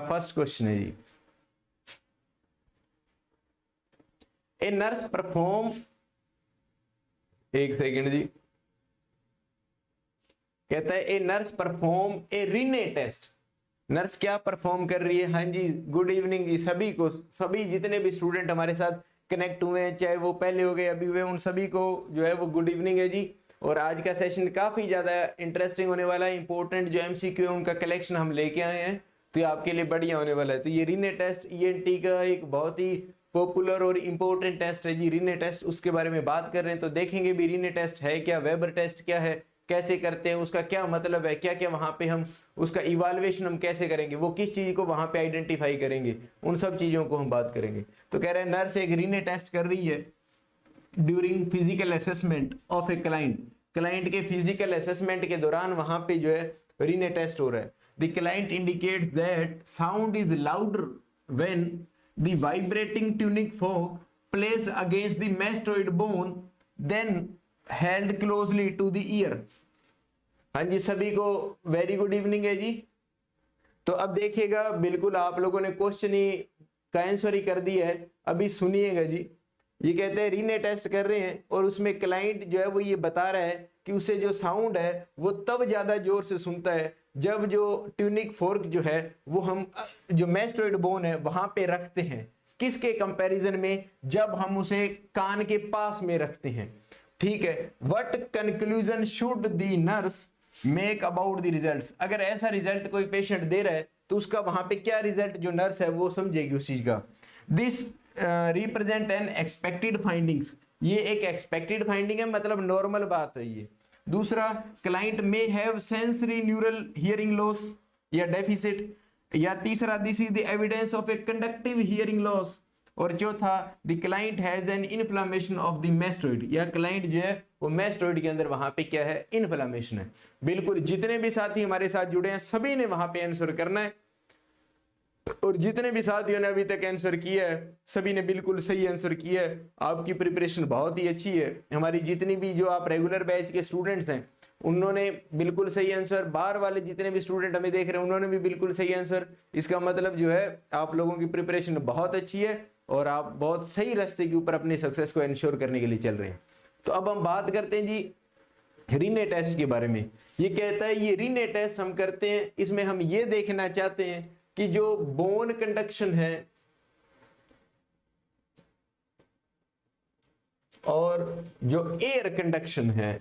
First question है जी, a nurse perform, एक सेकंड जी, कहता है a nurse perform a Rinne test. Nurse क्या परफॉर्म कर रही है? हाँ जी, गुड इवनिंग जी सभी को, सभी जितने भी स्टूडेंट हमारे साथ कनेक्ट हुए हैं, चाहे वो पहले हो गए अभी हुए, उन सभी को जो है वो गुड इवनिंग है जी। और आज का सेशन काफी ज्यादा इंटरेस्टिंग होने वाला है। इंपॉर्टेंट जो एमसीक्यू है उनका कलेक्शन हम लेके आए हैं, तो ये आपके लिए बढ़िया होने वाला है। तो ये रीने टेस्ट ईएनटी का एक बहुत ही पॉपुलर और इंपॉर्टेंट टेस्ट है जी, रीने टेस्ट। उसके बारे में बात कर रहे हैं, तो देखेंगे भी रीने टेस्ट है क्या, वेबर टेस्ट क्या है, कैसे करते हैं, उसका क्या मतलब है, क्या क्या वहां पे हम उसका इवैल्यूएशन हम कैसे करेंगे, वो किस चीज को वहां पे आइडेंटिफाई करेंगे, उन सब चीजों को हम बात करेंगे। तो कह रहे हैं नर्स एक रीने टेस्ट कर रही है during physical assessment of a client. Client के फिजिकल असेसमेंट के दौरान वहां पे जो है रीने टेस्ट हो रहा है। The client indicates that sound is louder when the vibrating tuning fork placed against the mastoid bone then held closely to the ear. हाँ जी, सभी को वेरी गुड इवनिंग है जी। तो अब देखिएगा, बिल्कुल आप लोगों ने क्वेश्चन ही का आंसर ही कर दिया है, अभी सुनिएगा जी। ये कहते हैं रीने टेस्ट कर रहे हैं और उसमें क्लाइंट जो है वो ये बता रहा है कि उसे जो साउंड है वो तब ज्यादा जोर से सुनता है जब जो ट्यूनिक फोर्क जो है वो हम जो मैस्टोइड बोन है वहां पे रखते हैं। किसके कंपैरिजन में? जब हम उसे कान के पास में रखते हैं। ठीक है, what conclusion should the nurse make about the results. अगर ऐसा रिजल्ट कोई पेशेंट दे रहा है तो उसका वहां पे क्या रिजल्ट जो नर्स है वो समझेगी उस चीज का। This represent N expected findings, ये एक एक्सपेक्टेड फाइंडिंग है, मतलब नॉर्मल बात है ये। दूसरा, client may have sensory neural hearing loss या डेफिसिट। या तीसरा, this is the evidence of a conductive hearing loss. और चौथा, the client has an inflammation of the mastoid, या क्लाइंट जो है वो मैस्टोइड के अंदर वहां पे क्या है, इन्फ्लामेशन है। बिल्कुल जितने भी साथी हमारे साथ जुड़े हैं सभी ने वहां पे आंसर करना है, और जितने भी साथियों ने अभी तक आंसर किया है सभी ने बिल्कुल सही आंसर किया है। आपकी प्रिपरेशन बहुत ही अच्छी है। हमारी जितनी भी जो आप रेगुलर बैच के स्टूडेंट्स हैं उन्होंने बिल्कुल सही आंसर, बाहर वाले जितने भी स्टूडेंट हमें देख रहे हैं उन्होंने भी बिल्कुल सही आंसर। इसका मतलब जो है आप लोगों की प्रिपरेशन बहुत अच्छी है और आप बहुत सही रास्ते के ऊपर अपनी सक्सेस को इंश्योर करने के लिए चल रहे हैं। तो अब हम बात करते हैं जी रीने टेस्ट के बारे में। ये कहता है ये रीने टेस्ट हम करते हैं, इसमें हम ये देखना चाहते हैं कि जो बोन कंडक्शन है और जो एयर कंडक्शन है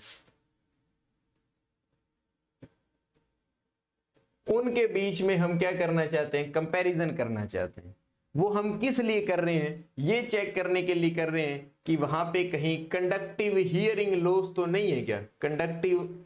उनके बीच में हम क्या करना चाहते हैं, कंपैरिजन करना चाहते हैं। वो हम किस लिए कर रहे हैं? ये चेक करने के लिए कर रहे हैं कि वहां पे कहीं कंडक्टिव हियरिंग लॉस तो नहीं है क्या। कंडक्टिव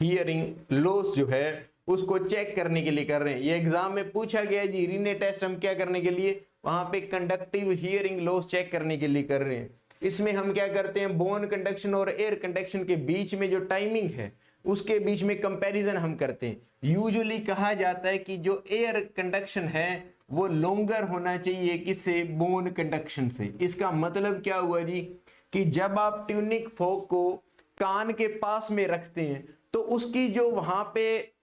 हियरिंग लॉस जो है उसको चेक करने के लिए कर रहे हैं। ये एग्जाम में पूछा गया जी, रीने टेस्ट हम क्या करने के लिए, वहां पे कंडक्टिव हियरिंग लॉस चेक करने के लिए कर रहे हैं। इसमें हम क्या करते हैं, बोन कंडक्शन और एयर कंडक्शन के बीच में जो टाइमिंग है उसके बीच में कंपैरिजन हम करते हैं। यूजुअली कहा जाता है कि जो एयर कंडक्शन है वो लॉन्गर होना चाहिए किससे, बोन कंडक्शन से। इसका मतलब क्या हुआ जी कि जब आप ट्यूनिक फोक को कान के पास में रखते हैं तो उसकी जो वहां पे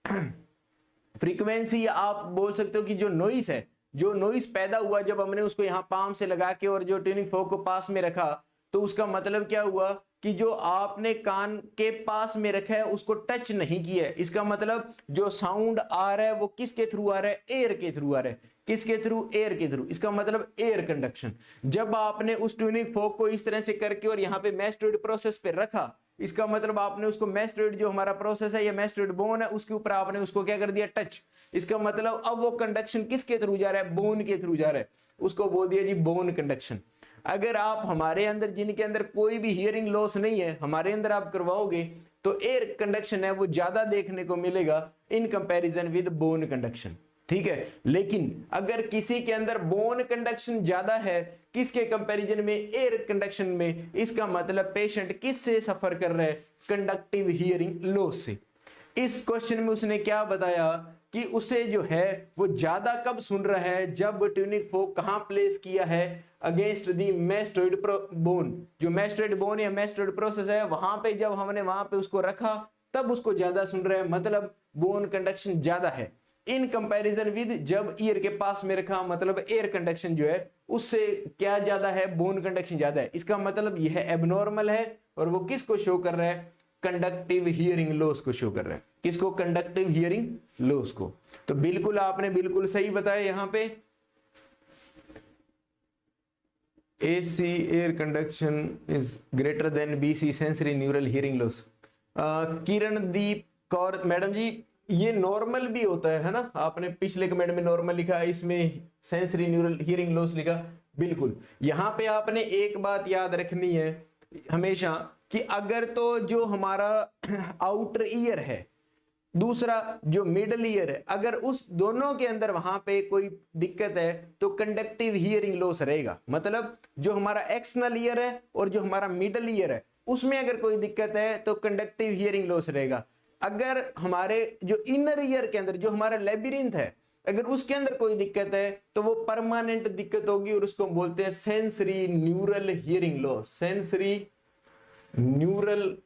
फ्रीक्वेंसी, आप बोल सकते हो कि जो नॉइस है, जो नॉइस पैदा हुआ जब हमने उसको यहां पाम से लगा के और जो ट्यूनिक फोक को पास में रखा, तो उसका मतलब क्या हुआ कि जो आपने कान के पास में रखा है उसको टच नहीं किया है। इसका मतलब जो साउंड आ रहा है वो किसके थ्रू आ रहा है, एयर के थ्रू आ रहा है। किसके थ्रू, एयर के थ्रू। इसका मतलब एयर कंडक्शन। जब आपने उस ट्यूनिक फोक को इस तरह से करके और यहाँ पे मैस्टोइड प्रोसेस पे रखा, इसका मतलब आपने उसको मैस्टोइड जो हमारा प्रोसेस है या मैस्टोइड बोन है उसके ऊपर आपने उसको क्या कर दिया, टच। इसका मतलब अब वो कंडक्शन किसके थ्रू जा रहा है, बोन के थ्रू जा रहा है, उसको बोल दिया जी बोन कंडक्शन। अगर आप हमारे अंदर, जिनके अंदर कोई भी हियरिंग लॉस नहीं है, हमारे अंदर आप करवाओगे तो एयर कंडक्शन है वो ज्यादा देखने को मिलेगा in comparison with bone conduction. ठीक है, लेकिन अगर किसी के अंदर बोन कंडक्शन ज्यादा है किसके कंपैरिजन में, एयर कंडक्शन में, इसका मतलब पेशेंट किस से सफर कर रहा है, कंडक्टिव हियरिंग लॉस से। इस क्वेश्चन में उसने क्या बताया कि उसे जो है वो ज्यादा कब सुन रहा है, जब ट्यूनिक फोक कहां प्लेस किया है, अगेंस्ट दी मैस्टोइड बोन। जो मैस्टोइड बोन या मैस्टोइड प्रोसेस है वहां पे जब हमने वहां पे उसको रखा तब उसको ज्यादा सुन रहा है, मतलब बोन कंडक्शन ज्यादा है। इन कंपैरिजन विद जब ईयर के पास में रखा, मतलब एयर कंडक्शन जो है उससे क्या ज्यादा है, बोन कंडक्शन ज्यादा है। इसका मतलब यह एबनॉर्मल है और वो किसको शो कर रहा है, कंडक्टिव हियरिंग लॉस को शो कर रहा है। किसको, कंडक्टिव हियरिंग लॉस को। तो बिल्कुल आपने बिल्कुल सही बताया यहां पे, AC air conduction is greater than BC sensory neural hearing loss. Kirandeep Kaur madam ji, ये नॉर्मल भी होता है ना, आपने पिछले कमेंट में नॉर्मल लिखा, इसमें सेंसरी न्यूरल हियरिंग लॉस लिखा। बिल्कुल यहां पे आपने एक बात याद रखनी है हमेशा कि अगर तो जो हमारा आउटर ईयर है, दूसरा जो मिडल ईयर है, अगर उस दोनों के अंदर वहां पे कोई दिक्कत है तो कंडक्टिव हियरिंग लॉस रहेगा। मतलब जो हमारा एक्सटर्नल ईयर है और जो हमारा मिडल ईयर है उसमें अगर कोई दिक्कत है तो कंडक्टिव हियरिंग लॉस रहेगा। अगर हमारे जो इनर ईयर के अंदर जो हमारा लेबिरिंथ है, अगर उसके अंदर कोई दिक्कत है तो वो परमानेंट दिक्कत होगी और उसको हम बोलते हैं sensory neural hearing loss. Sensory neural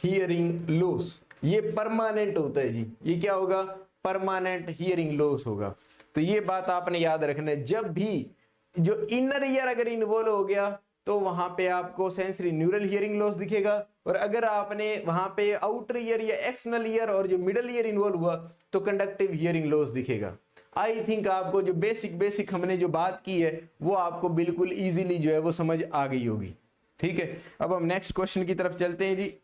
hearing loss ये परमानेंट होता है जी। ये क्या होगा, परमानेंट हियरिंग लॉस होगा। तो ये बात आपने याद रखना है, जब भी जो इनर ईयर अगर इन्वॉल्व हो गया तो वहां पे आपको सेंसरी न्यूरल हियरिंग लॉस दिखेगा, और अगर आपने वहां पे आउटर ईयर या एक्सटर्नल ईयर और जो मिडल ईयर इन्वॉल्व हुआ तो कंडक्टिव हियरिंग लॉस दिखेगा। आई थिंक आपको जो बेसिक हमने जो बात की है वो आपको बिल्कुल इजीली जो है वो समझ आ गई होगी। ठीक है, अब हम नेक्स्ट क्वेश्चन की तरफ चलते हैं जी।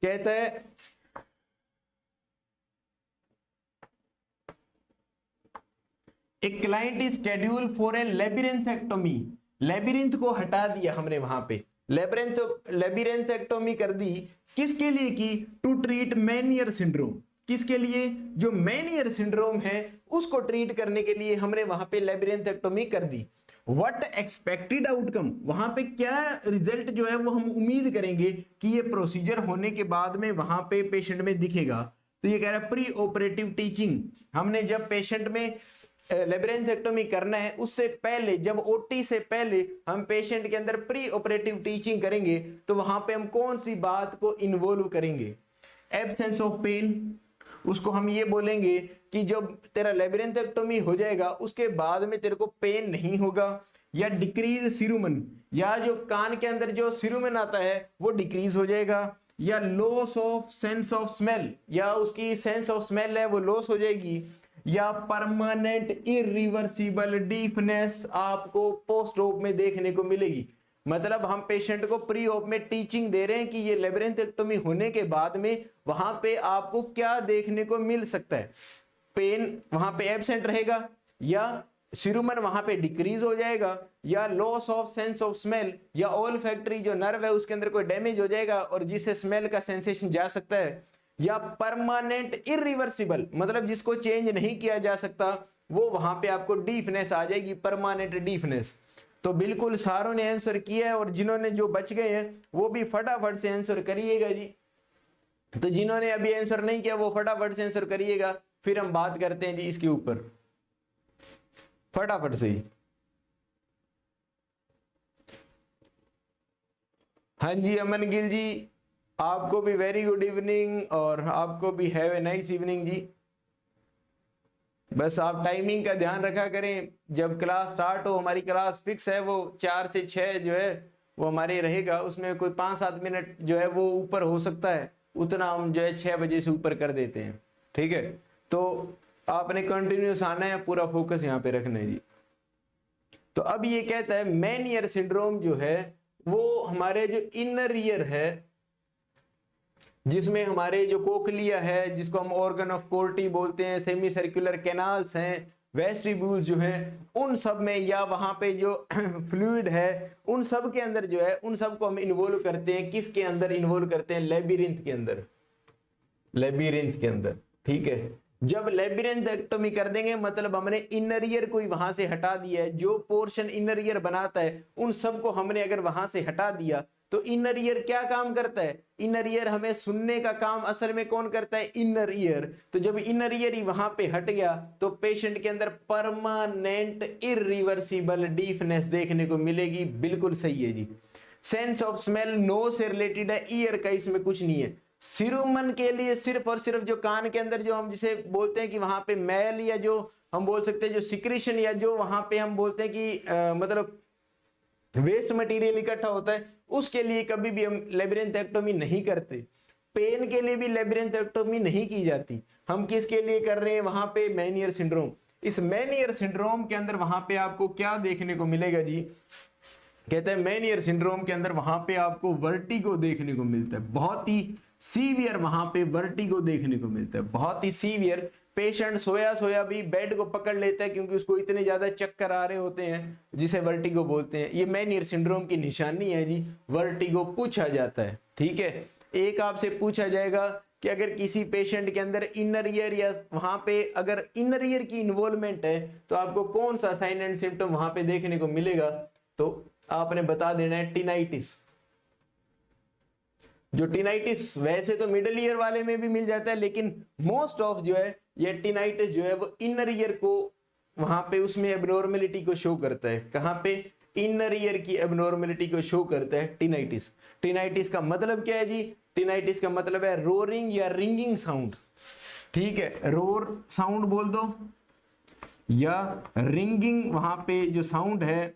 कहता है a client is schedule for a labyrinthectomy. Labyrinth को हटा दिया हमने वहां पे, लेबिरिंथेक्टोमी कर दी। किसके लिए की, टू ट्रीट मेनियर सिंड्रोम। किसके लिए, जो मेनियर सिंड्रोम है उसको ट्रीट करने के लिए हमने वहां पे लेबिरिंथेक्टोमी कर दी। व्हाट एक्सपेक्टेड आउटकम, वहां पे क्या रिजल्ट जो है वो हम उम्मीद करेंगे कि ये प्रोसीजर होने के बाद में वहां पे पेशेंट में दिखेगा। तो ये कह रहा है प्री ऑपरेटिव टीचिंग। हमने जब पेशेंट में लेबिरिंथेक्टोमी करना है उससे पहले, जब ओटी से पहले हम पेशेंट के अंदर प्री ऑपरेटिव टीचिंग करेंगे तो वहां पे हम कौन सी बात को इन्वॉल्व करेंगे, एब्सेंस ऑफ पेन। उसको हम ये बोलेंगे कि जब तेरा लेबिरिंथेक्टोमी हो जाएगा उसके बाद में तेरे को पेन नहीं होगा, या डिक्रीज सिरुमन, या जो कान के अंदर जो सिरुमन आता है वो डिक्रीज हो जाएगा, या loss of sense of smell, या उसकी सेंस ऑफ स्मेल है वो लॉस हो जाएगी, या परमानेंट इरिवर्सिबल डीफनेस आपको पोस्ट ऑप में देखने को मिलेगी। मतलब हम पेशेंट को प्री ऑप में टीचिंग दे रहे हैं कि ये लेबिरिंथेक्टोमी होने के बाद में वहां पे आपको क्या देखने को मिल सकता है, पेन वहां पे एब्सेंट रहेगा, या सिरुमन वहां पे डिक्रीज हो जाएगा, या loss of sense of smell, या ओल्फैक्टरी जो नर्व है उसके अंदर कोई डैमेज हो जाएगा और जिससे स्मेल का सेंसेशन जा सकता है, या परमानेंट इरिवर्सिबल मतलब जिसको चेंज नहीं किया जा सकता वो वहां पे आपको डीफनेस आ जाएगी, परमानेंट डीफनेस। तो बिल्कुल सारों ने आंसर किया है और जिन्होंने जो बच गए हैं वो भी फटाफट से आंसर करिएगा जी। तो जिन्होंने अभी आंसर नहीं किया वो फटाफट से आंसर करिएगा, फिर हम बात करते हैं जी इसके ऊपर फटाफट से ही। हाँ जी अमन गिल जी, आपको भी वेरी गुड इवनिंग और आपको भी हैव ए नाइस इवनिंग जी। बस आप टाइमिंग का ध्यान रखा करें, जब क्लास स्टार्ट हो, हमारी क्लास फिक्स है वो 4 से 6 जो है वो हमारे रहेगा, उसमें कोई 5-7 मिनट जो है वो ऊपर हो सकता है, उतना हम जो है 6 बजे से ऊपर कर देते हैं। ठीक है, तो आपने कंटिन्यूस आना है, पूरा फोकस यहाँ पे रखना है जी। तो अब ये कहता है मेनियर सिंड्रोम जो है वो हमारे जो इनर ईयर है, जिसमें हमारे जो कोकलिया है जिसको हम ऑर्गन ऑफ कोर्टी बोलते हैं, सेमी सर्कुलर कैनाल्स हैं, वेस्टिब्यूल्स जो हैं, उन सब में, या वहां पे जो फ्लूइड है उन सब के अंदर जो है उन सब को हम इन्वॉल्व करते हैं। किसके अंदर इन्वॉल्व करते हैं, लेबिरिंथ के अंदर, लेबिरिंथ के अंदर। ठीक है, जब लेबिरिंथेक्टोमी कर देंगे मतलब हमने इनर ईयर को वहां से हटा दिया है, जो पोर्शन इनर ईयर बनाता है उन सब को हमने अगर वहां से हटा दिया तो इनर ईयर क्या काम करता है, इनर ईयर हमें सुनने का काम असल में कौन करता है, इनर ईयर। तो जब इनर ईयर ही वहां पे हट गया तो पेशेंट के अंदर परमानेंट इरिवर्सिबल डीफनेस देखने को मिलेगी। बिल्कुल सही है जी। सेंस ऑफ स्मेल नो से रिलेटेड है, ईयर का इसमें कुछ नहीं है। सिरुमन के लिए सिर्फ और सिर्फ जो कान के अंदर जो हम जिसे बोलते हैं कि वहां पे मैल या जो हम बोल सकते हैं जो सिक्रीशन या जो वहां पे हम बोलते हैं कि मतलब वेस्ट मटेरियल इकट्ठा होता है, उसके लिए कभी भी हम लेबिरेंथेक्टोमी नहीं करते। पेन के लिए भी लेबिरेंथेक्टोमी नहीं की जाती। हम किसके लिए कर रहे हैं वहां पे? Meniere syndrome. इस मेनियर सिंड्रोम के अंदर वहां पे आपको क्या देखने को मिलेगा जी? कहते हैं मेनियर सिंड्रोम के अंदर वहां पे आपको वर्टिगो देखने को मिलता है, बहुत ही सीवियर वहां पे वर्टिगो देखने को मिलता है, बहुत ही सीवियर। पेशेंट सोया सोया भी बेड को पकड़ लेता है क्योंकि उसको इतने ज्यादा चक्कर आ रहे होते हैं, जिसे वर्टिगो बोलते हैं। ये मेनियर सिंड्रोम की निशानी है जी, वर्टिगो पूछा जाता है। ठीक है, एक आपसे पूछा जाएगा कि अगर किसी पेशेंट के अंदर इनर ईयर या वहां पे अगर इनर ईयर की इन्वॉल्वमेंट है तो आपको कौन सा साइन एंड सिम्टम वहां पे देखने को मिलेगा? तो आपने बता देना है टिनाइटिस। जो टिनाइटिस वैसे तो मिडिल ईयर वाले में भी मिल जाता है, लेकिन मोस्ट ऑफ जो है ये टिनाइटिस जो है वो इनर ईयर को वहां पे उसमें एबनॉर्मेलिटी को शो करता है। कहां पे? इनर ईयर की एबनॉर्मेलिटी को शो करता है टिनाइटिस। टिनाइटिस का मतलब क्या है जी? टिनाइटिस का मतलब है रोरिंग या रिंगिंग साउंड। ठीक है, रोर साउंड बोल दो या रिंगिंग, वहां पे जो साउंड है,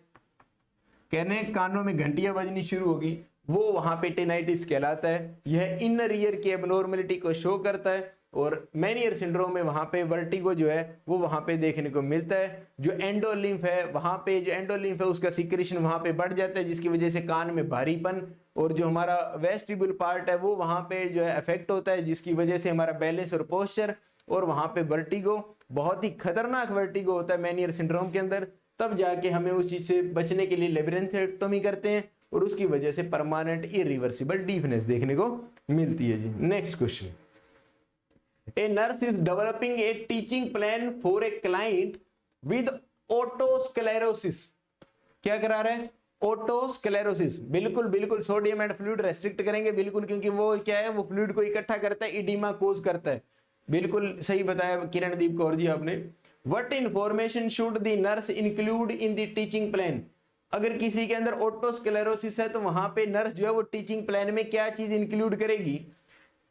कहने कानों में घंटियां बजनी शुरू होगी, वो वहां पे टिनाइटिस कहलाता है। यह इनर ईयर की एबनॉर्मेलिटी को शो करता है। और मेनियर सिंड्रोम में वहां पे वर्टिगो जो है वो वहां पे देखने को मिलता है। जो एंडोलिम्फ है वहां पे, जो एंडोलिम्फ है उसका सिक्रेशन वहां पे बढ़ जाता है, जिसकी वजह से कान में भारीपन और जो हमारा वेस्टिबुल पार्ट है वो वहां पे जो है अफेक्ट होता है, जिसकी वजह से हमारा बैलेंस और पोस्चर और वहां पे वर्टिगो, बहुत ही खतरनाक वर्टिगो होता है मेनियर सिंड्रोम के अंदर। तब जाके हमें उस चीज से बचने के लिए लेबिरेंथेक्टोमी करते हैं और उसकी वजह से परमानेंट इरिवर्सिबल डीफनेस देखने को मिलती है जी। Next question, a nurse is developing a teaching plan for a client with otosclerosis. क्या करा रहा है? ओटोस्क्लेरोसिस। बिल्कुल बिल्कुल, सोडियम एंड फ्लूइड रेस्ट्रिक्ट करेंगे बिल्कुल, क्योंकि वो क्या है, वो फ्लूइड को इकट्ठा करता है, इडीमा कोज करता है। बिल्कुल सही बताया किरणदीप कौर जी आपने। What information should the nurse include in the teaching plan? अगर किसी के अंदर ओटोस्क्लेरोसिस है तो वहां पे नर्स जो है वो टीचिंग प्लान में क्या चीज इंक्लूड करेगी?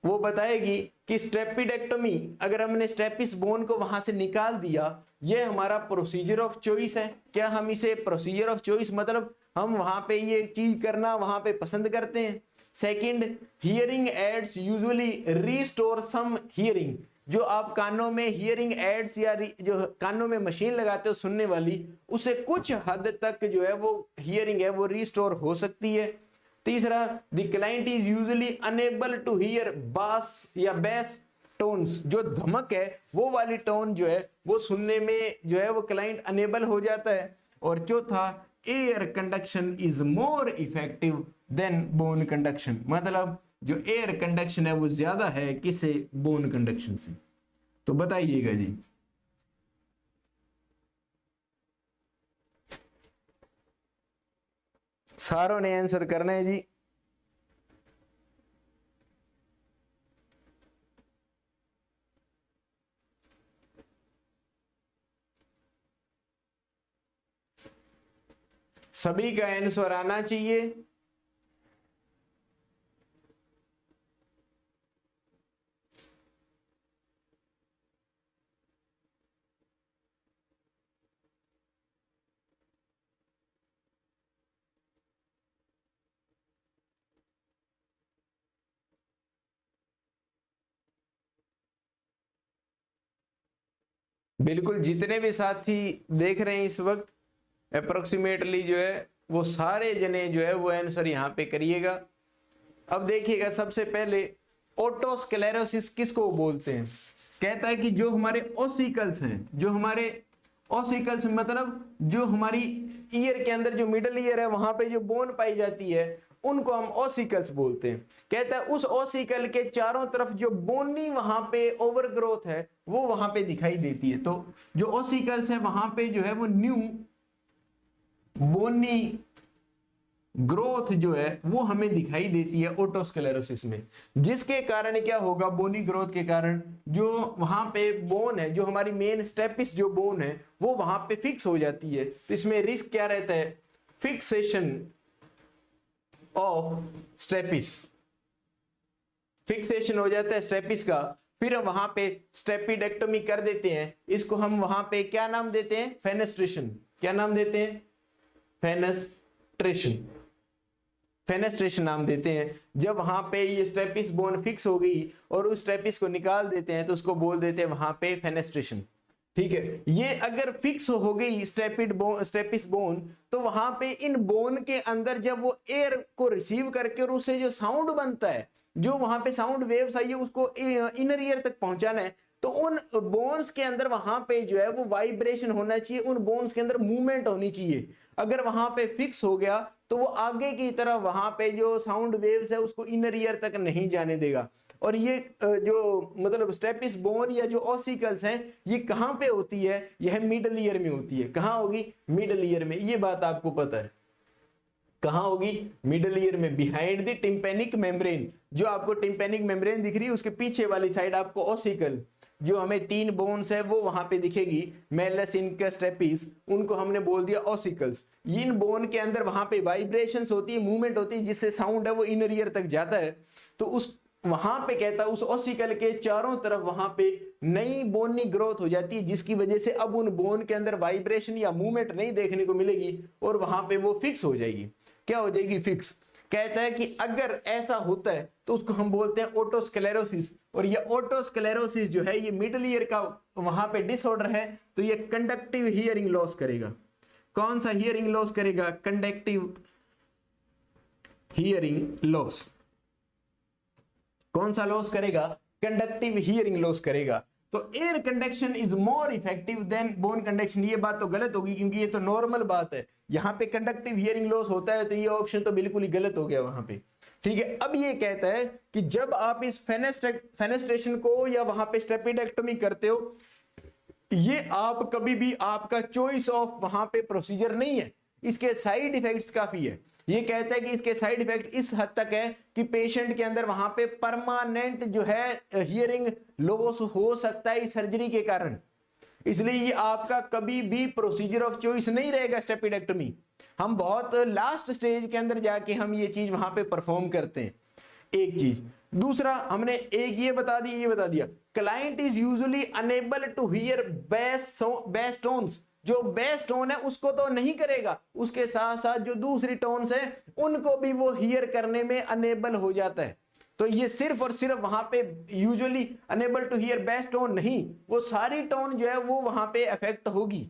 वो बताएगी कि स्टेपिडेक्टोमी, अगर हमने स्टेपिस बोन को वहां से निकाल दिया, ये हमारा प्रोसीजर ऑफ चॉइस है। क्या हम इसे प्रोसीजर ऑफ चॉइस मतलब हम वहां पे ये चीज करना वहां पे पसंद करते हैं? Second, hearing aids usually restore some hearing. जो आप कानों में हियरिंग एड्स या जो कानों में मशीन लगाते हो सुनने वाली, उसे कुछ हद तक जो है वो हियरिंग है वो रिस्टोर हो सकती है। तीसरा, the client is usually unable to hear bass या बेस टोन्स। जो धमक है वो वाली टोन जो है वो सुनने में जो है वो क्लाइंट अनेबल हो जाता है। और चौथा, air conduction is more effective than bone conduction. मतलब जो एयर कंडक्शन है वो ज्यादा है किसे? बोन कंडक्शन से। तो बताइएगा जी। सारों ने आंसर करना है जी। सभी का आंसर आना चाहिए। बिल्कुल, जितने भी साथी देख रहे हैं इस वक्त, अप्रोक्सीमेटली जो है वो सारे जने जो है वो आंसर यहाँ पे करिएगा। अब देखिएगा, सबसे पहले ओटोस्क्लेरोसिस किसको बोलते हैं? कहता है कि जो हमारे ओसिकल्स हैं, जो हमारे ओसिकल्स मतलब जो हमारी ईयर के अंदर जो मिडल ईयर है वहां पे जो बोन पाई जाती है उनको हम ओसिकल्स बोलते हैं। कहता है उस ओसिकल के चारों तरफ जो बोनी वहां पे ओवरग्रोथ है वो वहां पे दिखाई देती है। तो जो ओसिकल्स है वहां पे जो है वो न्यू बोनी ग्रोथ जो है वो हमें दिखाई देती है ओटोस्क्लेरोसिस में। जिसके कारण क्या होगा? बोनी ग्रोथ के कारण जो वहां पे बोन है, जो हमारी मेन स्टेपिस जो बोन है वो वहां पे फिक्स हो जाती है। तो इसमें रिस्क क्या रहता है? Fixation of stapes. फिक्सेशन हो जाता है स्टेपिस का, फिर हम वहां पे स्टेपिडेक्टोमी कर देते हैं। इसको हम वहां पे क्या नाम देते हैं? फेनेस्ट्रेशन। क्या नाम देते हैं? फेनेस्ट्रेशन। फेनेस्ट्रेशन नाम देते हैं। जब वहां पे ये स्टेपिस बोन फिक्स हो गई और उस स्टेपिस को निकाल देते हैं तो उसको बोल देते हैं वहां पे फेनेस्ट्रेशन। ठीक है, ये अगर फिक्स हो गई स्टेपिस बोन, तो वहां पे इन बोन के अंदर जब वो एयर को रिसीव करके और उससे जो साउंड बनता है, जो वहां पे साउंड वेव्स आई है उसको इनर ईयर तक पहुंचाना है, तो उन बोन्स के अंदर वहां पे जो है वो वाइब्रेशन होना चाहिए, उन बोन्स के अंदर मूवमेंट होनी चाहिए। अगर वहां पे फिक्स हो गया तो वो आगे की तरफ वहां पे जो साउंड वेव्स है उसको इनर ईयर तक नहीं जाने देगा। और ये जो मतलब स्टेपिस बोन या जो ऑसिकल्स हैं, ये कहां पे होती है? यह मिडल ईयर में होती है। कहां होगी? मिडल ईयर में। ये बात आपको पता है। कहां होगी? मिडल ईयर में, बिहाइंड द टिम्पेनिक मेम्ब्रेन। जो आपको टिम्पेनिक मेम्ब्रेन दिख रही है उसके पीछे वाली साइड आपको ऑसिकल, जो हमें 3 बोन्स है वो वहां पे दिखेगी, मेलस, इनकस, स्टेपिस, उनको हमने बोल दिया ऑसिकल्स। इन बोन के अंदर वहां पे वाइब्रेशंस होती है, मूवमेंट होती है, जिससे साउंड है वो इनर ईयर तक जाता है। तो उस वहां पे कहता है उस ऑसिकल के चारों तरफ वहां पे नई बोनी ग्रोथ हो जाती है, जिसकी वजह से अब उन बोन के अंदर वाइब्रेशन या मूवमेंट नहीं देखने को मिलेगी और वहां पे वो फिक्स हो जाएगी। क्या हो जाएगी? फिक्स। कहता है कि अगर ऐसा होता है तो उसको हम बोलते हैं ओटोस्क्लेरोसिस। और ये ओटोस्क्लेरोसिस जो है ये मिडल ईयर का वहां पे डिसऑर्डर है, तो ये कंडक्टिव हियरिंग लॉस करेगा। कौन सा हियरिंग लॉस करेगा? Conductive hearing loss. कौन सा लॉस करेगा? कंडक्टिव हियरिंग लॉस करेगा। तो air conduction is more effective than bone conduction. ये बात तो गलत होगी क्योंकि ये तो नॉर्मल बात है। यहां पे कंडक्टिव हियरिंग लॉस होता है तो ये ऑप्शन तो बिल्कुल ही गलत हो गया वहां पे। ठीक है, अब ये कहता है कि जब आप इस फेनेस्ट्रेशन को या वहां पे स्टेपिडेक्टोमी करते हो, ये आप कभी भी आपका चॉइस ऑफ वहां पे प्रोसीजर नहीं है। इसके साइड इफेक्ट्स काफी है। ये कहता है कि इसके साइड इफेक्ट इस हद तक है कि पेशेंट के अंदर वहां पे परमानेंट जो है हियरिंग लॉस हो सकता है इस सर्जरी के कारण। इसलिए ये आपका कभी भी प्रोसीजर ऑफ चॉइस नहीं रहेगा स्टेपिडेक्टोमी। हम बहुत लास्ट स्टेज के अंदर जाके हम ये चीज वहां पे परफॉर्म करते हैं। एक चीज। दूसरा, हमने एक ये बता दिया client is usually unable to hear bass tones. जो बेस टोन है उसको तो नहीं करेगा, उसके साथ साथ जो दूसरी टोन्स है उनको भी वो हियर करने में अनेबल हो जाता है। तो ये सिर्फ और सिर्फ वहां पे usually unable to hear bass tone नहीं, वो सारी टोन जो है वो वहां पे अफेक्ट होगी।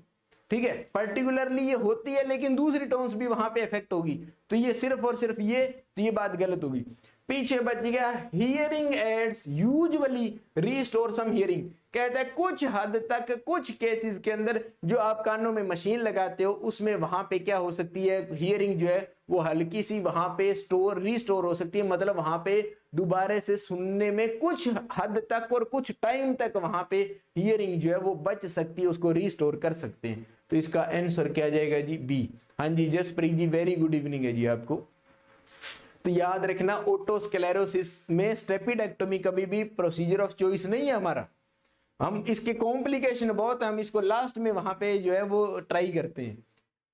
ठीक है, पर्टिकुलरली ये होती है लेकिन दूसरी टोन्स भी वहां पे अफेक्ट होगी। तो ये सिर्फ और सिर्फ तो ये बात गलत होगी। पीछे बच गया हियरिंग एड्स यूजुअली रीस्टोर सम हियरिंग। कहता है कुछ हद तक कुछ केसेस के अंदर जो आप कानों में मशीन लगाते हो उसमें वहां पे क्या हो सकती है, हियरिंग जो है वो हल्की सी वहां पे रीस्टोर हो सकती है। मतलब वहां पे दोबारा से सुनने में कुछ हद तक और कुछ टाइम तक वहां पे हियरिंग जो है वो बच सकती है, उसको रीस्टोर कर सकते हैं। तो इसका आंसर क्या जाएगा जी? बी। हाँ जी जसप्रीत जी, वेरी गुड इवनिंग है जी आपको। तो याद रखना ओटोस्क्लेरोसिस में स्टेपिडेक्टोमी कभी भी प्रोसीजर ऑफ चॉइस नहीं है हमारा। हम इसके कॉम्प्लिकेशन बहुत है, हम इसको लास्ट में वहां पे जो है वो ट्राई करते हैं।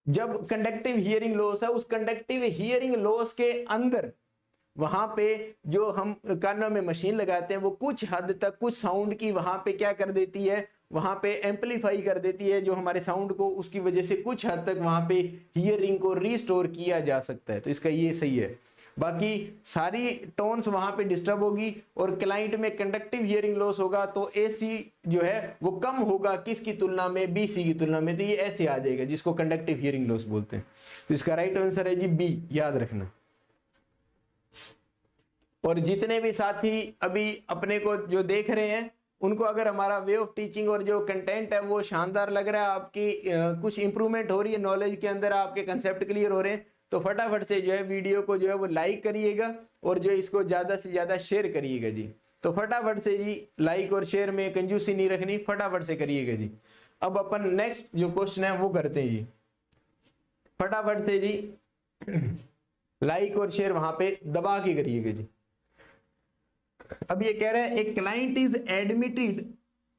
जब कंडक्टिव हियरिंग लॉस है, उस कंडक्टिव हियरिंग लॉस के अंदर वहां पे जो हम कानों में मशीन लगाते हैं वो कुछ हद तक कुछ साउंड की वहां पे क्या कर देती है, वहां पे एम्पलीफाई कर देती है जो हमारे साउंड को, उसकी वजह से कुछ हद तक वहां पे हियरिंग को रीस्टोर किया जा सकता है। तो इसका ये सही है। बाकी सारी टोन्स वहां पे डिस्टर्ब होगी और क्लाइंट में कंडक्टिव हियरिंग लॉस होगा तो एसी जो है वो कम होगा किसकी तुलना में, बीसी की तुलना में। तो ये ऐसे आ जाएगा जिसको कंडक्टिव हियरिंग लॉस बोलते हैं। तो इसका राइट आंसर है जी बी, याद रखना। और जितने भी साथी अभी अपने को जो देख रहे हैं उनको अगर हमारा वे ऑफ टीचिंग और जो कंटेंट है वो शानदार लग रहा है, आपकी कुछ इंप्रूवमेंट हो रही है नॉलेज के अंदर, आपके कंसेप्ट क्लियर हो रहे हैं, तो फटाफट से जो है वीडियो को जो है वो लाइक करिएगा और जो इसको ज्यादा से ज्यादा शेयर करिएगा जी। तो फटाफट से जी लाइक और शेयर में कंजूसी नहीं रखनी, फटाफट से करिएगा जी। अब अपन नेक्स्ट जो क्वेश्चन है वो करते हैं जी। फटाफट से जी लाइक और शेयर वहां पे दबा के करिएगा जी। अब ये कह रहे हैं एक client is admitted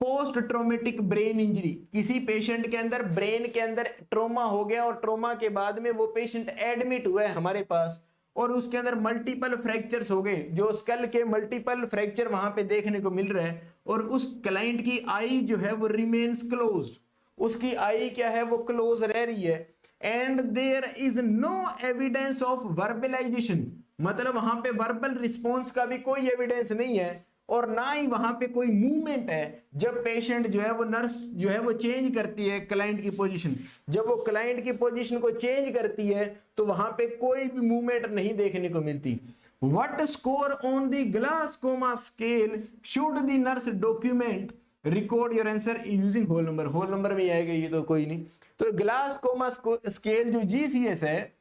post traumatic brain injury. किसी पेशेंट के अंदर ब्रेन के अंदर ट्रोमा हो गया और ट्रोमा के बाद में वो पेशेंट एडमिट हुआ है हमारे पास और उसके अंदर मल्टीपल फ्रैक्चर्स हो गए, जो स्कल के मल्टीपल फ्रैक्चर वहां पे देखने को मिल रहा है, और उस क्लाइंट की आई जो है वो रिमेन्स क्लोज्ड, उसकी आई क्या है वो क्लोज रह रही है, and there is no evidence of verbalization, मतलब वहां पे वर्बल रिस्पॉन्स का भी कोई एविडेंस नहीं है, और ना ही वहां पे कोई मूवमेंट है। जब पेशेंट जो है वो नर्स जो है वो चेंज करती है क्लाइंट की पोजीशन, जब वो क्लाइंट की पोजीशन को चेंज करती है तो वहां पे कोई भी मूवमेंट नहीं देखने को मिलती। What score on the Glasgow coma scale should the nurse document, record your answer using whole number, whole number में आएगा ये तो कोई नहीं। तो ग्लासकोमा स्केल जो जीसीएस है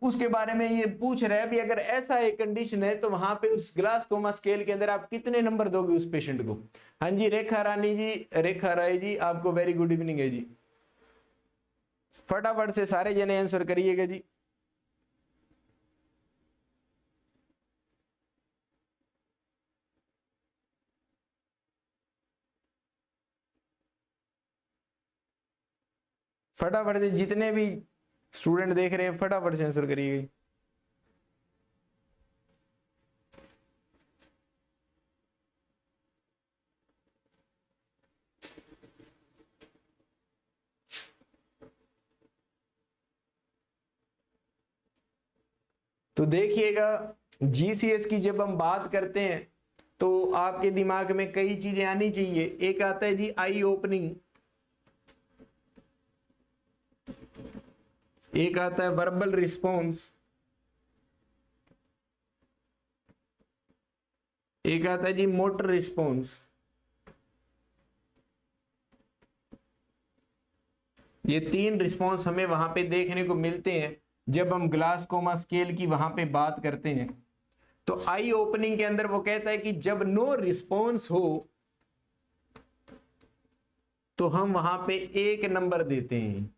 उसके बारे में ये पूछ रहा है भी, अगर ऐसा एक कंडीशन है तो वहां पे उस ग्लासकोमा स्केल के अंदर आप कितने नंबर दोगे उस पेशेंट को। हाँ जी रेखा रानी जी, रेखा राय जी, आपको वेरी गुड इवनिंग है जी। फटाफट से सारे जने आंसर करिएगा जी। फटाफट से जितने भी स्टूडेंट देख रहे हैं फटाफट से आंसर करिएगा। तो देखिएगा जीसीएस की जब हम बात करते हैं तो आपके दिमाग में कई चीजें आनी चाहिए। एक आता है जी आई ओपनिंग, एक आता है वर्बल रिस्पॉन्स, एक आता है जी मोटर रिस्पॉन्स। ये तीन रिस्पॉन्स हमें वहां पे देखने को मिलते हैं जब हम ग्लासकोमा स्केल की वहां पे बात करते हैं। तो आई ओपनिंग के अंदर वो कहता है कि जब नो रिस्पॉन्स हो तो हम वहां पे एक नंबर देते हैं,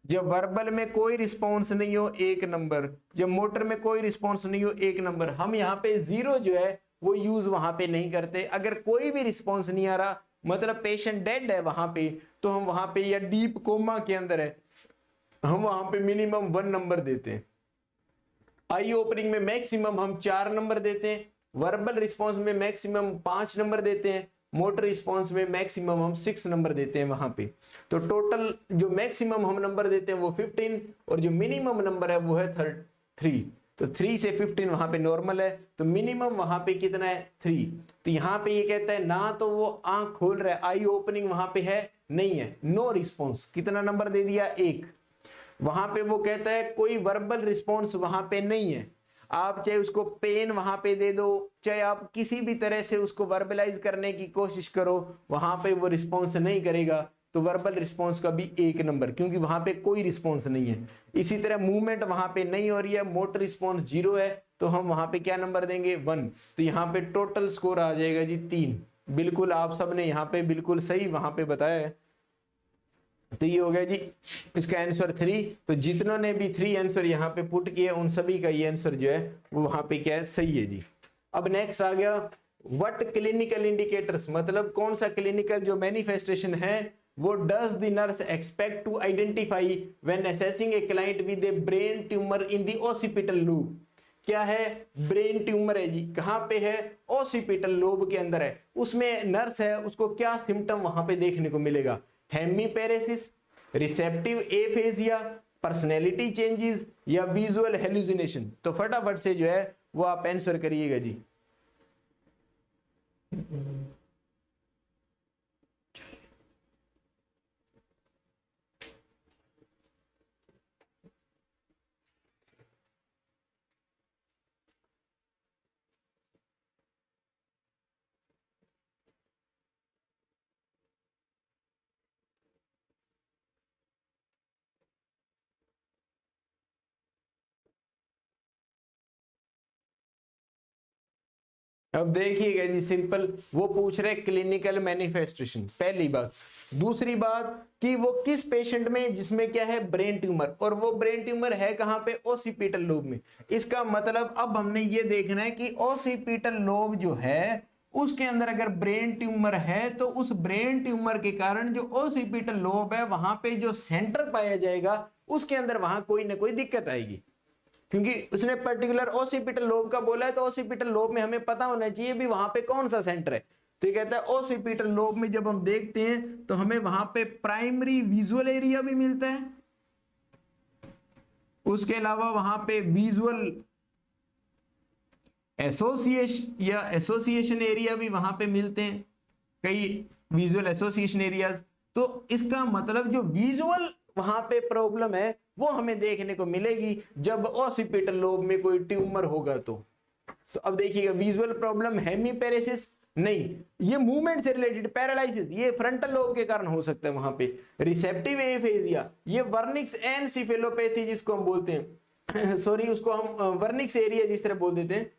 जब वर्बल में कोई रिस्पॉन्स नहीं हो एक नंबर, जब मोटर में कोई रिस्पॉन्स नहीं हो एक नंबर। हम यहाँ पे जीरो जो है वो यूज वहां पे नहीं करते। अगर कोई भी रिस्पॉन्स नहीं आ रहा मतलब पेशेंट डेड है वहां पे, तो हम वहां पे, या डीप कोमा के अंदर है, हम वहां पे मिनिमम 1 नंबर देते हैं। आई ओपनिंग में मैक्सिमम हम 4 नंबर देते हैं, वर्बल रिस्पॉन्स में मैक्सिमम 5 नंबर देते हैं, मोटर रिस्पॉन्स में मैक्सिमम हम 6 नंबर देते हैं वहां पे। तो टोटल जो मैक्सिमम हम नंबर देते हैं वो 15 और जो मिनिमम नंबर है वो है 3। तो 3 से 15 वहां पे नॉर्मल है, तो मिनिमम वहां पे कितना है 3। तो यहाँ पे ये कहता है ना तो वो आंख खोल रहा है, आई ओपनिंग वहां पे है नहीं है, नो रिस्पॉन्स, कितना नंबर दे दिया 1। वहां पे वो कहता है कोई वर्बल रिस्पॉन्स वहां पे नहीं है, आप चाहे उसको पेन वहां पे दे दो, चाहे आप किसी भी तरह से उसको वर्बलाइज करने की कोशिश करो, वहां पे वो रिस्पॉन्स नहीं करेगा, तो वर्बल रिस्पॉन्स का भी 1 नंबर, क्योंकि वहां पे कोई रिस्पॉन्स नहीं है। इसी तरह मूवमेंट वहां पे नहीं हो रही है, मोटर रिस्पॉन्स 0 है, तो हम वहां पे क्या नंबर देंगे 1। तो यहाँ पे टोटल स्कोर आ जाएगा जी 3। बिल्कुल आप सबने यहाँ पे बिल्कुल सही वहां पे बताया है। तो ये हो गया जी इसका आंसर 3। तो जितनों ने भी 3 आंसर यहाँ पे पुट किए उन सभी का ये आंसर जो है वो वहां पे क्या है सही है जी। अब नेक्स्ट आ गया व्हाट क्लिनिकल इंडिकेटर्स, मतलब कौन सा क्लिनिकल जो मैनिफेस्टेशन है वो does the nurse expect to identify when assessing a client with a brain tumour in the occipital lobe. क्या है, ब्रेन ट्यूमर है जी, कहां पे है, ओसिपिटल लोब के अंदर है, उसमें नर्स है उसको क्या सिम्टम वहां पे देखने को मिलेगा, हेमीपेरेसिस, रिसेप्टिव एफेजिया, पर्सनैलिटी चेंजेस या विजुअल हेलुसिनेशन। तो फटाफट से जो है वो आप आंसर करिएगा जी। अब देखिएगा जी सिंपल, वो पूछ रहे क्लिनिकल मैनिफेस्टेशन, पहली बात। दूसरी बात कि वो किस पेशेंट में जिसमें क्या है ब्रेन ट्यूमर, और वो ब्रेन ट्यूमर है कहां पे, ओसिपिटल लोब में। इसका मतलब अब हमने ये देखना है कि ओसिपिटल लोब जो है उसके अंदर अगर ब्रेन ट्यूमर है तो उस ब्रेन ट्यूमर के कारण जो ओसिपिटल लोब है वहां पे जो सेंटर पाया जाएगा उसके अंदर वहां कोई ना कोई दिक्कत आएगी। क्योंकि उसने पर्टिकुलर ओसिपिटल लोब का बोला है, तो ओसिपिटल लोब में हमें पता होना चाहिए भी वहां पे कौन सा सेंटर है। तो ये कहता है ओसिपिटल लोब में जब हम देखते हैं तो हमें वहां पे प्राइमरी विजुअल एरिया भी मिलता है, उसके अलावा वहां पे विजुअल एसोसिएशन एरिया भी वहां पे मिलते हैं, कई विजुअल एसोसिएशन एरियाज। तो इसका मतलब जो विजुअल वहां पे प्रॉब्लम है वो हमें देखने को मिलेगी जब ओसिपिटल लोब में कोई ट्यूमर होगा। तो अब देखिएगा विजुअल प्रॉब्लम हेमीपेरेसिस नहीं, ये मूवमेंट से रिलेटेड पैरालिसिस ये फ्रंटल लोब के कारण हो सकता है वहां पे। रिसेप्टिव एफेजिया ये वर्निक्स एनसेफेलोपैथी जिसको हम बोलते हैं सॉरी उसको हम वर्निक्स एरिया जिस तरह बोल देते हैं,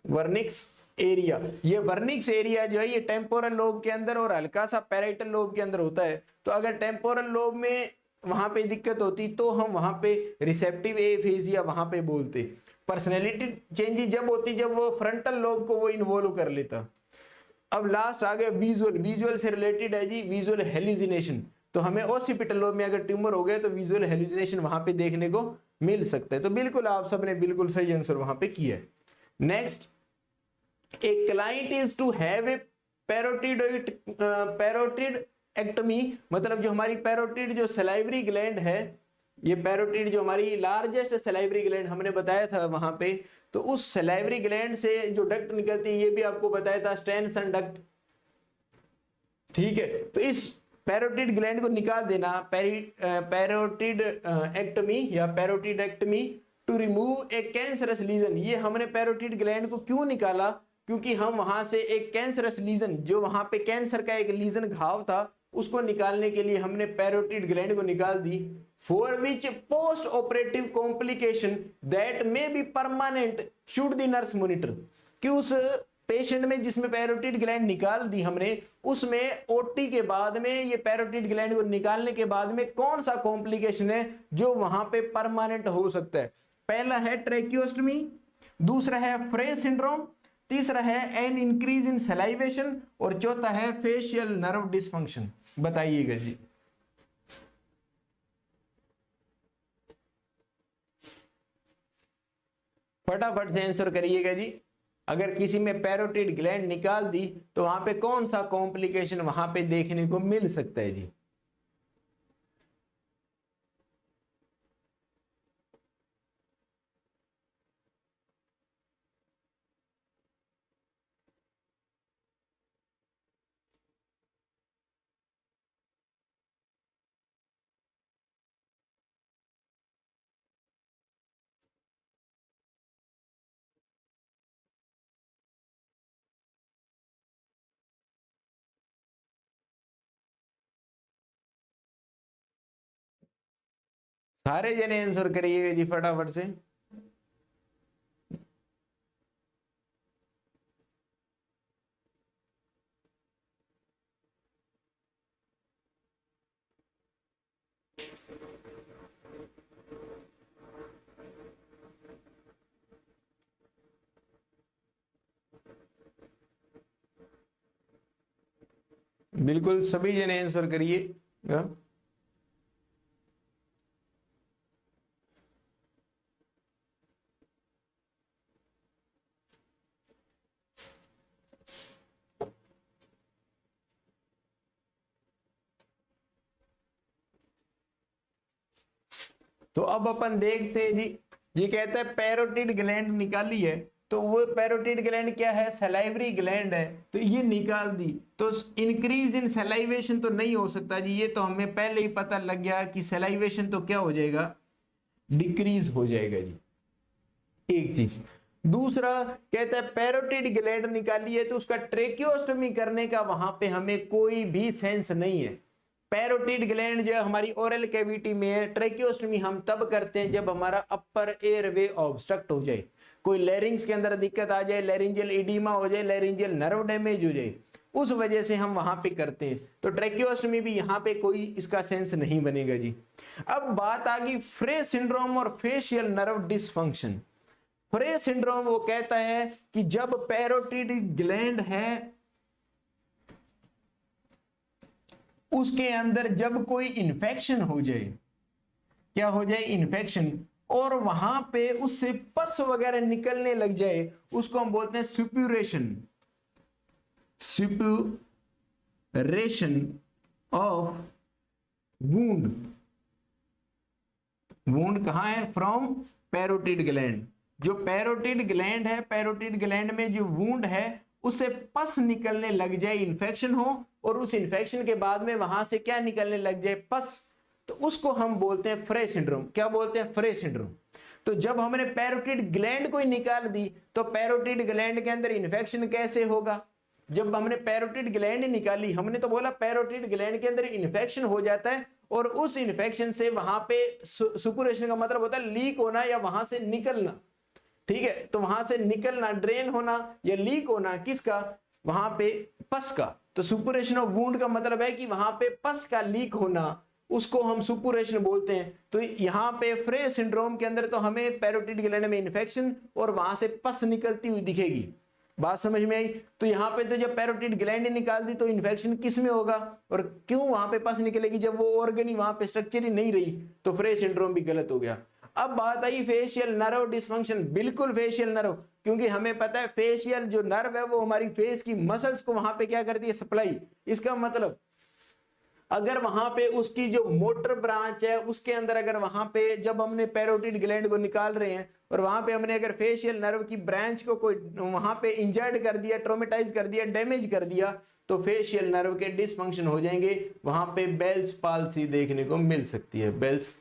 वर्निक्स एरिया। ये वर्निक्स एरिया जो है ये टेम्पोरल लोब के अंदर और हल्का सा पैराइटल लोब के अंदर होता है। तो अगर टेम्पोरल लोब में वहां पे दिक्कत होती तो हम वहां पे रिसेप्टिव एफेजिया वहां पे बोलते। पर्सनैलिटी चेंजेस जब होती जब वो फ्रंटल लोब को वो इन्वॉल्व कर लेता। अब लास्ट आ गया विजुअल, विजुअल से रिलेटेड है जी विजुअल हेल्यूसिनेशन। तो हमें ओसिपिटल लोब में अगर ट्यूमर हो गया तो विजुअल हेल्यूसिनेशन वहां पे देखने को मिल सकता है। तो बिल्कुल आप सबने बिल्कुल सही आंसर वहां पे किया है। Next, a client is to have a parotidectomy, मतलब जो हमारी पैरोटिड जो सलाइवरी ग्लैंड है, ये पैरोटिड जो हमारी लार्जेस्ट सलाइवरी ग्लैंड हमने बताया था वहां पे, तो उस सलाइवरी ग्लैंड से जो डक्ट निकलती है ये भी आपको बताया था स्टेनसन डक्ट। ठीक है, तो इस पैरोटिड ग्लैंड को निकाल देना, पैरोटिड एक्टमी या parotidectomy to remove a cancerous lesion. ये हमने पैरोटिड ग्लैंड को क्यों निकाला, क्योंकि हम वहां से एक कैंसरस लीजन जो वहां पे कैंसर का एक लीजन घाव था उसको निकालने के लिए हमने पैरोटिड ग्लैंड को निकाल दी। For which post operative complication that may be permanent should the nurse monitor, कि उस पेशेंट में जिसमें पैरोटिड ग्लैंड निकाल दी हमने उसमें ओटी के बाद में ये पैरोटिड ग्लैंड को निकालने के बाद में कौन सा कॉम्प्लिकेशन है जो वहां पे परमानेंट हो सकता है। पहला है ट्रैकियोस्टमी, दूसरा है फ्रे सिंड्रोम, तीसरा है एन इंक्रीज इन सलाइवेशन और चौथा है फेशियल नर्व डिसफंक्शन। बताइएगा जी। फटाफट से आंसर करिएगा जी। अगर किसी में पैरोटिड ग्लैंड निकाल दी तो वहां पे कौन सा कॉम्प्लिकेशन वहां पे देखने को मिल सकता है जी। सारे जने आंसर करिएगा जी फटाफट से। बिल्कुल सभी जने आंसर करिए। तो अब अपन देखते हैं जी, ये कहता है पैरोटिड ग्लैंड निकाली है, तो वो पैरोटिड ग्लैंड क्या है, सलाइवरी ग्लैंड है, तो ये निकाल दी। तो इंक्रीज इन सलाइवेशन तो नहीं हो सकता जी, ये तो हमें पहले ही पता लग गया कि सलाइवेशन तो क्या हो जाएगा, डिक्रीज हो जाएगा जी, एक चीज। दूसरा कहता है पैरोटिड ग्लैंड निकाली है तो उसका ट्रेकियोस्टमी करने का वहां पे हमें कोई भी सेंस नहीं है। पैरोटिड ग्लैंड जो हमारी ओरल कैविटी में है, ट्रेकियोस्टमी हम तब करते हैं जब हमारा अपर एयरवे ऑब्स्ट्रक्ट हो जाए, कोई लैरिंग्स के अंदर दिक्कत आ जाए, लैरिंजियल एडिमा हो जाए, लैरिंजियल नर्व डैमेज हो जाए, उस वजह से हम वहां पे करते हैं। तो ट्रेकियोस्टमी भी यहाँ पे कोई इसका सेंस नहीं बनेगा जी। अब बात आ गई फ्रे सिंड्रोम और फेशियल नर्व डिसफंक्शन। फ्रे सिंड्रोम वो कहता है कि जब पैरोटिड ग्लैंड है उसके अंदर जब कोई इंफेक्शन हो जाए, क्या हो जाए, इन्फेक्शन, और वहां पे उससे पस वगैरह निकलने लग जाए, उसको हम बोलते हैं सुप्यूरेशन। सुप्यूरेशन ऑफ वूंड। वूंड कहां है? From parotid gland. जो पैरोटिड ग्लैंड है, पैरोटिड ग्लैंड में जो वूंड है उससे पस निकलने लग जाए, इन्फेक्शन हो, और उस इन्फेक्शन के बाद में वहां से क्या निकलने लग जाए? पस। तो उसको हम बोलते हैं फ्रे सिंड्रोम। क्या बोलते हैं? फ्रे सिंड्रोम। तो जब हमने पैरोटिड ग्लैंड को ही निकाल दी तो पैरोटिड ग्लैंड के अंदर इन्फेक्शन कैसे होगा? जब हमने पैरोटिड ग्लैंड ही निकाली, हमने तो बोला पैरोटिड ग्लैंड के अंदर इन्फेक्शन हो जाता है, और उस इन्फेक्शन से वहां पे सुपुरेशन का मतलब होता है लीक होना या वहां से निकलना। ठीक है, तो वहां से निकलना, ड्रेन होना या लीक होना किसका? वहां पे पस का। तो सुपुरेशन ऑफ वुंड का मतलब है कि वहां पे पस का लीक होना, उसको हम सुपुरेशन बोलते हैं। तो यहाँ पे फ्रे सिंड्रोम के अंदर तो हमें पैरोटिड ग्लैंड में इन्फेक्शन और वहां से पस निकलती हुई दिखेगी। बात समझ में आई? तो यहाँ पे तो जब पैरोटिड ग्लैंड निकाल दी तो इन्फेक्शन किस में होगा और क्यों वहां पे पस निकलेगी? जब वो ऑर्गन ही वहां पे स्ट्रक्चर ही नहीं रही, तो फ्रे सिंड्रोम भी गलत हो गया। अब बात आई फेशियल नर्व डिसफंक्शन। बिल्कुल फेशियल नर्व, क्योंकि हमें पता है फेशियल जो नर्व है वो हमारी फेस की मसल्स को वहां पे क्या करती है? सप्लाई। इसका मतलब अगर वहां पे उसकी जो मोटर ब्रांच है उसके अंदर, अगर वहां पे जब हमने पैरोटिड ग्लैंड को निकाल रहे हैं और वहां पे हमने अगर फेशियल नर्व की ब्रांच को कोई वहां पे इंजर्ड कर दिया, ट्रोमेटाइज कर दिया, डैमेज कर दिया, तो फेशियल नर्व के डिसफंक्शन हो जाएंगे। वहां पे बेल्स पाल्सी देखने को मिल सकती है। बेल्स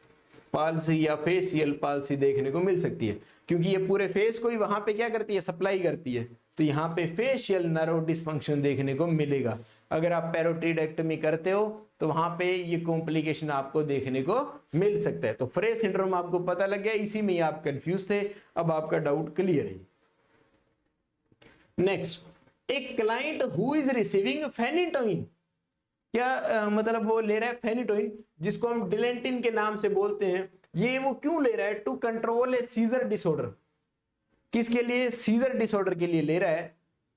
पाल्सी या फेशियल पाल्सी देखने को मिल सकती है, क्योंकि ये पूरे फेस को ही वहां पे क्या करती है? सप्लाई करती है। तो यहाँ पे फेशियल नर्व डिसफंक्शन देखने को मिलेगा। अगर आप पैरोटिडेक्टमी करते हो तो वहां पे ये कॉम्प्लिकेशन आपको देखने को मिल सकता है। तो फ्रे सिंड्रोम आपको पता लग गया, इसी में आप कंफ्यूज थे, अब आपका डाउट क्लियर है। नेक्स्ट, एक client who is receiving phenytoin. क्या मतलब वो ले रहा है फेनिटोइन, जिसको हम डिलेंटिन के नाम से बोलते हैं। ये वो क्यों ले रहा है? To control a seizure disorder. किसके लिए? सीजर डिसऑर्डर के लिए ले रहा है।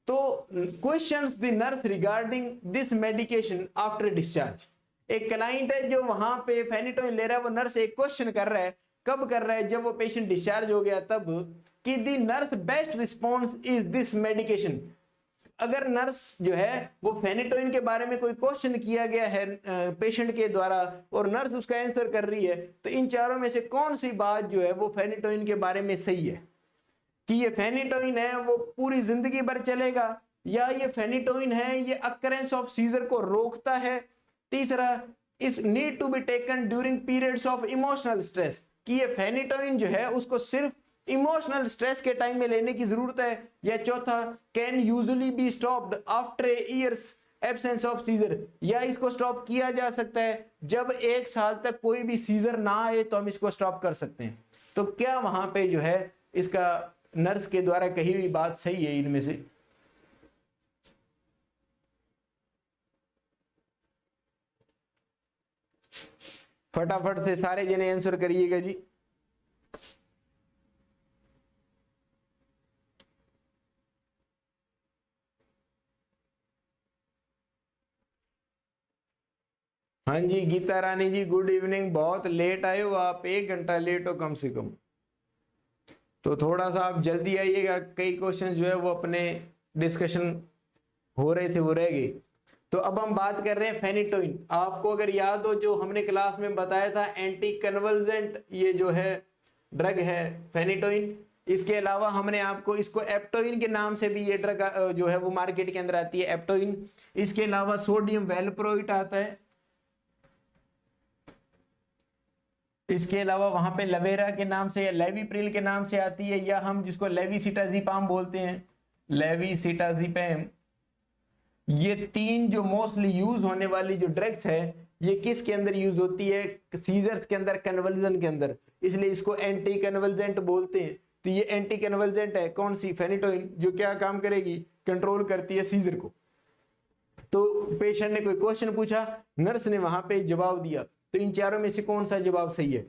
तो questions the nurse regarding this medication after discharge. एक क्लाइंट है जो वहां पे फेनिटोइन ले रहा है, वो नर्स एक क्वेश्चन कर रहा है। कब कर रहा है? जब वो पेशेंट डिस्चार्ज हो गया तब, कि the nurse best response is this medication. अगर नर्स जो है वो फेनिटोइन के बारे में कोई क्वेश्चन किया गया है पेशेंट के द्वारा और नर्स उसका आंसर कर रही है, तो इन चारों में से कौन सी बात जो है वो फेनिटोइन के बारे में सही है? कि ये फेनिटोइन है वो पूरी जिंदगी भर चलेगा, या ये फेनिटोइन है ये अकरेंस ऑफ सीजर को रोकता है। तीसरा, is need to be taken during periods of emotional stress, कि ये फेनिटोइन जो है उसको सिर्फ इमोशनल स्ट्रेस के टाइम में लेने की जरूरत है। या चौथा, can usually be stopped after years absence of seizure, या इसको स्टॉप किया जा सकता है जब 1 साल तक कोई भी सीजर ना आए तो हम इसको स्टॉप कर सकते हैं। तो क्या वहां पे जो है इसका नर्स के द्वारा कही हुई बात सही है इनमें से? फटाफट से सारे जने आंसर करिएगा जी। हाँ जी गीता रानी जी, गुड इवनिंग। बहुत लेट आए हो आप, 1 घंटा लेट हो कम से कम, तो थोड़ा सा आप जल्दी आइएगा। कई क्वेश्चन जो है वो अपने डिस्कशन हो रहे थे वो रह गए। तो अब हम बात कर रहे हैं फेनिटोइन। आपको अगर याद हो जो हमने क्लास में बताया था, एंटी कन्वल्जेंट ये जो है ड्रग है फेनिटोइन। इसके अलावा हमने आपको इसको एप्टोइन के नाम से भी ये ड्रग जो है वो मार्केट के अंदर आती है, एप्टोइन। इसके अलावा सोडियम वेलप्रोइट आता है। इसके अलावा वहां पे लवेरा के नाम से या लेविप्रिल के नाम से आती है, या हम जिसको लेविसिटाजिपाम बोलते हैं, लेविसिटाजिपाम। ये 3 जो मोस्टली यूज होने वाली जो ड्रग्स है ये किसके अंदर यूज होती है? सीजर्स के अंदर, कन्वर्जन के अंदर, इसलिए इसको एंटी कन्वर्जेंट बोलते हैं। तो ये एंटी कन्वर्जेंट है कौन सी? फेनिटोइन, जो क्या काम करेगी? कंट्रोल करती है सीजर को। तो पेशेंट ने कोई क्वेश्चन पूछा, नर्स ने वहां पे जवाब दिया, तो इन चारों में से कौन सा जवाब सही है?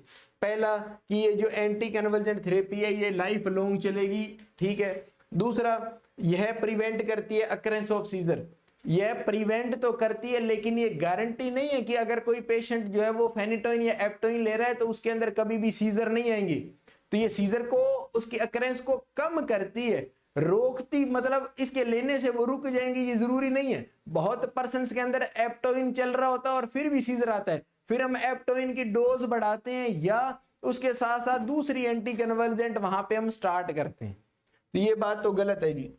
पहला कि ये जो एंटी कन्वर्जेंट थेरेपी है ये लाइफ लॉन्ग चलेगी, ठीक है। दूसरा, यह प्रिवेंट करती है अकरेंस ऑफ सीजर। यह प्रिवेंट तो करती है लेकिन ये गारंटी नहीं है कि अगर कोई पेशेंट जो है वो फेनिटोइन या एप्टोइन ले रहा है तो उसके अंदर कभी भी सीजर नहीं आएंगे। तो ये सीजर को, उसकी अकरेंस को कम करती है, रोकती, मतलब इसके लेने से वो रुक जाएंगे ये जरूरी नहीं है। बहुत पर्सन्स के अंदर एप्टोइन चल रहा होता है और फिर भी सीजर आता है, फिर हम एप्टोइन की डोज बढ़ाते हैं या उसके साथ साथ दूसरी एंटी कन्वर्जेंट वहां पे हम स्टार्ट करते हैं। तो ये बात तो गलत है जी।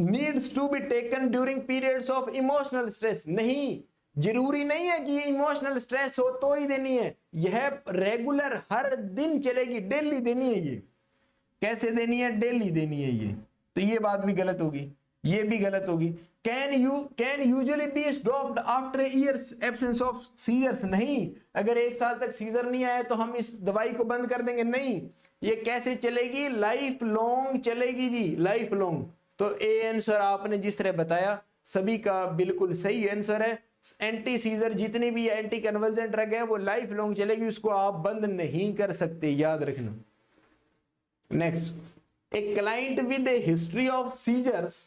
Needs to be taken during periods of emotional stress, नहीं, जरूरी नहीं है कि ये इमोशनल स्ट्रेस हो तो ही देनी है, यह रेगुलर हर दिन चलेगी, डेली देनी है। ये कैसे देनी है? डेली देनी है ये। तो ये बात भी गलत होगी, ये भी गलत होगी। Can usually be stopped after years absence of seizures, नहीं, अगर 1 साल तक सीजर नहीं आया तो हम इस दवाई को बंद कर देंगे, नहीं। ये कैसे चलेगी? लाइफ लॉन्ग चलेगी जी, लाइफ लॉन्ग। तो ए आंसर आपने जिस तरह बताया सभी का बिल्कुल सही आंसर है। एंटी सीजर जितनी भी एंटी कन्वर्जेंट ड्रग है वो लाइफ लॉन्ग चलेगी, उसको आप बंद नहीं कर सकते, याद रखना। Next, a client with a history of seizures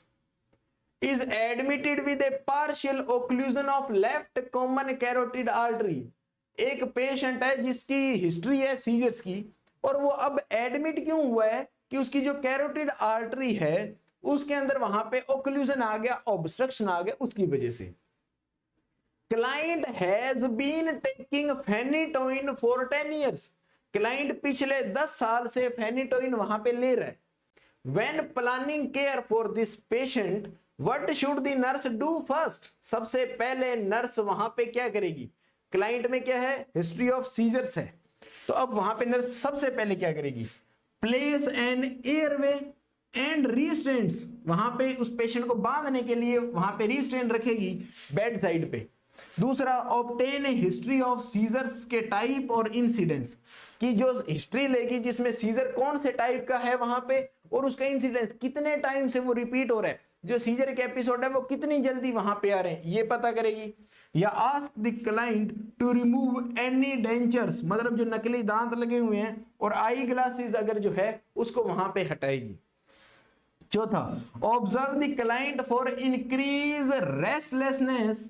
is admitted with a partial occlusion of left common carotid artery। एक पेशेंट है जिसकी हिस्ट्री है सीजर्स की और वो अब एडमिट क्यों हुआ है कि उसकी जो कैरोटिड आर्टरी है उसके अंदर वहां पे ओक्लूजन आ गया, ऑब्स्ट्रक्शन आ गया, उसकी वजह से। Client has been taking phenytoin for 10 years। Client पिछले 10 साल से फेनिटोइन वहां पे ले रहा है। When planning care for this patient, what should the nurse do first? सबसे पहले नर्स वहां पे क्या करेगी? क्लाइंट में क्या है? हिस्ट्री ऑफ सीजर्स है, तो अब वहां पे नर्स सबसे पहले क्या करेगी? Place N airway and restraints, वहां पे उस पेशेंट को बांधने के लिए वहां पे रिस्ट्रेंट रखेगी बेड साइड पे। दूसरा, ऑब्टेन हिस्ट्री ऑफ सीजर्स के टाइप और इंसिडेंस, की जो हिस्ट्री लेगी जिसमें सीजर कौन से टाइप का है वहां पे और उसका इंसिडेंस कितने टाइम से वो रिपीट हो रहा है, जो सीजर के एपिसोड है वो कितनी जल्दी वहां पे आ रहे हैं, ये पता करेगी। या ask the client to remove any dentures, मतलब जो नकली दांत लगे हुए हैं और आई ग्लासेस अगर जो है उसको वहां पे हटाएगी। चौथा, observe the client for increase restlessness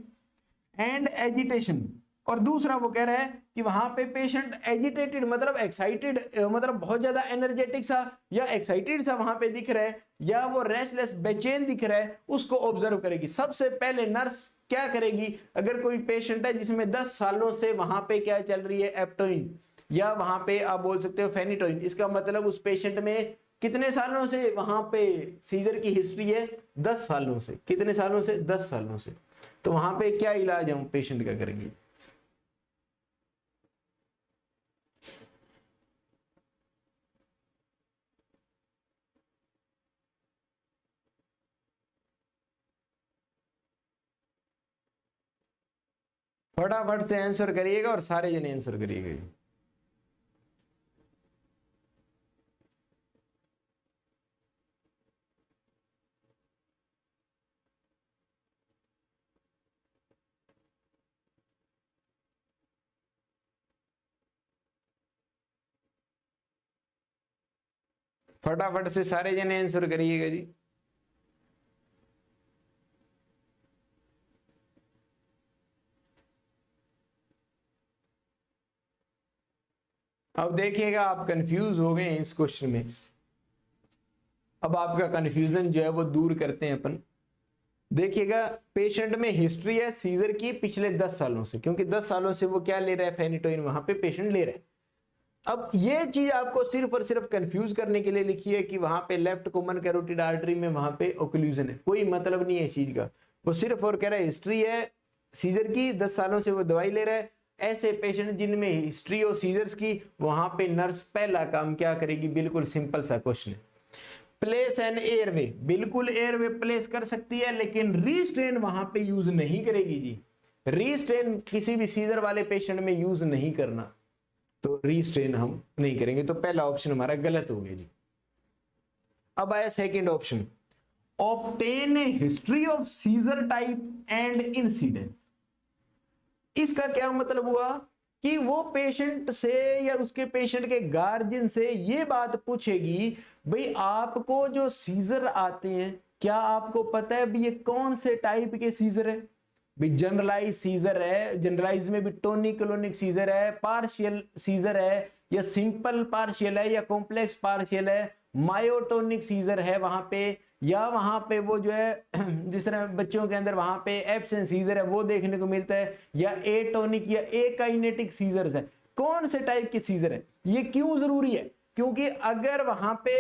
and agitation, और दूसरा वो कह रहा है कि वहां पे पेशेंट एजिटेटेड मतलब एक्साइटेड, मतलब बहुत ज्यादा एनर्जेटिक सा या एक्साइटेड सा वहां पे दिख रहा है या वो रेस्टलेस बेचैन दिख रहा है, उसको ऑब्जर्व करेगी। सबसे पहले नर्स क्या करेगी? अगर कोई पेशेंट है जिसमें 10 सालों से वहां पे क्या चल रही है, एप्टोइन या वहां पे आप बोल सकते हो फेनिटोइन, इसका मतलब उस पेशेंट में कितने सालों से वहां पे सीजर की हिस्ट्री है? 10 सालों से। कितने सालों से? 10 सालों से। तो वहां पे क्या इलाज हम पेशेंट का करेंगे? फटाफट से आंसर करिएगा और सारे जने आंसर करिएगा। फटाफट से सारे जने आंसर करिएगा जी। अब देखिएगा, आप कंफ्यूज हो गए हैं इस क्वेश्चन में, अब आपका कंफ्यूजन जो है वो दूर करते हैं अपन। देखिएगा, पेशेंट में हिस्ट्री है सीजर की पिछले 10 सालों से, क्योंकि 10 सालों से वो क्या ले रहा है? फेनिटोइन वहां पे पेशेंट ले रहा है। अब ये चीज आपको सिर्फ और सिर्फ कंफ्यूज करने के लिए लिखी है कि वहां पे लेफ्ट कॉमन कैरोटिड आर्टरी में वहां पे ओक्लूजन है, कोई मतलब नहीं है इस चीज का। वो सिर्फ और कह रहा है हिस्ट्री है सीजर की, 10 सालों से वो दवाई ले रहा है। ऐसे पेशेंट जिनमें हिस्ट्री और सीजर्स की, वहां पे नर्स पहला काम क्या करेगी? बिल्कुल सिंपल सा क्वेश्चन है। प्लेस एन एयरवे, बिल्कुल एयरवे प्लेस कर सकती है, लेकिन रीस्ट्रेन वहां पे यूज नहीं करेगी जी। रीस्ट्रेन किसी भी सीजर वाले पेशेंट में यूज नहीं करना, तो रीस्ट्रेन हम नहीं करेंगे। तो पहला ऑप्शन हमारा गलत हो गया जी। अब आया second option, obtain a history of seizure type and incidence. इसका क्या मतलब हुआ कि वो पेशेंट से या उसके पेशेंट के गार्जियन से ये बात पूछेगी, भाई आपको जो सीजर आते हैं क्या आपको पता है भी ये कौन से टाइप के सीजर है? भी जनरलाइज सीजर है, जनरलाइज में भी टोनिक क्लोनिक सीजर है, पार्शियल सीजर है, या सिंपल पार्शियल है, या कॉम्प्लेक्स पार्शियल है, मायोटोनिक सीजर है वहां पे, या वहां पे वो जो है जिस तरह बच्चों के अंदर वहां पे एब्सेंट सीजर है वो देखने को मिलता है, या एटोनिक या एकाइनेटिक सीजर्स है। कौन से टाइप के सीजर है, ये क्यों जरूरी है? क्योंकि अगर वहां पे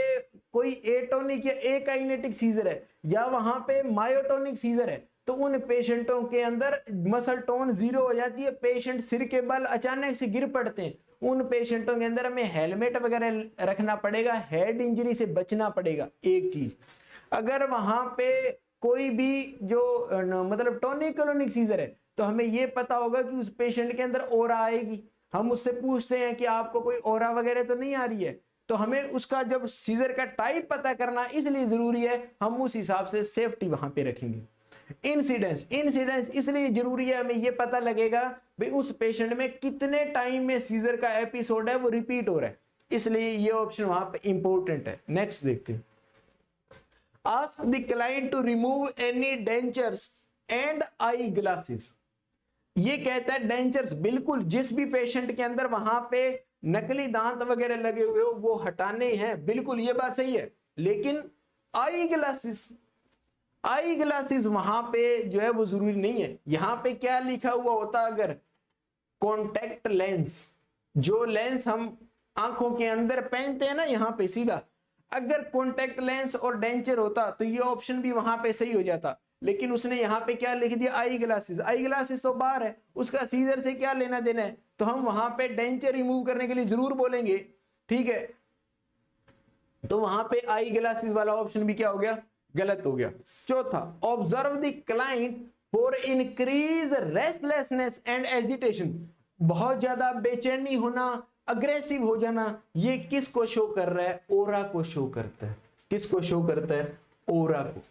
कोई एटोनिक या एकाइनेटिक सीजर है या वहां पे मायोटोनिक सीजर है तो उन पेशेंटों के अंदर मसल टोन जीरो हो जाती है, पेशेंट सिर के बल अचानक से गिर पड़ते हैं। उन पेशेंटों के अंदर हमें हेलमेट वगैरह रखना पड़ेगा, हेड इंजरी से बचना पड़ेगा। एक चीज, अगर वहां पे कोई भी जो मतलब टोनिक क्लोनिक सीजर है तो हमें यह पता होगा कि उस पेशेंट के अंदर ओरा आएगी। हम उससे पूछते हैं कि आपको कोई ओरा वगैरह तो नहीं आ रही है, तो हमें उसका जब सीजर का टाइप पता करना इसलिए जरूरी है, हम उस हिसाब से सेफ्टी वहां पे रखेंगे। इंसिडेंस इसलिए जरूरी है, हमें यह पता लगेगा भाई उस पेशेंट में कितने टाइम में सीजर का एपिसोड है वो रिपीट हो रहा है, इसलिए ये ऑप्शन वहां पे इंपॉर्टेंट है। नेक्स्ट देखते हैं, ask the client to remove any dentures and eye glasses. ये कहता है डेंचर्स, बिल्कुल जिस भी पेशेंट के अंदर वहां पे नकली दांत वगैरह लगे हुए हो वो हटाने हैं, बिल्कुल ये बात सही है। लेकिन आई ग्लासेस वहां पे जो है वो जरूरी नहीं है। यहां पे क्या लिखा हुआ होता, अगर कॉन्टेक्ट लेंस, जो लेंस हम आंखों के अंदर पहनते हैं ना यहां पे सीधा, अगर कॉन्टेक्ट लेंस और डेंचर होता तो ये ऑप्शन भी वहां पे सही हो जाता। लेकिन उसने यहाँ पे क्या लिख दिया, आई ग्लासेस तो बाहर है, उसका सीजर से क्या लेना देना है, तो हम वहां पे डेंचर रिमूव करने के लिए जरूर बोलेंगे, ठीक है। तो वहां पे आई ग्लासेस वाला ऑप्शन भी क्या हो गया, गलत हो गया। चौथा, observe the client for increase restlessness and agitation. बहुत ज्यादा बेचैनी होना, अग्रेसिव हो जाना, ये किसको शो कर रहा है, ओरा को शो करता है। किसको शो करता है, ओरा को,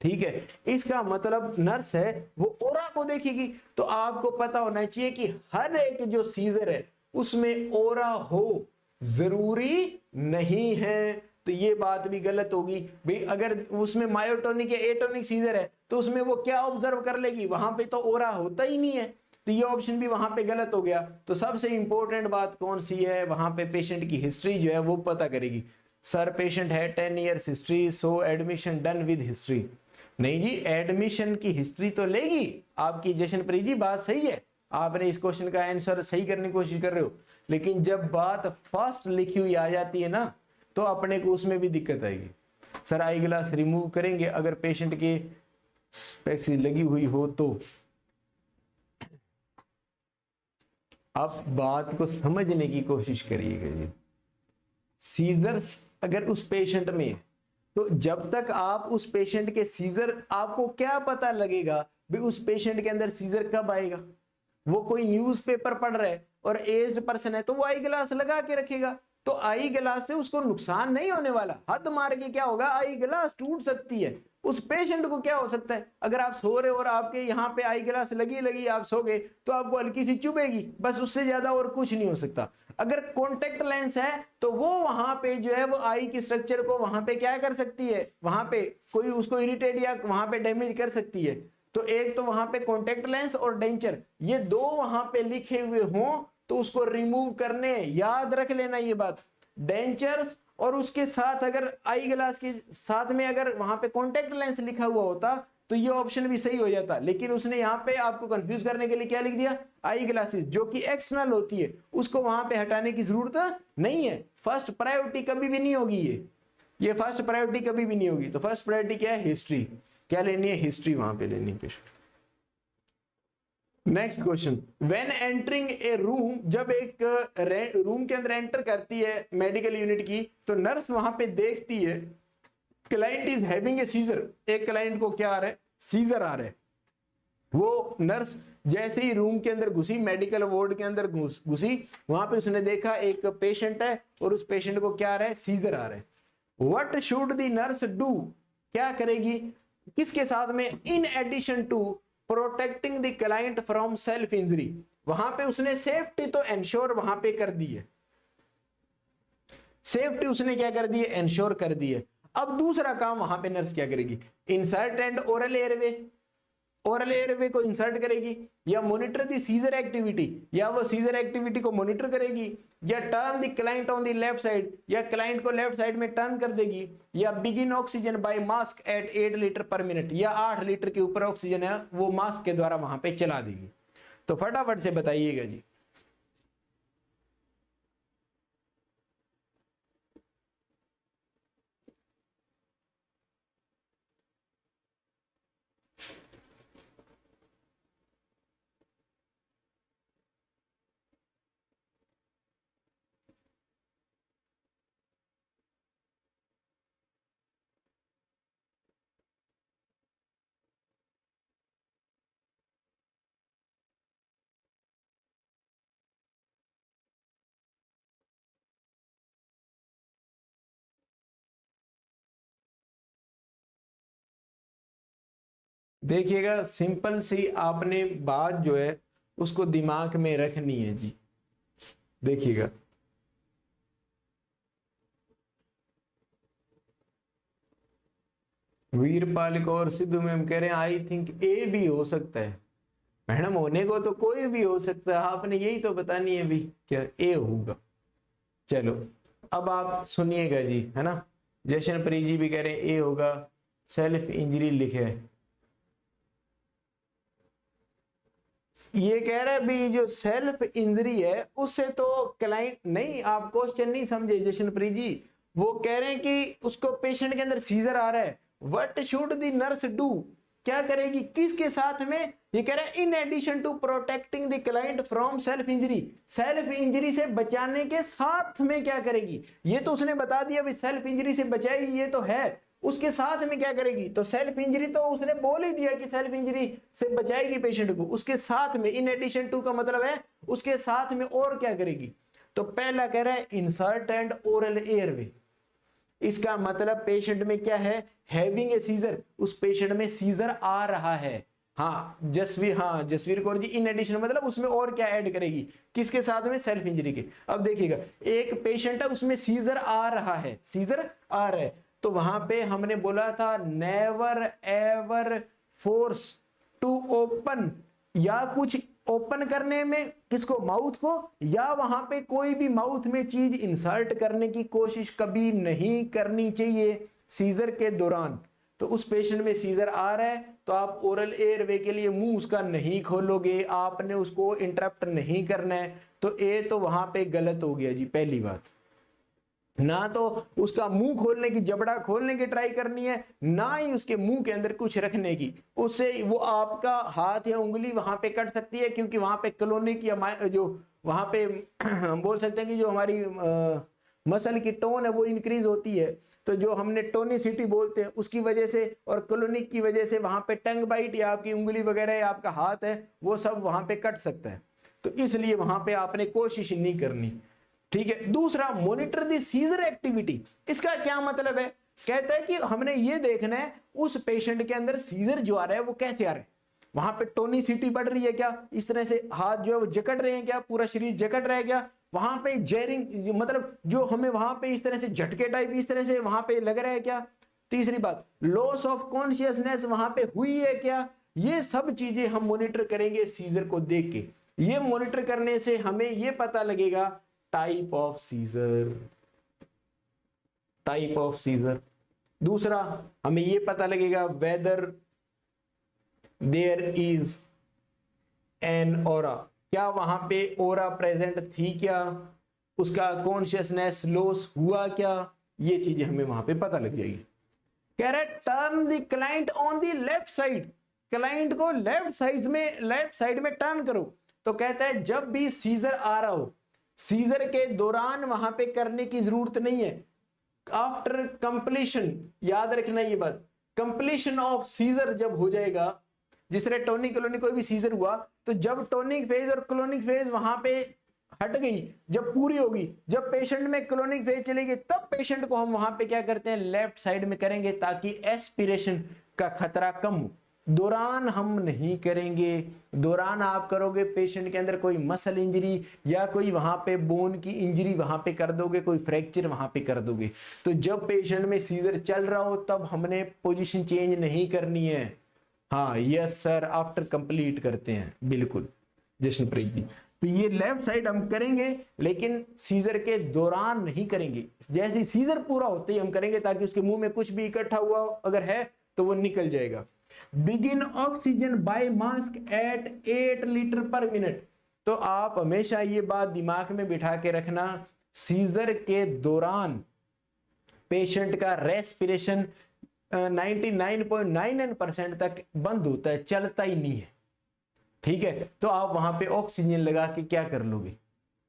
ठीक है। इसका मतलब नर्स है वो ओरा को देखेगी। तो आपको पता होना चाहिए कि हर एक जो सीजर है उसमें ओरा हो जरूरी नहीं है, तो ये बात भी गलत होगी भाई। अगर उसमें मायोटोनिक या एटोनिक सीजर है तो उसमें वो क्या ऑब्जर्व कर लेगी, वहां पे तो ओरा होता ही नहीं है, तो ये ऑप्शन भी वहां पे गलत हो गया। तो सबसे इंपॉर्टेंट बात कौन सी है, वहां पे पेशेंट की हिस्ट्री जो है वो पता करेगी। सर पेशेंट है 10 years history, so admission done with history. नहीं जी, एडमिशन की हिस्ट्री तो लेगी आपकी जशनप्रीत जी, बात सही है, आपने इस क्वेश्चन का आंसर सही करने की कोशिश कर रहे हो। लेकिन जब बात फर्स्ट लिखी हुई आ जाती है ना तो अपने को उसमें भी दिक्कत आएगी। सर आई ग्लास रिमूव करेंगे अगर पेशेंट के स्पेक्स लगी हुई हो तो। आप बात को समझने की कोशिश करिएगा जी। सीजर्स अगर उस पेशेंट में, तो जब तक आप उस पेशेंट के सीजर, आपको क्या पता लगेगा भी उस पेशेंट के अंदर सीजर कब आएगा। वो कोई न्यूज़पेपर पढ़ रहा है और एज्ड पर्सन है तो वो आई ग्लास लगा के रखेगा, तो आई ग्लास से उसको नुकसान नहीं होने वाला। हद मार के क्या होगा, आई ग्लास टूट सकती है, उस पेशेंट को क्या हो सकता है, अगर आप सो रहे हो और आपके यहाँ पे आई ग्लास लगी आप सो गए तो आपको हल्की सी चुभेगी, बस उससे ज्यादा और कुछ नहीं हो सकता। अगर कॉन्टेक्ट लेंस है तो वो वहां पे जो है वो आई की स्ट्रक्चर को वहां पे क्या कर सकती है, वहां पे कोई उसको इरिटेट या वहां पे डैमेज कर सकती है। तो एक तो वहां पे कॉन्टेक्ट लेंस और डेंचर, ये दो वहां पे लिखे हुए हों तो उसको रिमूव करने, याद रख लेना ये बात। डेंचर्स और उसके साथ अगर आई ग्लास के साथ में अगर वहां पे कॉन्टेक्ट लेंस लिखा हुआ होता तो ये ऑप्शन भी सही हो जाता, लेकिन उसने यहाँ पे आपको कंफ्यूज करने के लिए क्या लिख दिया, आई ग्लासेस, जो कि एक्सटर्नल होती है, उसको वहां पे हटाने की जरूरत नहीं है। फर्स्ट प्रायोरिटी कभी भी नहीं होगी, ये फर्स्ट प्रायोरिटी कभी भी नहीं होगी। तो फर्स्ट प्रायोरिटी क्या है, हिस्ट्री, क्या लेनी है, हिस्ट्री वहां पे लेनी है। Next question, when entering A room, जब एक रूम के अंदर एंटर करती है मेडिकल यूनिट की तो नर्स वहां पे देखती है client is having a seizure, एक क्लाइंट को क्या आ रहा है, सीजर आ रहा है। वो नर्स जैसे ही रूम के अंदर घुसी, मेडिकल वार्ड के अंदर घुसी, वहां पे उसने देखा एक पेशेंट है और उस पेशेंट को क्या आ रहा है, सीजर आ रहा है। What should the nurse do, क्या करेगी, किसके साथ में, in addition to protecting the client from self injury, वहां पे उसने सेफ्टी तो एंश्योर वहां पे कर दी है, सेफ्टी उसने क्या कर दी है, एंश्योर कर दी है। अब दूसरा काम वहां पे नर्स क्या करेगी, insert and oral airway, oral airway को इंसर्ट करेगी, या मॉनिटर द सीजर एक्टिविटी, या वो सीजर एक्टिविटी को मॉनिटर करेगी, या turn the client on the left side, या क्लाइंट को लेफ्ट साइड में टर्न कर देगी, या begin oxygen by mask at 8 litre per minute, या 8 लीटर के ऊपर ऑक्सीजन है वो मास्क के द्वारा वहां पे चला देगी। तो फटाफट से बताइएगा जी। देखिएगा, सिंपल सी आपने बात जो है उसको दिमाग में रखनी है जी। देखिएगा, वीरपाल को और सिद्धू मैम कह रहे हैं आई थिंक ए भी हो सकता है। मैडम होने को तो कोई भी हो सकता है, आपने यही तो बतानी है भी क्या ए होगा। चलो अब आप सुनिएगा जी, है ना। जशनप्रीत जी भी कह रहे हैं ए होगा, सेल्फ इंजरी लिखे है। ये कह रहा है भी जो सेल्फ इंजरी है उससे तो क्लाइंट नहीं, आप क्वेश्चन नहीं समझे जशनप्रीत जी। वो कह रहे हैं कि उसको पेशेंट के अंदर सीजर आ रहा है, what should the nurse do, क्या करेगी किसके साथ में। ये कह रहा है in addition to protecting the client from self injury, self injury से बचाने के साथ में क्या करेगी। ये तो उसने बता दिया भी सेल्फ इंजरी से बचाएगी, ये तो है, उसके साथ में क्या करेगी। तो सेल्फ इंजरी तो उसने बोल ही दिया कि सेल्फ इंजरी से बचाएगी पेशेंट को, उसके साथ में इन एडिशन टू का मतलब है उसके साथ में और क्या करेगी। तो पहला कह रहा है इंसर्ट एंड ओरल एयरवे, इसका मतलब पेशेंट में क्या है, हैविंग ए सीजर, उस पेशेंट में सीजर आ रहा है। हाँ जसवीर कौर जी, इन एडिशन मतलब उसमें और क्या ऐड करेगी, किसके साथ में, सेल्फ इंजरी के। अब देखिएगा एक पेशेंट है उसमें सीजर आ रहा है, सीजर आ रहा है, तो वहां पे हमने बोला था never ever force to open, या कुछ ओपन करने में किसको, माउथ को, या वहां पे कोई भी माउथ में चीज इंसर्ट करने की कोशिश कभी नहीं करनी चाहिए सीजर के दौरान। तो उस पेशेंट में सीजर आ रहा है तो आप ओरल एयरवे के लिए मुंह उसका नहीं खोलोगे, आपने उसको इंटरप्ट नहीं करना है। तो ए तो वहां पे गलत हो गया जी, पहली बात। ना तो उसका मुंह खोलने की, जबड़ा खोलने की ट्राई करनी है, ना ही उसके मुंह के अंदर कुछ रखने की, उससे वो आपका हाथ या उंगली वहां पे कट सकती है, क्योंकि वहां पे क्लोनिक या जो वहां पे हम बोल सकते हैं कि जो हमारी मसल की टोन है वो इंक्रीज होती है, तो जो हमने टोनिसिटी बोलते हैं उसकी वजह से और क्लोनिक की वजह से वहां पे टंग बाइट या आपकी उंगली वगैरह या आपका हाथ है वो सब वहां पे कट सकता है। तो इसलिए वहां पे आपने कोशिश नहीं करनी, ठीक है। दूसरा, मॉनिटर द सीजर एक्टिविटी, इसका क्या मतलब है, कहता है कि हमने ये देखना है उस पेशेंट के अंदर सीजर जो आ रहा है वो कैसे आ रहा है, वहां पे टोनिसिटी बढ़ रही है क्या, इस तरह से हाथ जो है वो जकड़ रहे हैं क्या, पूरा शरीर जकड़ रहा है क्या, वहां पे जैरिंग मतलब जो हमें वहां पे इस तरह से झटके टाइप इस तरह से वहां पे लग रहा है क्या। तीसरी बात, लॉस ऑफ कॉन्शियसनेस वहां पे हुई है क्या। ये सब चीजें हम मॉनिटर करेंगे सीजर को देख के। ये मॉनिटर करने से हमें ये पता लगेगा type of seizure, type of seizure. दूसरा, हमें ये पता लगेगा whether there is an aura, क्या वहां पे ओरा प्रेजेंट थी क्या, उसका कॉन्शियसनेस लॉस हुआ क्या, ये चीजें हमें वहां पे पता लग जाएगी। कह रहा है turn the client on the left side, client को लेफ्ट साइड में टर्न करो। तो कहता है जब भी सीजर आ रहा हो, सीजर के दौरान वहां पे करने की जरूरत नहीं है, आफ्टर कंप्लीशन, याद रखना ये बात, कंप्लीशन ऑफ सीजर जब हो जाएगा, जिस तरह टोनिक क्लोनिक कोई भी सीजर हुआ, तो जब टोनिक फेज और क्लोनिक फेज वहां पे हट गई, जब पूरी होगी, जब पेशेंट में क्लोनिक फेज चलेगी, तब पेशेंट को हम वहां पे क्या करते हैं, लेफ्ट साइड में करेंगे, ताकि एस्पिरेशन का खतरा कम हो। दौरान हम नहीं करेंगे, दौरान आप करोगे पेशेंट के अंदर कोई मसल इंजरी या कोई वहां पे बोन की इंजरी वहां पे कर दोगे, कोई फ्रैक्चर वहां पे कर दोगे। तो जब पेशेंट में सीजर चल रहा हो तब हमने पोजीशन चेंज नहीं करनी है, हाँ यस सर, आफ्टर कंप्लीट करते हैं, बिल्कुल जशनप्रीत जी। तो ये लेफ्ट साइड हम करेंगे, लेकिन सीजर के दौरान नहीं करेंगे, जैसे सीजर पूरा होते ही हम करेंगे, ताकि उसके मुंह में कुछ भी इकट्ठा हुआ अगर है तो वो निकल जाएगा। Begin oxygen by mask at 8 litre per minute. तो आप हमेशा ये बात दिमाग में बिठा के रखना, सीजर के दौरान पेशेंट का रेस्पिरेशन 99.99% तक बंद होता है, चलता ही नहीं है, ठीक है। तो आप वहां पे ऑक्सीजन लगा के क्या कर लोगे,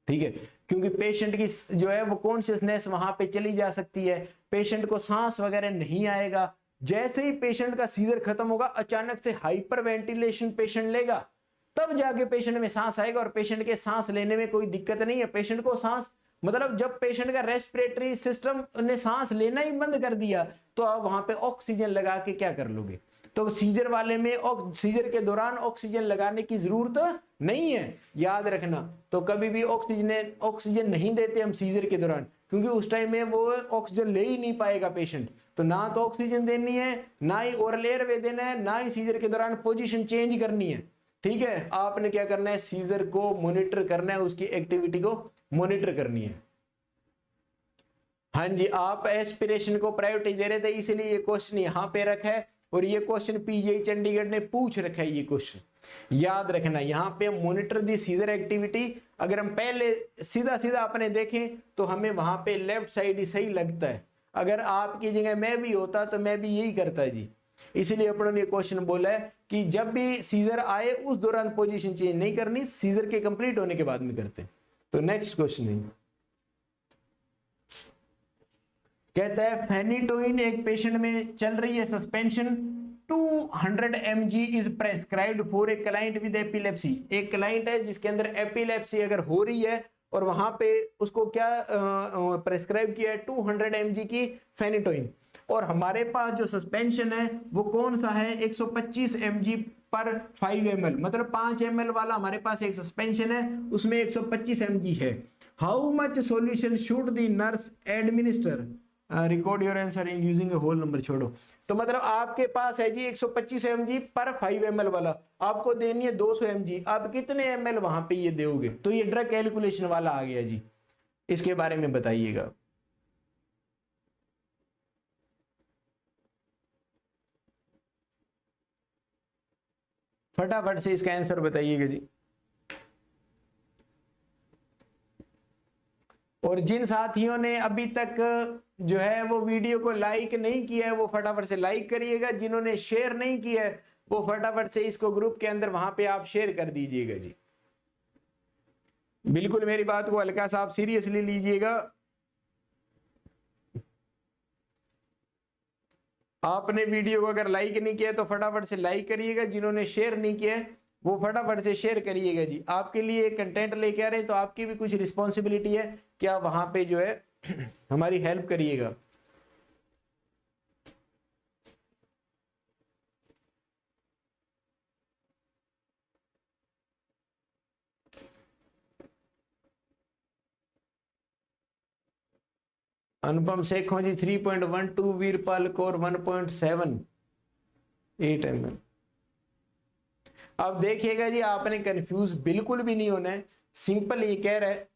ठीक है, क्योंकि पेशेंट की जो है वो कॉन्शियसनेस वहां पे चली जा सकती है, पेशेंट को सांस वगैरह नहीं आएगा। जैसे ही पेशेंट का सीजर खत्म होगा, अचानक से हाइपर वेंटिलेशन पेशेंट लेगा, तब जाके पेशेंट में सांस आएगा, और पेशेंट के सांस लेने में कोई दिक्कत नहीं है। पेशेंट को सांस मतलब जब पेशेंट का रेस्पिरेटरी सिस्टम ने सांस लेना ही बंद कर दिया, तो आप वहां पे ऑक्सीजन लगा के क्या कर लोगे। तो सीजर वाले में सीजर के दौरान ऑक्सीजन लगाने की जरूरत नहीं है, याद रखना। तो कभी भी ऑक्सीजन नहीं देते हम सीजर के दौरान, क्योंकि उस टाइम में वो ऑक्सीजन ले ही नहीं पाएगा पेशेंट। तो ना तो ऑक्सीजन देनी है, ना ही ओरल एयरवे देना है, ना ही सीजर के दौरान पोजीशन चेंज करनी है, ठीक है। आपने क्या करना है, सीजर को मॉनिटर करना है, उसकी एक्टिविटी को मॉनिटर करनी है। हाँ जी, आप एस्पिरेशन को प्रायोरिटी दे रहे थे, इसलिए ये क्वेश्चन यहां पे रखा है, और ये क्वेश्चन पीजीआई चंडीगढ़ ने पूछ रखा है। ये क्वेश्चन याद रखना, यहाँ पे मॉनिटर दी सीजर एक्टिविटी, अगर हम पहले सीधा सीधा अपने देखें तो हमें वहां पे लेफ्ट साइड ही सही लगता है। अगर आपकी जगह मैं भी होता तो मैं भी यही करता जी। इसलिए अपन ने क्वेश्चन बोला है कि जब भी सीजर आए उस दौरान पोजीशन चेंज नहीं करनी, सीजर के कंप्लीट होने के बाद में करते हैं। तो नेक्स्ट क्वेश्चन है, कहता है फेनिटोइन एक पेशेंट में चल रही है suspension, 200 mg is prescribed for a client with epilepsy. एक क्लाइंट है जिसके अंदर एपिलेप्सी अगर हो रही है, और वहां पे उसको क्या प्रेस्क्राइब किया है, 200 mg की फेनिटोइन, और हमारे पास जो सस्पेंशन है वो कौन सा है, 125 mg पर 5 ml, मतलब 5 ml वाला हमारे पास एक सस्पेंशन है, उसमें 125 mg है। How much solution should the nurse administer, record your answer in using a whole number, छोड़ो। तो मतलब आपके पास है जी 125 mg पर 5 ml वाला, आपको देनी है 200 mg, आप कितने ml वहां पे ये दोगे। तो ये ड्रग कैलकुलेशन वाला आ गया जी, इसके बारे में बताइएगा। फटाफट से इसका आंसर बताइएगा जी। और जिन साथियों ने अभी तक जो है वो वीडियो को लाइक नहीं किया है, वो फटाफट से लाइक करिएगा। जिन्होंने शेयर नहीं किया है वो फटाफट से इसको ग्रुप के अंदर वहां पे आप शेयर कर दीजिएगा जी। बिल्कुल मेरी बात को हल्का सा आप सीरियसली लीजिएगा। आपने वीडियो को अगर लाइक नहीं किया तो फटाफट से लाइक करिएगा, जिन्होंने शेयर नहीं किया वो फटाफट से शेयर करिएगा जी। आपके लिए कंटेंट लेके आ रहे हैं तो आपकी भी कुछ रिस्पॉन्सिबिलिटी है कि आप वहां पे जो है हमारी हेल्प करिएगा। अनुपम शेखों जी 3.12, वीरपाल कौर 1.78 ml। अब देखिएगा जी, आपने कंफ्यूज बिल्कुल भी नहीं होना है, सिंपल ये कह रहा है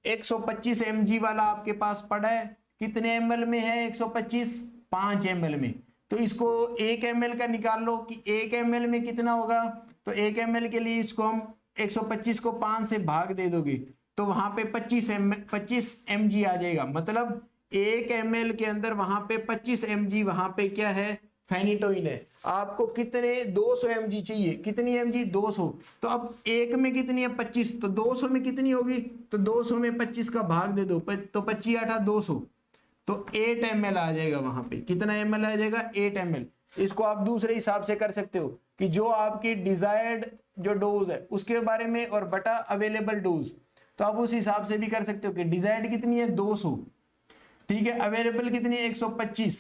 125 mg वाला आपके पास पड़ा है, कितने ml में है 125, 5 ml में। तो इसको 1 ml का निकाल लो कि 1 ml में कितना होगा। तो 1 ml के लिए इसको हम 125 को 5 से भाग दे दोगे तो वहां पे 25 mg आ जाएगा। मतलब 1 ml के अंदर वहां पे 25 mg वहां पे क्या है, फेनिटोइन है। आपको कितने 200 mg चाहिए, कितनी mg 200। तो अब एक में कितनी है 25, तो 200 में कितनी होगी, तो 200 में 25 का भाग दे दो, तो 25 8 200, तो 8 ml आ जाएगा वहां पे। कितना ml आ जाएगा, 8 ml। इसको आप दूसरे हिसाब से कर सकते हो कि जो आपकी डिजायर्ड जो डोज है उसके बारे में और बटा अवेलेबल डोज, तो आप उस हिसाब से भी कर सकते हो कि डिजायर्ड कितनी है 200, ठीक है, अवेलेबल कितनी है 125,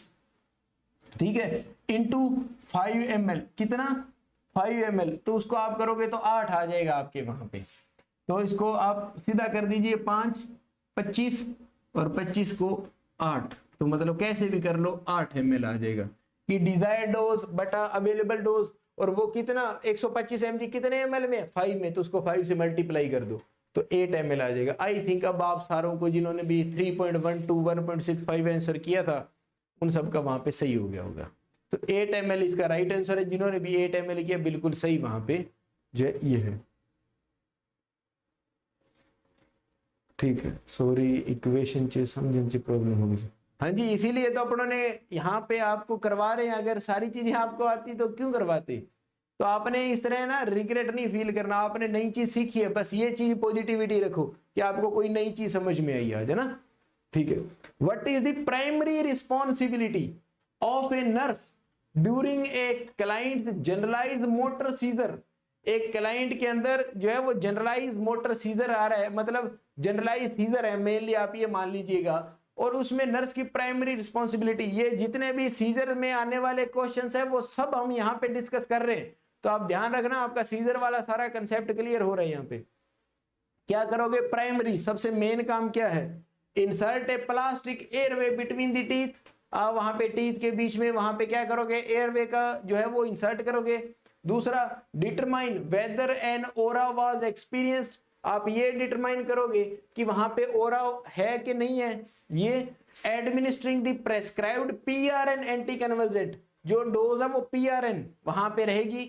ठीक है, इंटू 5 ml, कितना 5 ml, तो उसको आप करोगे तो 8 आ जाएगा आपके वहां पे। तो इसको आप सीधा कर दीजिए 5 25 और 25 को 8, तो मतलब कैसे भी कर लो 8 ml आ जाएगा कि डिजायर्ड डोज बटा अवेलेबल डोज। और वो कितना 125 mg कितने ml में 5 में, तो उसको 5 से मल्टीप्लाई कर दो तो 8 ml आ जाएगा। आई थिंक अब आप सारों को जिन्होंने भी 3.1 to 1.65 आंसर किया था उन सबका वहां पे सही हो गया होगा। तो 8 ml इसका राइट आंसर है। जिन्होंने भी 8 ml किया बिल्कुल सही वहां पे जो है ये है। ठीक है, सॉरी इक्वेशन चे समझने ची प्रॉब्लम होगी। हाँ जी, इसीलिए तो अपनों ने यहाँ पे आपको करवा रहे हैं। अगर सारी चीजें आपको आती तो क्यों करवाते। तो आपने इस तरह ना रिग्रेट नहीं फील करना, आपने नई चीज सीखी है, बस ये चीज पॉजिटिविटी रखो कि आपको कोई नई चीज समझ में आई आज, है ना। ठीक है, what is the primary responsibility of a nurse during a client's generalised motor seizure. एक क्लाइंट के अंदर जो है वो जनरलाइज मोटर सीजर आ रहा है, मतलब जनरलाइज सीजर है मेनली, आप ये मान लीजिएगा, और उसमें नर्स की प्राइमरी रिस्पॉन्सिबिलिटी, ये जितने भी सीजर में आने वाले क्वेश्चंस है वो सब हम यहाँ पे डिस्कस कर रहे हैं। तो आप ध्यान रखना, आपका सीजर वाला सारा कंसेप्ट क्लियर हो रहा है। यहाँ पे क्या करोगे, प्राइमरी सबसे मेन काम क्या है, insert A plastic airway between the teeth. आप वहां पे टीथ के बीच में वहां पे क्या करोगे, एयरवे का जो है वो इंसर्ट करोगे। दूसरा, determine whether an aura was experienced. आप ये डिटरमाइन करोगे कि वहां पे ओरा है कि नहीं है। ये administering the prescribed PRN anticonvulsant, जो डोज है वो पीआरएन वहां पे रहेगी।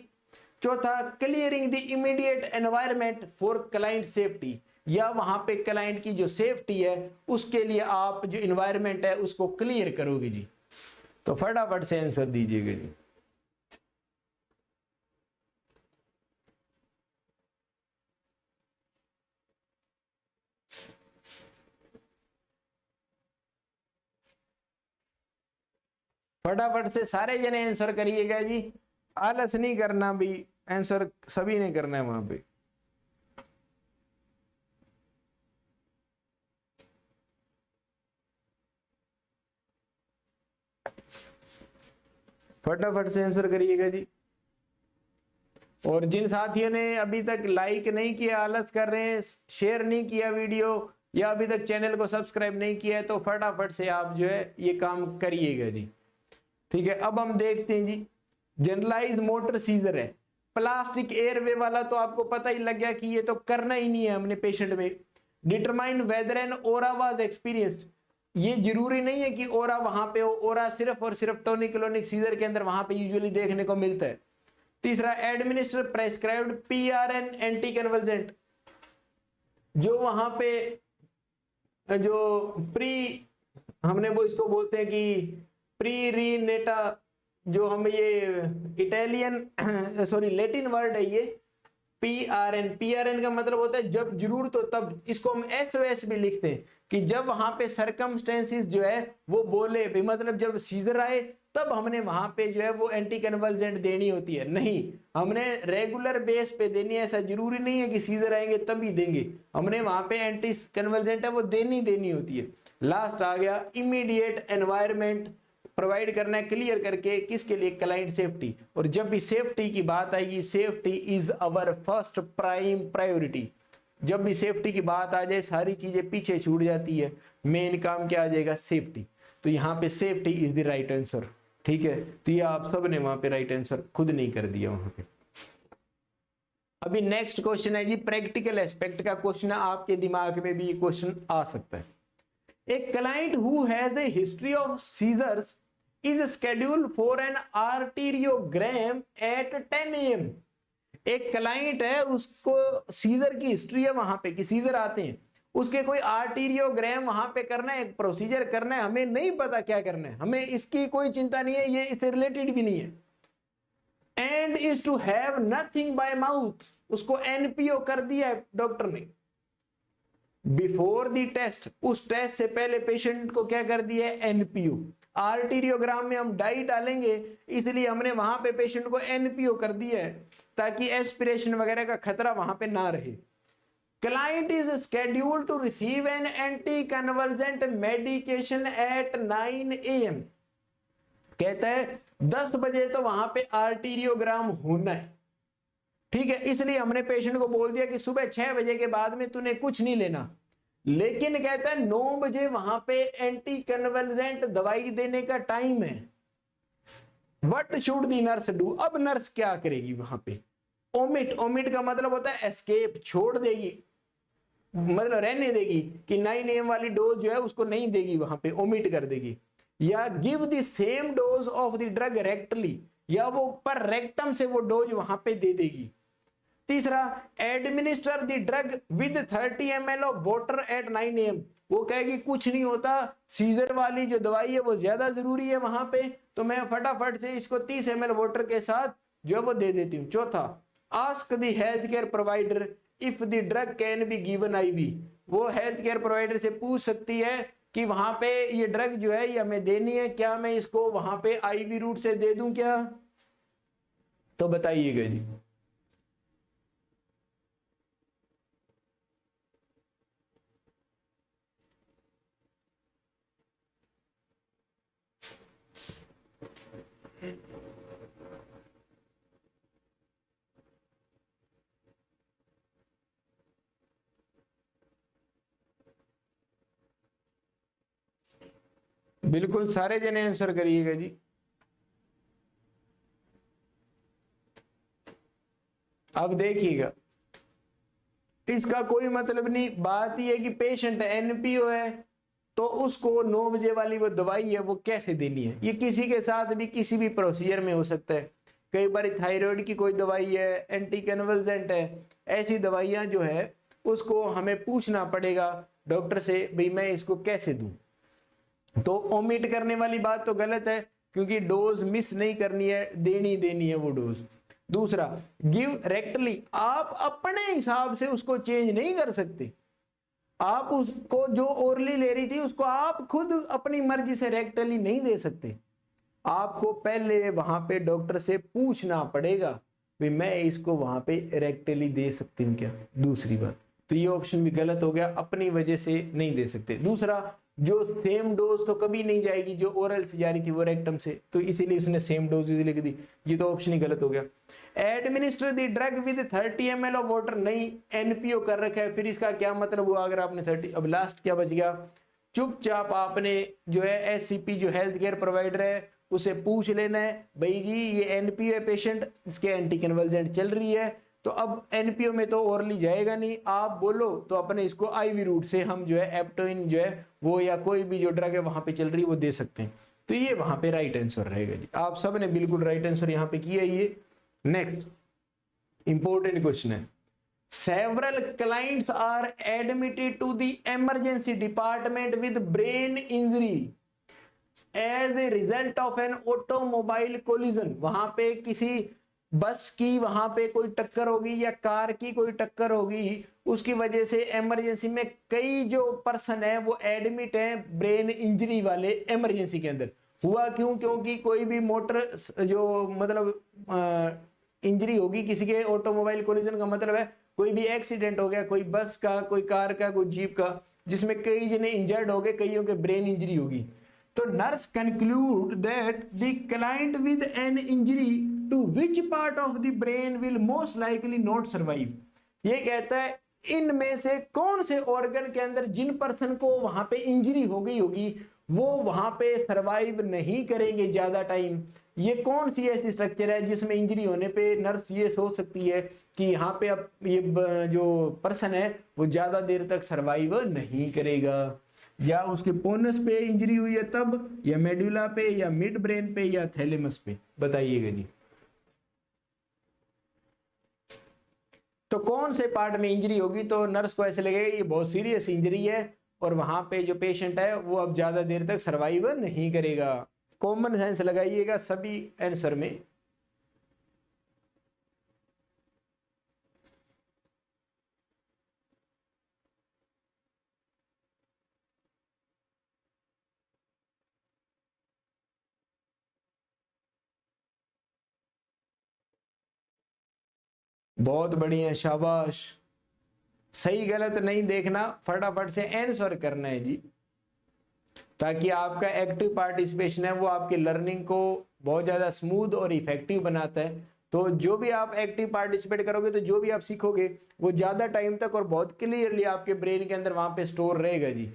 चौथा, clearing the immediate environment for client safety, या वहां पे क्लाइंट की जो सेफ्टी है उसके लिए आप जो इन्वायरमेंट है उसको क्लियर करोगे जी। तो फटाफट से आंसर दीजिएगा जी। फटाफट से सारे जने आंसर करिएगा जी, आलस नहीं करना भी, आंसर सभी ने करना है वहां पे। फटाफट से आंसर करिएगा जी। और जिन साथियों ने अभी तक लाइक नहीं किया, आलस कर रहे हैं, शेयर नहीं किया वीडियो, या अभी तक चैनल को सब्सक्राइब नहीं किया है, तो फटाफट से आप जो है ये काम करिएगा जी। ठीक है, अब हम देखते हैं जी, जनरलाइज मोटर सीजर है, प्लास्टिक एयरवे वाला तो आपको पता ही लग गया कि ये तो करना ही नहीं है हमने पेशेंट में। Determine whether an aura was experienced, ये जरूरी नहीं है कि ओरा वहां पे हो, ओरा सिर्फ और सिर्फ टोनिक क्लोनिक सीजर के अंदर वहां पे यूजुअली देखने को मिलता है। तीसरा, administer prescribed PRN anticonvulsant, जो वहां पे जो प्री हमने वो इसको बोलते हैं कि प्री रीनेटा, जो हम ये इटालियन सॉरी लेटिन वर्ड है ये पीआरएन। पीआरएन का मतलब होता है जब जरूरत हो तब, इसको हम एसओएस भी लिखते हैं कि जब वहां पे सरकमस्टेंसेस जो है वो बोले भी, मतलब जब सीजर आए तब हमने वहां पे जो है वो एंटी कन्वल्जेंट देनी होती है। नहीं, हमने रेगुलर बेस पे देनी है, ऐसा जरूरी नहीं है कि सीजर आएंगे तभी देंगे, हमने वहां पे एंटी कन्वल्जेंट है वो देनी होती है। लास्ट आ गया, इमीडिएट एनवायरमेंट प्रोवाइड करना है, क्लियर करके, किसके लिए, क्लाइंट सेफ्टी। और जब भी सेफ्टी की बात आएगी, safety is our first prime priority. जब भी सेफ्टी की बात आ जाए सारी चीजें पीछे छूट जाती है, मेन काम क्या आ जाएगा, सेफ्टी। तो यहाँ पे safety is the right answer. ठीक है, तो ये आप सब ने वहां पे राइट आंसर खुद नहीं कर दिया वहां पे। अभी नेक्स्ट क्वेश्चन है जी, प्रैक्टिकल एस्पेक्ट का क्वेश्चन है, आपके दिमाग में भी ये क्वेश्चन आ सकता है। A client who has a history of seizures is scheduled for an arteriogram at 10 AM। एक क्लाइंट है, उसको सीजर की हिस्ट्री है वहां पे कि सीजर आते हैं, उसके कोई आर्टीरियोग्राम वहां पे करना है, एक प्रोसीजर करना है, हमें नहीं पता क्या करना है, हमें इसकी कोई चिंता नहीं है, ये इससे रिलेटेड भी नहीं है। And is to have nothing by mouth, उसको एनपीओ कर दिया है डॉक्टर ने। बिफोर दी टेस्ट, उस टेस्ट से पहले पेशेंट को क्या कर दिया है, एनपीओ। आर्टीरियोग्राम में हम डाई डालेंगे, इसलिए हमने वहां पे पेशेंट को एनपीओ कर दिया है ताकि एस्पिरेशन वगैरह का खतरा वहां पे ना रहे। Client is scheduled to receive an anticonvulsant medication at 9 AM। कहता है 10 बजे तो वहां पे आर्टीरियोग्राम होना है। ठीक है, इसलिए हमने पेशेंट को बोल दिया कि सुबह 6 बजे के बाद में तूने कुछ नहीं लेना, लेकिन कहता है 9 बजे वहां पे एंटी कन्वल्जेंट दवाई देने का टाइम है। What should the nurse do, अब नर्स क्या करेगी वहां पे, ओमिट, ओमिट का मतलब होता है एस्केप, छोड़ देगी, मतलब रहने देगी कि 9 AM वाली डोज जो है उसको नहीं देगी, वहां पे ओमिट कर देगी। या give the same dose of the drug रेक्टली, या वो पर रेक्टम से वो डोज वहां पे दे देगी। तीसरा, administer the drug with 30 ml of water at 9 AM, वो कहेगी कुछ नहीं होता, सीजर वाली जो दवाई है वो ज्यादा जरूरी है वहां पे, तो मैं फटाफट से इसको 30 ml वाटर के साथ जो है वो दे देती हूँ। चौथा, ask the health care provider if the drug can be given IV, वो हेल्थ केयर प्रोवाइडर से पूछ सकती है कि वहां पे ये ड्रग जो है ये हमें देनी है, क्या मैं इसको वहां पे IV रूट से दे दूं क्या, तो बताइएगा जी। बिल्कुल सारे जने आंसर करिएगा जी। अब देखिएगा, इसका कोई मतलब नहीं, बात यह है कि पेशेंट NPO है तो उसको 9 बजे वाली वो दवाई है वो कैसे देनी है, ये किसी के साथ भी किसी भी प्रोसीजर में हो सकता है। कई बार थायराइड की कोई दवाई है, एंटी कन्वल्सेंट है, ऐसी दवाइयां जो है उसको हमें पूछना पड़ेगा डॉक्टर से, भाई मैं इसको कैसे दूं। तो ओमिट करने वाली बात तो गलत है, क्योंकि डोज मिस नहीं करनी है, देनी है वो डोज। दूसरा, गिव रेक्टली, आप अपने हिसाब से उसको चेंज नहीं कर सकते, आप उसको जो ओरली ले रही थी उसको आप खुद अपनी मर्जी से रेक्टली नहीं दे सकते, आपको पहले वहां पे डॉक्टर से पूछना पड़ेगा भाई मैं इसको वहां पे रेक्टली दे सकती हूँ क्या। दूसरी बात, तो ये ऑप्शन भी गलत हो गया, अपनी वजह से नहीं दे सकते। दूसरा, जो सेम डोज तो कभी नहीं जाएगी जो ओरल से जा रही थी वो रेक्टम से, तो इसीलिए उसने सेम डोज लिख दी, ये तो ऑप्शन ही गलत हो गया। Administer the drug with 30 ml of water, नहीं NPO कर रखा है, फिर इसका क्या मतलब हुआ अगर आपने 30। अब लास्ट क्या बच गया, चुपचाप आपने जो है SCP जो हेल्थ केयर प्रोवाइडर है उसे पूछ लेना है, भाई जी ये NPO है पेशेंट, इसके एंटी कन्वल्सेंट चल रही है, तो अब NPO में तो ओरली जाएगा नहीं, आप बोलो तो अपने इसको IV रूट से हम जो है एप्टोइन जो है वो या कोई भी जो ड्रग है वहां पे चल रही है वो दे सकते हैं। तो ये वहां पे राइट आंसर रहेगा जी, आप सब ने बिल्कुल राइट आंसर यहाँ पे किया। ये नेक्स्ट इंपॉर्टेंट क्वेश्चन है, several clients are admitted to the emergency department with brain injury as a result of an automobile collision, वहां पे किसी बस की वहां पे कोई टक्कर होगी या कार की कोई टक्कर होगी, उसकी वजह से इमरजेंसी में कई जो पर्सन है वो एडमिट है ब्रेन इंजरी वाले इमरजेंसी के अंदर। हुआ क्यों, क्योंकि कोई भी मोटर जो मतलब इंजरी होगी किसी के, ऑटोमोबाइल कोलिजन का मतलब है कोई भी एक्सीडेंट हो गया, कोई बस का, कोई कार का, कोई जीप का, जिसमें कई जने इंजर्ड हो गए, कईयों के ब्रेन इंजरी होगी। तो nurse conclude that the client with an injury to which part of the brain will most likely not survive, ये कहता है इनमें से कौन से ऑर्गन के अंदर जिन पर्सन को वहां पे इंजरी हो गई होगी वो वहां पे सर्वाइव नहीं करेंगे ज्यादा टाइम। ये कौन सी ऐसी स्ट्रक्चर है जिसमें इंजरी होने पे नर्स ये सोच सकती है कि यहाँ पे अब ये जो पर्सन है वो ज्यादा देर तक सर्वाइव नहीं करेगा, या उसके पोनस पे इंजरी हुई है तब, या मेडुला पे, या मिड ब्रेन पे, या थैलेमस पे, बताइएगा जी। तो कौन से पार्ट में इंजरी होगी तो नर्स को ऐसे लगेगा ये बहुत सीरियस इंजरी है और वहां पे जो पेशेंट है वो अब ज्यादा देर तक सर्वाइव नहीं करेगा। कॉमन सेंस लगाइएगा सभी आंसर में। बहुत बढ़िया, शाबाश। सही गलत नहीं देखना, फटाफट से आंसर करना है जी, ताकि आपका एक्टिव पार्टिसिपेशन है वो आपकी लर्निंग को बहुत ज्यादा स्मूथ और इफेक्टिव बनाता है। तो जो भी आप एक्टिव पार्टिसिपेट करोगे तो जो भी आप सीखोगे वो ज्यादा टाइम तक और बहुत क्लियरली आपके ब्रेन के अंदर वहां पे स्टोर रहेगा जी।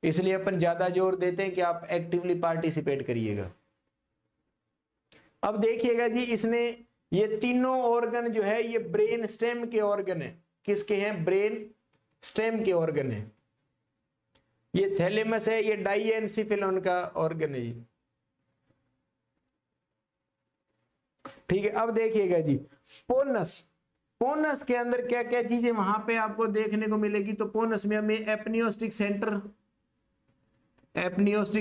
इसलिए अपन ज्यादा जोर देते हैं कि आप एक्टिवली पार्टिसिपेट करिएगा। अब देखिएगा जी, इसने ये तीनों ऑर्गन जो है ये ब्रेन स्टेम के ऑर्गन है। किसके हैं? ब्रेन स्टेम के ऑर्गन है। ये थैलेमस है, ये डाइएन्सिफिलोन का ऑर्गन है। ठीक है, अब देखिएगा जी, पोनस। पोनस के अंदर क्या क्या चीजें वहां पे आपको देखने को मिलेगी? तो पोनस में हमें एपनियोस्टिक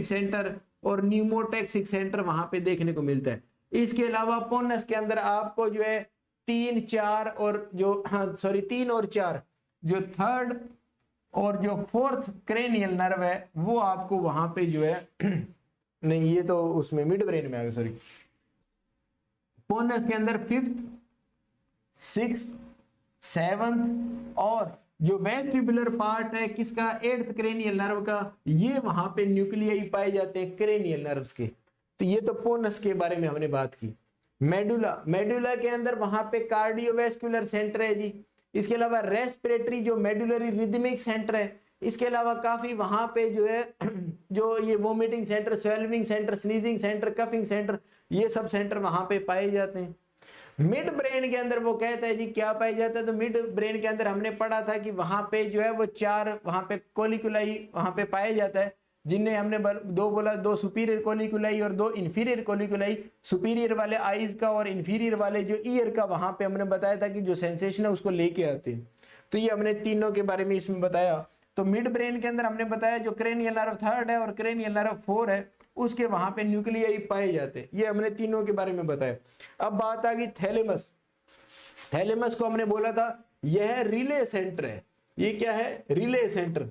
सेंटर और न्यूमोटैक्सिक सेंटर वहां पे देखने को मिलता है। इसके अलावा पोनस के अंदर आपको जो है 3, 4 और जो 3 और 4 जो थर्ड और जो फोर्थ क्रेनियल नर्व है वो आपको वहां पे जो है नहीं, ये तो उसमें मिड ब्रेन में आ गया, सॉरी। पोनस के अंदर 5th, 6th, 7th और जो वेस्टिबुलर पार्ट है किसका? 8th क्रेनियल नर्व का, ये वहां पे न्यूक्लियाई पाए जाते हैं क्रेनियल नर्व्स के। तो ये तो पोनस के बारे में हमने बात की। मेडुला के अंदर वहां पे कार्डियोवैस्कुलर सेंटर है जी। इसके अलावा रेस्पिरेटरी जो मेडुलरी रिदमिक सेंटर है। इसके अलावा काफी वहां पे जो है जो ये vomiting centre, swelling centre, sneezing centre, coughing centre, ये सब सेंटर वहां पे पाए जाते हैं। मिड ब्रेन के अंदर वो कहता है जी क्या पाया जाता है? तो मिड ब्रेन के अंदर हमने पढ़ा था कि वहां पे जो है वो 4 वहां पे कोलिकुलाई वहां पे पाया जाता है, जिनने हमने 2 बोला, 2 सुपीरियर कोलिकुलाई और 2 इंफीरियर कोलिकुलाई। सुपीरियर वाले आईज का और इंफीरियर वाले जो ईयर का वहां पे हमने बताया था कि जो सेंसेशन है उसको लेके आते हैं। तो ये हमने तीनों के बारे में इसमें बताया। तो मिड ब्रेन के अंदर हमने बताया जो क्रेनियल नर्व 3rd है और क्रेनियल नर्व 4 है उसके वहां पे न्यूक्लियाई पाए जाते हैं। ये हमने तीनों के बारे में बताया। अब बात आ गई थैलेमस। थैलेमस को हमने बोला था यह रिले सेंटर है। ये क्या है? Relay centre.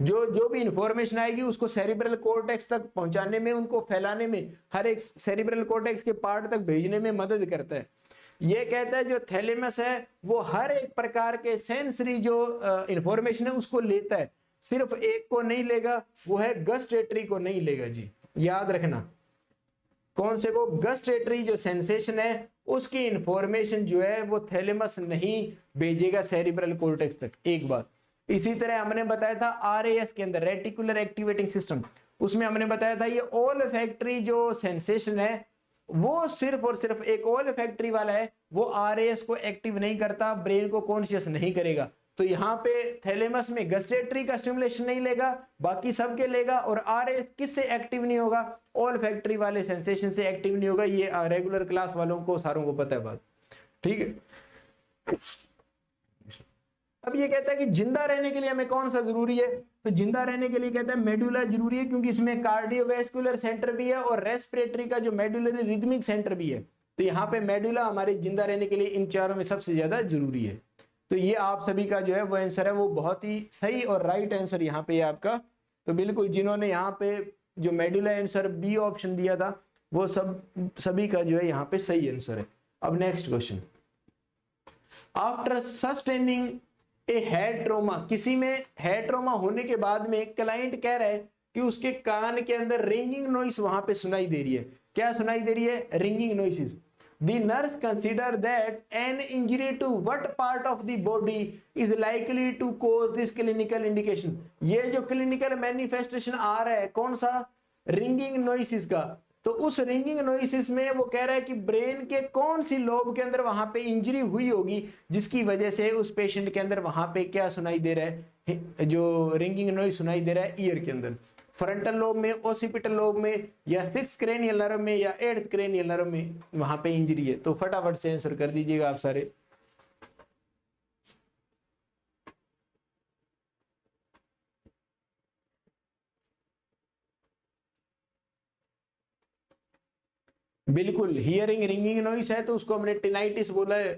जो भी इंफॉर्मेशन आएगी उसको सेरिब्रल कॉर्टेक्स तक पहुंचाने में, उनको फैलाने में, हर एक सेरिब्रल कॉर्टेक्स के पार्ट तक भेजने में मदद करता है। ये कहता है जो थैलेमस है वो हर एक प्रकार के सेंसरी जो इंफॉर्मेशन है उसको लेता है, सिर्फ एक को नहीं लेगा, वो है गस्टेटरी को नहीं लेगा जी, याद रखना। कौन से को? गस्टेटरी जो सेंसेशन है उसकी इंफॉर्मेशन जो है वो थैलेमस नहीं भेजेगा सेरिब्रल कॉर्टेक्स तक। एक बात। इसी तरह हमने बताया था आरएएस के अंदर रेटिकुलर एक्टिवेटिंग सिस्टम, उसमें हमने बताया था ये ओल्फैक्टरी जो सेंसेशन है वो सिर्फ और सिर्फ एक ओल्फैक्टरी वाला है, वो आरएएस को एक्टिव नहीं करता, ब्रेन को कॉन्शियस नहीं करेगा। तो यहाँ पे थैलेमस में गस्टेटरी का स्टिमुलेशन नहीं लेगा, बाकी सबके लेगा। और आरएएस किससे एक्टिव नहीं होगा? ओल्फैक्टरी वाले सेंसेशन से एक्टिव नहीं होगा। ये रेगुलर क्लास वालों को सारों को पता है बात, ठीक है। अब ये कहता है कि जिंदा रहने के लिए हमें कौन सा जरूरी है? तो जिंदा रहने के लिए कहता है मेडुला जरूरी है, क्योंकि इसमें कार्डियोवैस्कुलर सेंटर भी है और रेस्पिरेटरी का जो मेडुलरी रिदमिक सेंटर भी है। तो यहाँ पे मेडुला हमारे जिंदा रहने के लिए इन चारों में सबसे ज्यादा जरूरी है। तो ये आप सभी का जो है वो आंसर है, वो बहुत ही सही और राइट आंसर यहाँ पे आपका। तो बिल्कुल जिन्होंने यहाँ पे जो मेडुला आंसर बी ऑप्शन दिया था वो सभी का जो है यहाँ पे सही आंसर है। अब नेक्स्ट क्वेश्चन, आफ्टर सस्टेनिंग ए हेड ट्रोमा, किसी में हेड ट्रोमा होने के बाद में क्लाइंट कह रहा है कि उसके कान के अंदर रिंगिंग नॉइस वहां पे सुनाई दे रही है। क्या सुनाई दे रही है? Ringing noises. The nurse consider that an injury to what part of the body is likely to cause this clinical indication। ये जो clinical manifestation आ रहा है कौन सा? रिंगिंग नॉइसेस का। तो उस रिंगिंग नॉइसेस में वो कह रहा है कि ब्रेन के कौन सी लोब के अंदर वहां पे इंजरी हुई होगी जिसकी वजह से उस पेशेंट के अंदर वहां पे क्या सुनाई दे रहा है? जो रिंगिंग नॉइस सुनाई दे रहा है ईयर के अंदर, फ्रंटल लोब में, ओसिपिटल लोब में, या 6th क्रेनियल नर्व में, या 8th क्रेनियल नर्व में वहां पे इंजरी है। तो फटाफट से आंसर कर दीजिएगा आप सारे। बिल्कुल, हियरिंग रिंगिंग नॉइस है तो उसको हमने टिनाइटिस बोला है।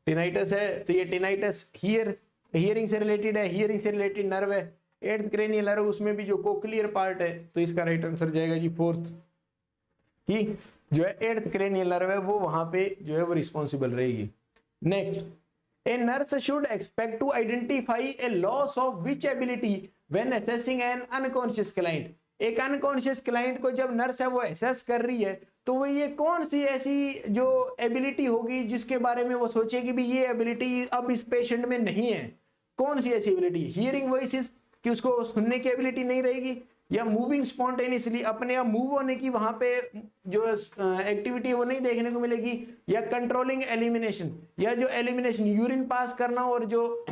टिनाइटस है तो ये टिनाइटस हियरिंग से रिलेटेड है, हियरिंग से रिलेटेड नर्व है। 8th क्रेनियल नर्व, उसमें भी जो कोक्लियर पार्ट है, तो इसका राइट आंसर जाएगा जी 4th की जो है 8th क्रेनियल नर्व है वो वहां पे जो है वो रिस्पॉन्सिबल रहेगी। Next, a nurse should expect to identify a loss of which ability when assessing an unconscious client. एक अनकॉन्शियस क्लाइंट को जब नर्स है वो असेस कर रही है तो वो ये कौन सी ऐसी जो एबिलिटी होगी जिसके बारे में वो सोचेगी भी ये एबिलिटी अब इस पेशेंट में नहीं है। कौन सी ऐसी एबिलिटी? हियरिंग वॉइसेस, कि उसको सुनने की एबिलिटी नहीं रहेगी, या मूविंग स्पॉन्टेनियसली, अपने आप मूव होने की वहां पे जो एक्टिविटी वो नहीं देखने को मिलेगी, या कंट्रोलिंग एलिमिनेशन, या जो एलिमिनेशन यूरिन पास करना और जो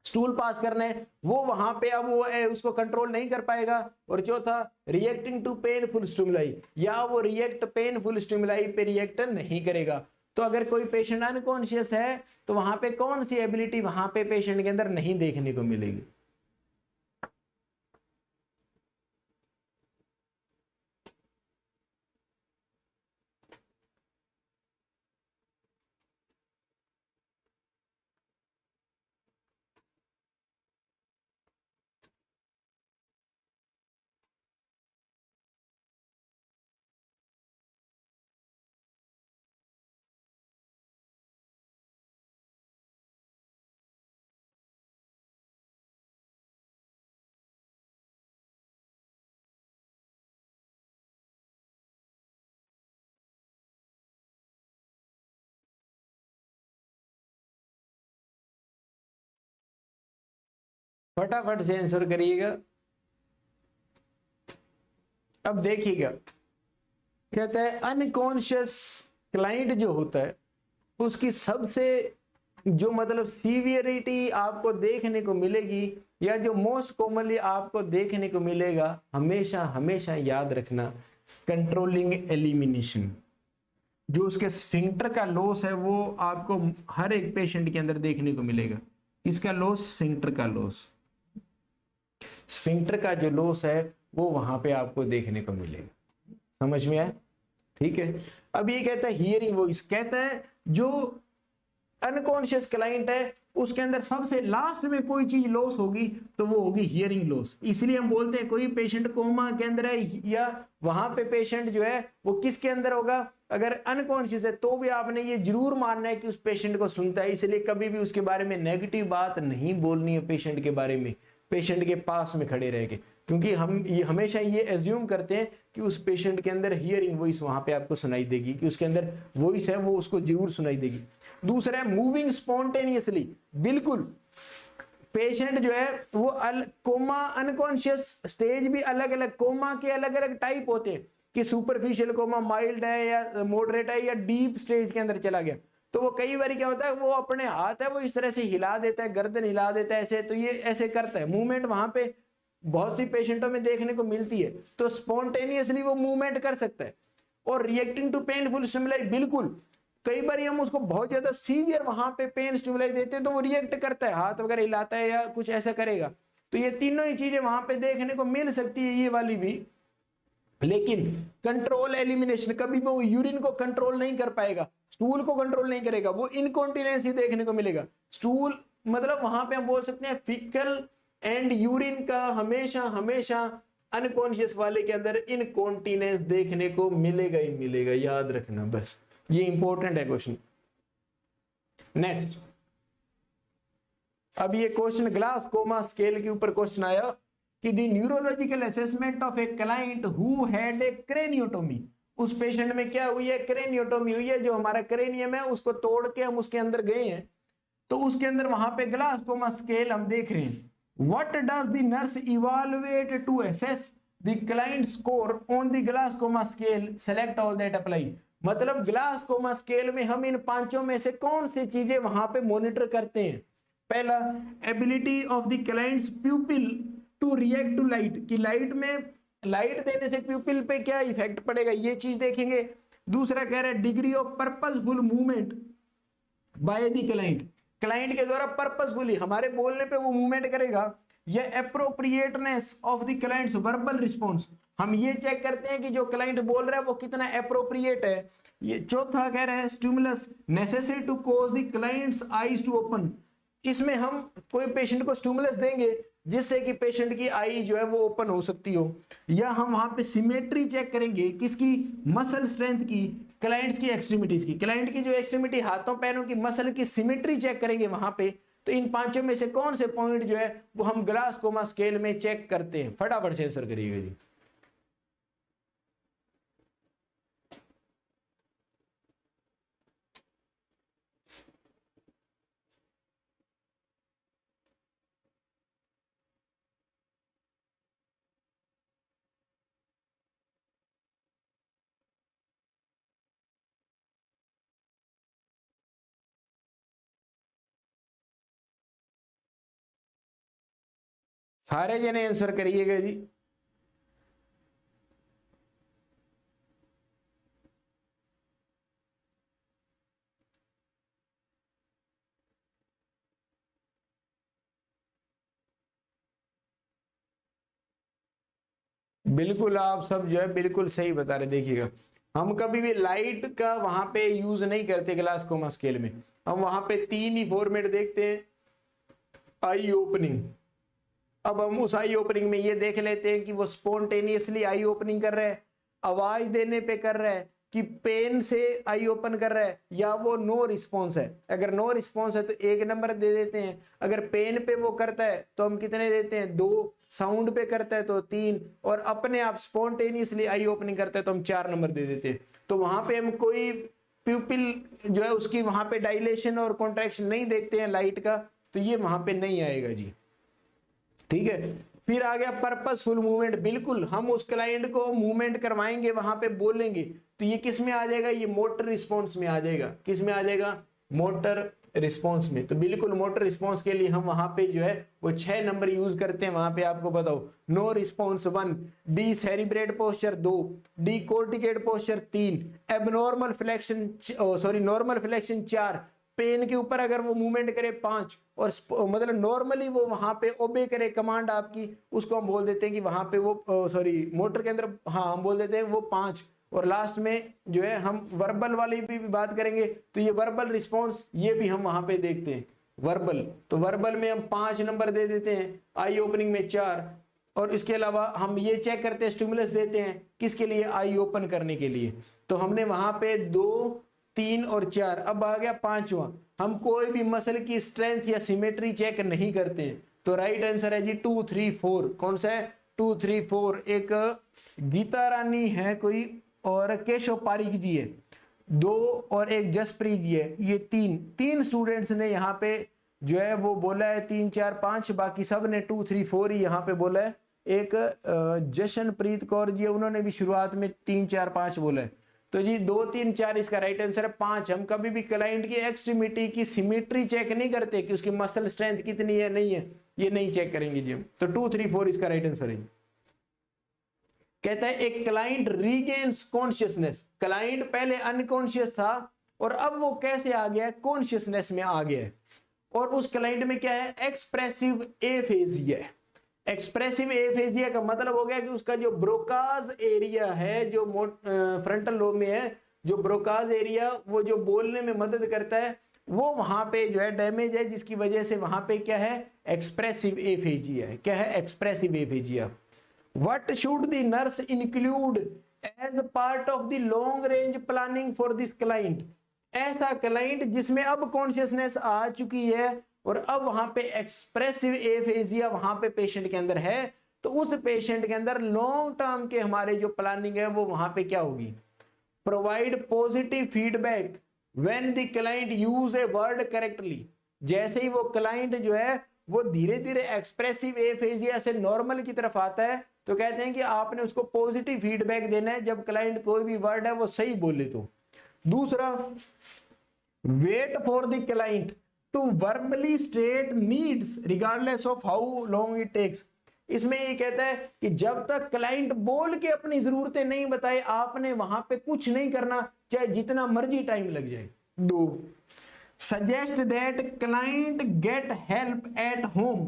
स्टूल पास करना है वो वहां पे अब वो है उसको कंट्रोल नहीं कर पाएगा। और चौथा रिएक्टिंग टू पेनफुल स्टिमुलाई, या वो रिएक्ट पेनफुल स्टिमुलाई पे रिएक्ट नहीं करेगा। तो अगर कोई पेशेंट अनकॉन्शियस है तो वहां पे कौन सी एबिलिटी वहां पे पेशेंट के अंदर नहीं देखने को मिलेगी? फटाफट से आंसर करिएगा। अब देखिएगा, कहता है अनकॉन्शियस क्लाइंट जो होता है उसकी सबसे जो मतलब सीवियरिटी आपको देखने को मिलेगी, या जो मोस्ट कॉमनली आपको देखने को मिलेगा, हमेशा हमेशा याद रखना, कंट्रोलिंग एलिमिनेशन। जो उसके स्फिंक्टर का लॉस है वो आपको हर एक पेशेंट के अंदर देखने को मिलेगा। इसका लॉस, स्फिंक्टर का लॉस, स्फिंक्टर का जो लॉस है वो वहां पे आपको देखने को मिलेगा। समझ में आया? ठीक है। अब ये कहता है हियरिंग वॉइस, कहता है जो अनकॉन्शियस क्लाइंट है उसके अंदर सबसे लास्ट में कोई चीज लॉस होगी तो वो होगी हियरिंग लॉस। इसलिए हम बोलते हैं कोई पेशेंट कोमा के अंदर है या वहां पे पेशेंट जो है वो किसके अंदर होगा, अगर अनकॉन्शियस है तो भी आपने ये जरूर मानना है कि उस पेशेंट को सुनता है। इसलिए कभी भी उसके बारे में नेगेटिव बात नहीं बोलनी है पेशेंट के बारे में, पेशेंट के पास में खड़े रह के, क्योंकि हम ये हमेशा ये एज्यूम करते हैं कि उस पेशेंट के अंदर हियरिंग वॉइस वहां पे आपको सुनाई देगी, कि उसके अंदर वॉइस है वो उसको जरूर सुनाई देगी। दूसरा है मूविंग स्पॉन्टेनियसली, बिल्कुल पेशेंट जो है वो कोमा अनकॉन्शियस स्टेज भी अलग अलग, कोमा के अलग अलग टाइप होते हैं कि सुपरफिशियल कोमा, माइल्ड है या मॉडरेट है या डीप स्टेज के अंदर चला गया। तो वो कई बार क्या होता है वो अपने हाथ है वो इस तरह से हिला देता है, गर्दन हिला देता है ऐसे, तो ये ऐसे करता है मूवमेंट, वहां पे बहुत सी पेशेंटों में देखने को मिलती है। तो स्पॉन्टेनियसली वो मूवमेंट कर सकता है। और रिएक्टिंग टू पेनफुल स्टिमुलाई, बिल्कुल कई बार हम उसको बहुत ज्यादा सीवियर वहां पे पेन स्टिमुलाई देते हैं तो वो रिएक्ट करता है, हाथ वगैरह हिलाता है या कुछ ऐसा करेगा। तो ये तीनों ही चीजें वहां पे देखने को मिल सकती है, ये वाली भी। लेकिन कंट्रोल एलिमिनेशन, कभी वो यूरिन को कंट्रोल नहीं कर पाएगा, स्टूल को कंट्रोल नहीं करेगा, वो इनकॉन्टिनेंस ही देखने को मिलेगा। स्टूल मतलब वहां पे हम बोल सकते हैं फिकल एंड यूरिन का हमेशा हमेशा अनकॉन्शियस वाले के अंदर इनकॉन्टिनेंस देखने को मिलेगा ही मिलेगा, याद रखना बस, ये इंपॉर्टेंट है क्वेश्चन। नेक्स्ट, अब ये क्वेश्चन ग्लास कोमा स्केल के ऊपर क्वेश्चन आया कि the neurological assessment of a client who had a craniotomy, उस पेशेंट में क्या हुई है, क्रेनियोटोमी हुई है, जो हमारा क्रेनियम है उसको तोड़ के हम उसके अंदर गए हैं, तो उसके अंदर वहां पे ग्लास कोमा स्केल हम देख रहे हैं। What does the nurse evaluate to assess the client score on the Glasgow coma scale, select all that apply. मतलब ग्लास कोमा स्केल में हम इन पांचों में से कौन सी चीजें वहां पे मॉनिटर करते हैं? पहला, ability of the client's pupil to react to light, कि लाइट में लाइट देने से प्यूपिल पे क्या इफेक्ट पड़ेगा, ये चीज देखेंगे। दूसरा कह रहा है degree of purposeful movement by the client, client के द्वारा पर्पसफुली हमारे बोलने पे वो मूवमेंट करेगा। या appropriateness of the clients verbal response, हम ये चेक करते हैं कि जो क्लाइंट बोल रहा है वो कितना एप्रोप्रिएट है। ये चौथा कह रहा है stimulus necessary to cause the client's eyes to open, इसमें हम कोई पेशेंट को स्टिमुलस देंगे जिससे कि पेशेंट की आई जो है वो ओपन हो सकती हो। या हम वहां पे सिमेट्री चेक करेंगे, किसकी, मसल स्ट्रेंथ की, क्लाइंट्स की एक्सट्रीमिटीज की, क्लाइंट की जो एक्सट्रीमिटी हाथों पैरों की मसल की सिमेट्री चेक करेंगे वहां पे। तो इन पांचों में से कौन से पॉइंट जो है वो हम ग्लास कोमा स्केल में चेक करते हैं? फटाफट से आंसर करिएगा जी। सारे जने आंसर करिएगा जी। बिल्कुल आप सब जो है बिल्कुल सही बता रहे। देखिएगा हम कभी भी लाइट का वहां पे यूज नहीं करते क्लास कोमा स्केल में, हम वहां पे 3 ही फॉर्मेट देखते हैं। आई ओपनिंग, अब हम उस आई ओपनिंग में ये देख लेते हैं कि वो स्पॉन्टेनियसली आई ओपनिंग कर रहा है, आवाज देने पे कर रहा है, कि पेन से आई ओपन कर रहा है, या वो नो रिस्पॉन्स है। अगर नो रिस्पॉन्स है तो 1 नंबर दे देते हैं, अगर पेन पे वो करता है तो हम कितने देते हैं 2, साउंड पे करता है तो 3, और अपने आप स्पॉन्टेनियसली आई ओपनिंग करता है तो हम 4 नंबर दे देते हैं। तो वहां पे हम कोई प्यूपिल जो है उसकी वहां पे डायलेशन और कॉन्ट्रैक्शन नहीं देखते हैं लाइट का, तो ये वहां पे नहीं आएगा जी। ठीक है, फिर आ गया पर्पसफुल मूवमेंट। बिल्कुल हम उस क्लाइंट को मूवमेंट करवाएंगे, वहां पे बोलेंगे, तो ये किस में आ जाएगा, ये मोटर रिस्पॉन्स में आ जाएगा। किस में आ जाएगा, मोटर रिस्पॉन्स में। तो बिल्कुल मोटर रिस्पॉन्स के लिए हम वहां पे जो है वो 6 नंबर यूज करते हैं। वहां पे आपको बताओ, no response 1, decerebrate posture 2, decorticate posture 3, abnormal flexion sorry normal flexion 4, pain के ऊपर अगर वो मूवमेंट करे 5, और मतलब नॉर्मली वो वहां पे ओबे करे कमांड आपकी, उसको हम बोल देते हैं कि वहां पे वो सॉरी मोटर के अंदर, हाँ हम बोल देते हैं वो 5। और लास्ट में जो है हम वर्बल वाली भी बात करेंगे, तो ये वर्बल रिस्पॉन्स ये भी हम वहां पे देखते हैं वर्बल। तो वर्बल में हम 5 नंबर दे देते हैं, आई ओपनिंग में 4, और इसके अलावा हम ये चेक करते हैं, स्टिमुलस देते हैं किसके लिए, आई ओपन करने के लिए। तो हमने वहां पे 2, 3 और 4, अब आ गया 5वां। हम कोई भी मसल की स्ट्रेंथ या सिमेट्री चेक नहीं करते हैं। तो राइट आंसर है जी 2, 3, 4। कौन सा है, 2, 3, 4। एक गीता रानी है कोई, और केशव पारिक जी है 2, और एक जसप्रीत जी है, ये 3 स्टूडेंट्स ने यहाँ पे जो है वो बोला है 3, 4, 5, बाकी सब ने 2, 3, 4 ही यहाँ पे बोला है। एक जशनप्रीत कौर जी है, उन्होंने भी शुरुआत में 3, 4, 5 बोला है। तो जी 2, 3, 4 इसका राइट आंसर है। 5 हम कभी भी क्लाइंट की एक्सट्रीमिटी की सिमेट्री चेक नहीं करते कि उसकी मसल स्ट्रेंथ कितनी है, नहीं है, ये नहीं चेक करेंगे जी हम। तो 2, 3, 4 इसका राइट आंसर है। कहता है एक क्लाइंट रीगेन्स कॉन्शियसनेस, क्लाइंट पहले अनकॉन्शियस था और अब वो कैसे आ गया है, कॉन्शियसनेस में आ गया है। और उस क्लाइंट में क्या है, एक्सप्रेसिव एफेजिया है। एक्सप्रेसिव एफेजिया का मतलब हो गया कि उसका जो ब्रोकाज एरिया है, जो फ्रंटल लोब में है, जो ब्रोकाज एरिया वो जो बोलने में मदद करता है, वो वहां पे जो है डैमेज है, जिसकी वजह से वहां पे क्या है, एक्सप्रेसिव एफेजिया है। क्या है, expressive aphasia. What should the nurse include as part of the long range planning for this client? ऐसा क्लाइंट जिसमें अब कॉन्शियसनेस आ चुकी है और अब वहां पे एक्सप्रेसिव एफेजिया वहां पे पेशेंट के अंदर है, तो उस पेशेंट के अंदर लॉन्ग टर्म के हमारे जो प्लानिंग है वो वहां पे क्या होगी, provide positive feedback when the client use a word correctly. जैसे ही वो क्लाइंट जो है वो धीरे धीरे एक्सप्रेसिव एफेजिया से नॉर्मल की तरफ आता है, तो कहते हैं कि आपने उसको पॉजिटिव फीडबैक देना है जब क्लाइंट कोई भी वर्ड है वो सही बोले तो। दूसरा, wait for the client to verbally state needs regardless of how long it takes. इसमें ये कहता है कि जब तक क्लाइंट बोल के अपनी जरूरतें नहीं बताए, आपने वहां पे कुछ नहीं करना, चाहे जितना मर्जी टाइम लग जाए। 2, suggest that client get help at home.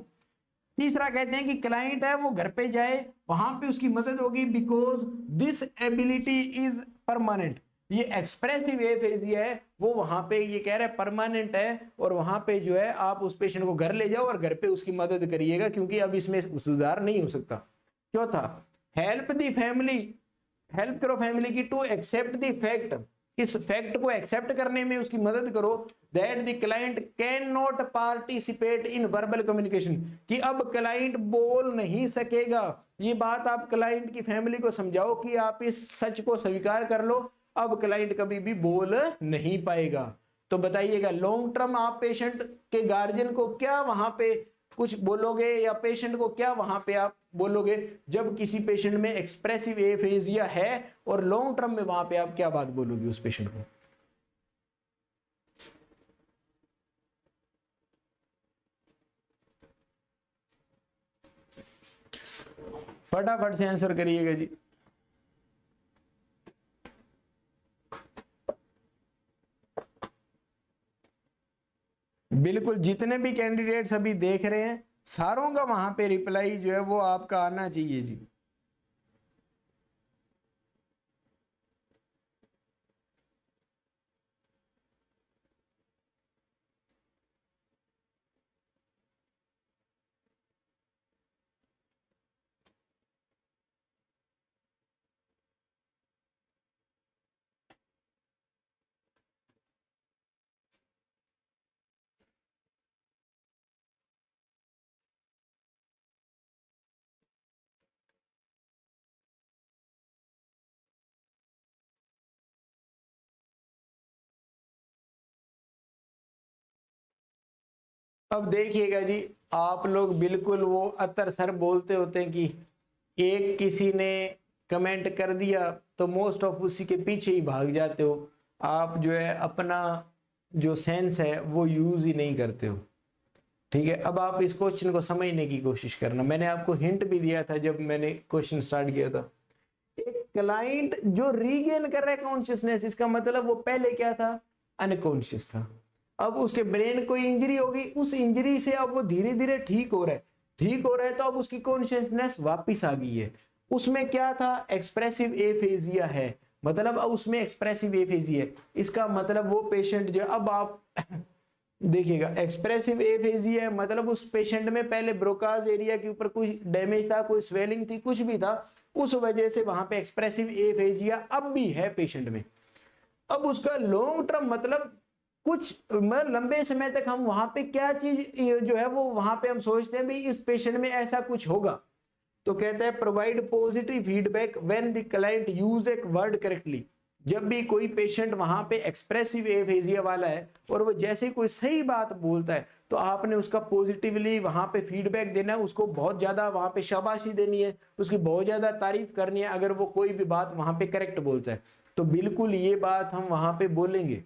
तीसरा कहते हैं कि क्लाइंट है वो घर पे जाए, वहां पे उसकी मदद होगी, because this ability is permanent. ये एक्सप्रेसिव एफेजिया है, वो वहां पे ये कह रहा है परमानेंट है, और वहां पे जो है आप उस पेशेंट को घर ले जाओ और घर पे उसकी मदद करिएगा, क्योंकि अब इसमें सुधार नहीं हो सकता। चौथा, हेल्प दी फैमिली, हेल्प करो फैमिली की टू एक्सेप्ट द फैक्ट, इस फैक्ट को एक्सेप्ट करने में उसकी मदद करो, that the client can not participate in verbal communication, कि अब क्लाइंट बोल नहीं सकेगा। ये बात आप क्लाइंट की फैमिली को समझाओ कि आप इस सच को स्वीकार कर लो, अब क्लाइंट कभी भी बोल नहीं पाएगा। तो बताइएगा लॉन्ग टर्म आप पेशेंट के गार्जियन को क्या वहां पे कुछ बोलोगे, या पेशेंट को क्या वहां पे आप बोलोगे जब किसी पेशेंट में एक्सप्रेसिव एफेजिया है, और लॉन्ग टर्म में वहां पे आप क्या बात बोलोगे उस पेशेंट को। फटाफट से आंसर करिएगा जी। बिल्कुल, जितने भी कैंडिडेट्स अभी देख रहे हैं सारों का वहां पे रिप्लाई जो है वो आपका आना चाहिए जी। अब देखिएगा जी, आप लोग बिल्कुल वो अतर सर बोलते होते हैं कि एक किसी ने कमेंट कर दिया तो मोस्ट ऑफ उसी के पीछे ही भाग जाते हो। आप जो है अपना जो सेंस है वो यूज ही नहीं करते हो। ठीक है, अब आप इस क्वेश्चन को समझने की कोशिश करना। मैंने आपको हिंट भी दिया था जब मैंने क्वेश्चन स्टार्ट किया था। एक क्लाइंट जो रीगेन कर रहा है कॉन्शियसनेस, इसका मतलब वो पहले क्या था, अनकॉन्शियस था। अब उसके ब्रेन को इंजरी होगी, उस इंजरी से अब वो धीरे धीरे ठीक हो रहा है, ठीक हो रहा है तो अब उसकी कॉन्शियसनेस वापिस आ गई है। उसमें क्या था, एक्सप्रेसिव एफेजिया है, मतलब अब उसमें एक्सप्रेसिव एफेजिया है। इसका मतलब वो पेशेंट जो, अब आप देखिएगा एक्सप्रेसिव एफेजिया है मतलब उस पेशेंट में पहले ब्रोकाज एरिया के ऊपर कोई डैमेज था, कोई स्वेलिंग थी, कुछ भी था, उस वजह से वहां पे एक्सप्रेसिव एफेजिया अब भी है पेशेंट में। अब उसका लॉन्ग टर्म मतलब कुछ मतलब लंबे समय तक हम वहां पे क्या चीज जो है वो वहां पे हम सोचते हैं भी इस पेशेंट में ऐसा कुछ होगा, तो कहता है provide positive feedback when the client use a word correctly. जब भी कोई पेशेंट वहां पे एक्सप्रेसिव एफेजिया वाला है और वो जैसे कोई सही बात बोलता है तो आपने उसका पॉजिटिवली वहां पे फीडबैक देना है, उसको बहुत ज्यादा वहां पे शाबाशी देनी है, उसकी बहुत ज्यादा तारीफ करनी है अगर वो कोई भी बात वहां पे करेक्ट बोलता है। तो बिल्कुल ये बात हम वहां पे बोलेंगे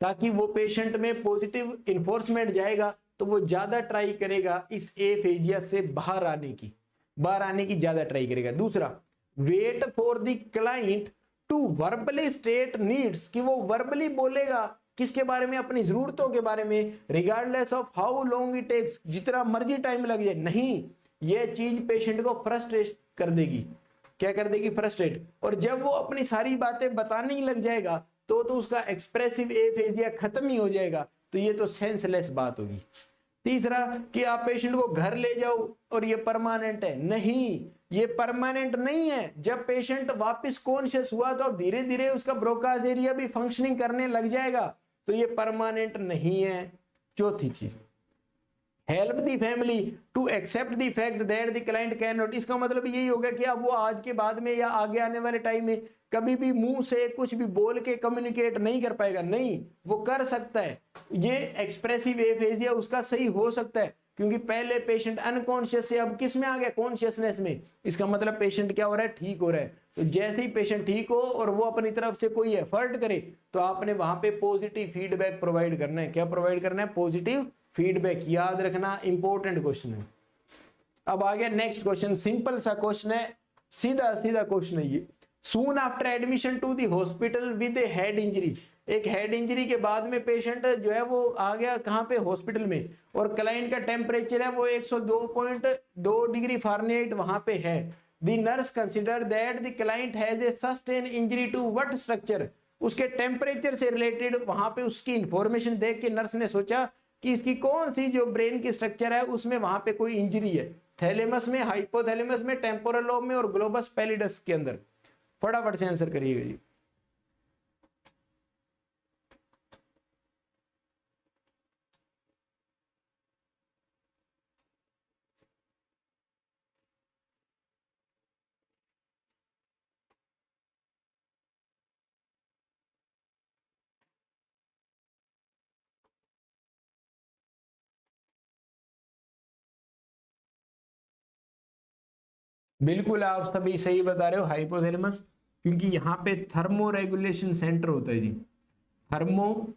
ताकि वो पेशेंट में पॉजिटिव इन्फोर्समेंट जाएगा तो वो ज्यादा ट्राई करेगा इस एफेजिया से बाहर आने की ज्यादा ट्राई करेगा। दूसरा, wait for the client to verbally state needs, कि वो वर्बली बोलेगा किसके बारे में, अपनी जरूरतों के बारे में, regardless of how long it takes, जितना मर्जी टाइम लग जाए। नहीं, ये चीज पेशेंट को फ्रस्ट्रेट कर देगी। क्या कर देगी, फ्रस्ट्रेट। और जब वो अपनी सारी बातें बताने ही लग जाएगा तो उसका एक्सप्रेसिव एफेजिया खत्म ही हो जाएगा। तो ये तो सेंसलेस बात होगी। तीसरा, कि आप पेशेंट को घर ले जाओ और ये परमानेंट है, नहीं, ये परमानेंट नहीं है। जब पेशेंट वापस कॉन्शियस हुआ तो धीरे धीरे उसका ब्रोकाज एरिया भी फंक्शनिंग करने लग जाएगा, तो ये परमानेंट नहीं है। चौथी चीज, help the family to accept the fact that the client can not, इसका मतलब यही होगा कि अब वो आज के बाद में या आगे आने वाले टाइम में कभी भी मुंह से कुछ भी बोल के कम्युनिकेट नहीं कर पाएगा। नहीं, वो कर सकता है। ये एक्सप्रेसिव एफेजिया उसका सही हो सकता है क्योंकि पहले पेशेंट अनकॉन्शियस से अब किस में आ गया, कॉन्शियसनेस में। इसका मतलब पेशेंट क्या हो रहा है, ठीक हो रहा है। तो जैसे ही पेशेंट ठीक हो और वो अपनी तरफ से कोई एफर्ट करे तो आपने वहां पे पॉजिटिव फीडबैक प्रोवाइड करना है। क्या प्रोवाइड करना है, पॉजिटिव फीडबैक। याद रखना, इंपॉर्टेंट क्वेश्चन है। अब आ गया नेक्स्ट क्वेश्चन, सिंपल सा क्वेश्चन है, सीधा सीधा क्वेश्चन है ये। Soon after admission to the hospital with a head injury, एक हेड इंजरी के बाद में पेशेंट जो है वो आ गया कहां पे, हॉस्पिटल में, और क्लाइंट का टेम्परेचर है वो 102.2 डिग्री फारेनहाइट वहां पे है। The nurse consider that the client has a sustain injury to what structure, उसके टेम्परेचर से रिलेटेड वहां पे उसकी इंफॉर्मेशन देख के नर्स ने सोचा कि इसकी कौन सी जो ब्रेन की स्ट्रक्चर है उसमें वहां पे कोई इंजरी है, थैलेमस में, हाइपोथैलेमस में, टेम्पोरल लोब में और ग्लोबस पैलिडस के अंदर। फटाफट से आंसर करिएगा जी। बिल्कुल आप सभी सही बता रहे हो, हाइपोथैलेमस, क्योंकि यहाँ पे थर्मो रेगुलेशन सेंटर होता है जी, थर्मो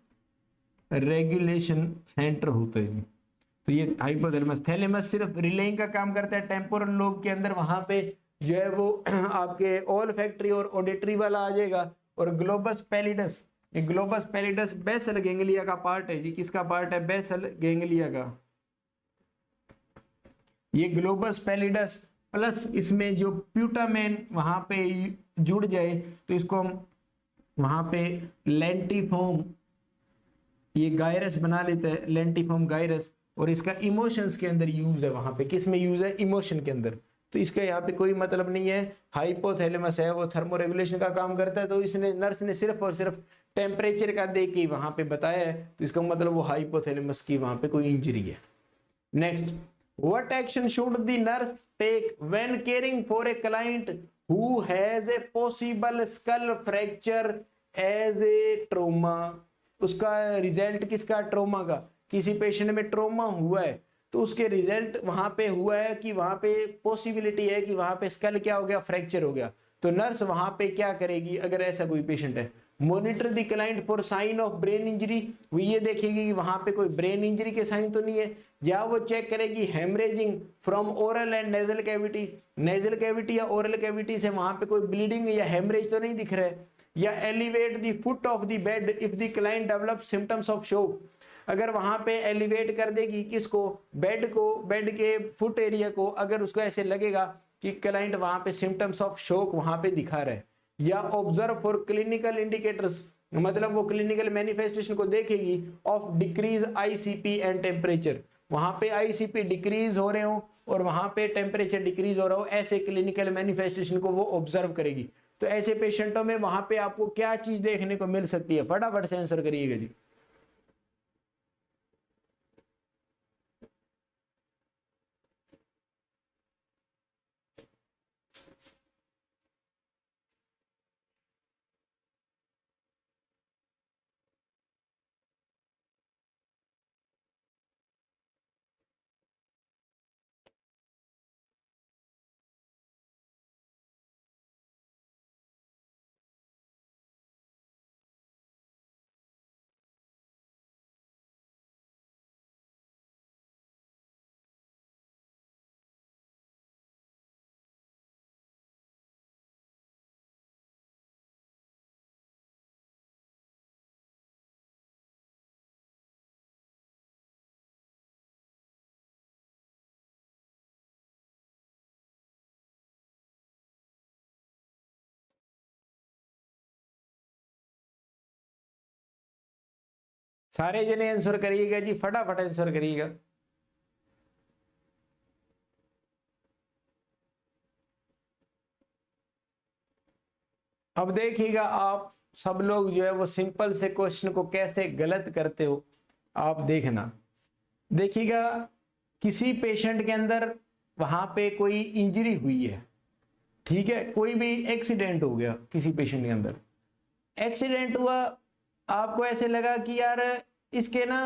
रेगुलेशन सेंटर होता है जी। तो ये हाइपोथैलेमस। थैलेमस सिर्फ रिलेइंग का काम करता है टेम्पोरल लोब के अंदर, वहां पे जो है वो आपके ऑल्फैक्टरी और ऑडिटरी वाला आ जाएगा। और ग्लोबस पैलिडस, ये ग्लोबस पैलिडस बेसल गैंग्लिया का पार्ट है जी। किसका पार्ट है? बेसल गैंग्लिया का। ये ग्लोबस पैलिडस प्लस इसमें जो प्यूटामेन वहां पे जुड़ जाए तो इसको हम वहां पे लेंटिफॉर्म, ये गायरस बना लेता है, लेंटिफॉर्म गायरस। और इसका इमोशंस के अंदर यूज है, वहां पे किस में यूज है? इमोशन के अंदर। तो इसका यहाँ पे कोई मतलब नहीं है। हाइपोथैलेमस है वो थर्मो रेगुलेशन का काम करता है, तो इसने नर्स ने सिर्फ और सिर्फ टेम्परेचर का दे के वहां पे बताया है, तो इसका मतलब वो हाइपोथैलेमस की वहां पे कोई इंजरी है। Next, what action should the nurse take when caring for a client who has a possible skull fracture as a trauma? उसका रिजल्ट किसका? ट्रोमा का। किसी पेशेंट में ट्रोमा हुआ है तो उसके रिजल्ट वहां पे हुआ है कि वहां पे पॉसिबिलिटी है कि वहां पे स्कल क्या हो गया? फ्रैक्चर हो गया। तो नर्स वहां पे क्या करेगी अगर ऐसा कोई पेशेंट है? Monitor the client for sign of brain injury. वो ये देखेगी कि वहां पे कोई ब्रेन इंजरी के साइन तो नहीं है, या वो चेक करेगी haemorrhaging from oral and nasal cavity, nasal cavity या ओरल कैविटी से वहां पे कोई ब्लीडिंग या हेमरेज तो नहीं दिख रहा है। या elevate the foot of the bed if the client develop symptoms of शोक, अगर वहां पे एलिवेट कर देगी किसको? बेड को, बेड के फुट एरिया को, अगर उसको ऐसे लगेगा कि क्लाइंट वहां पे सिम्टम्स ऑफ शोक वहां पे दिखा रहा है। या ऑब्जर्व फॉर क्लिनिकल इंडिकेटर्स, मतलब वो क्लिनिकल मैनिफेस्टेशन को देखेगी of decrease ICP and temperature, वहां पे आईसीपी डिक्रीज हो रहे हो और वहां पे टेम्परेचर डिक्रीज हो रहा हो, ऐसे क्लिनिकल मैनिफेस्टेशन को वो ऑब्जर्व करेगी। तो ऐसे पेशेंटों में वहां पे आपको क्या चीज देखने को मिल सकती है? फटाफट से आंसर करिएगा जी। सारे जने आंसर करिएगा जी, फटाफट आंसर करिएगा। अब देखिएगा आप सब लोग जो है वो सिंपल से क्वेश्चन को कैसे गलत करते हो, आप देखना। देखिएगा किसी पेशेंट के अंदर वहां पे कोई इंजरी हुई है, ठीक है, कोई भी एक्सीडेंट हो गया किसी पेशेंट के अंदर, एक्सीडेंट हुआ, आपको ऐसे लगा कि यार इसके ना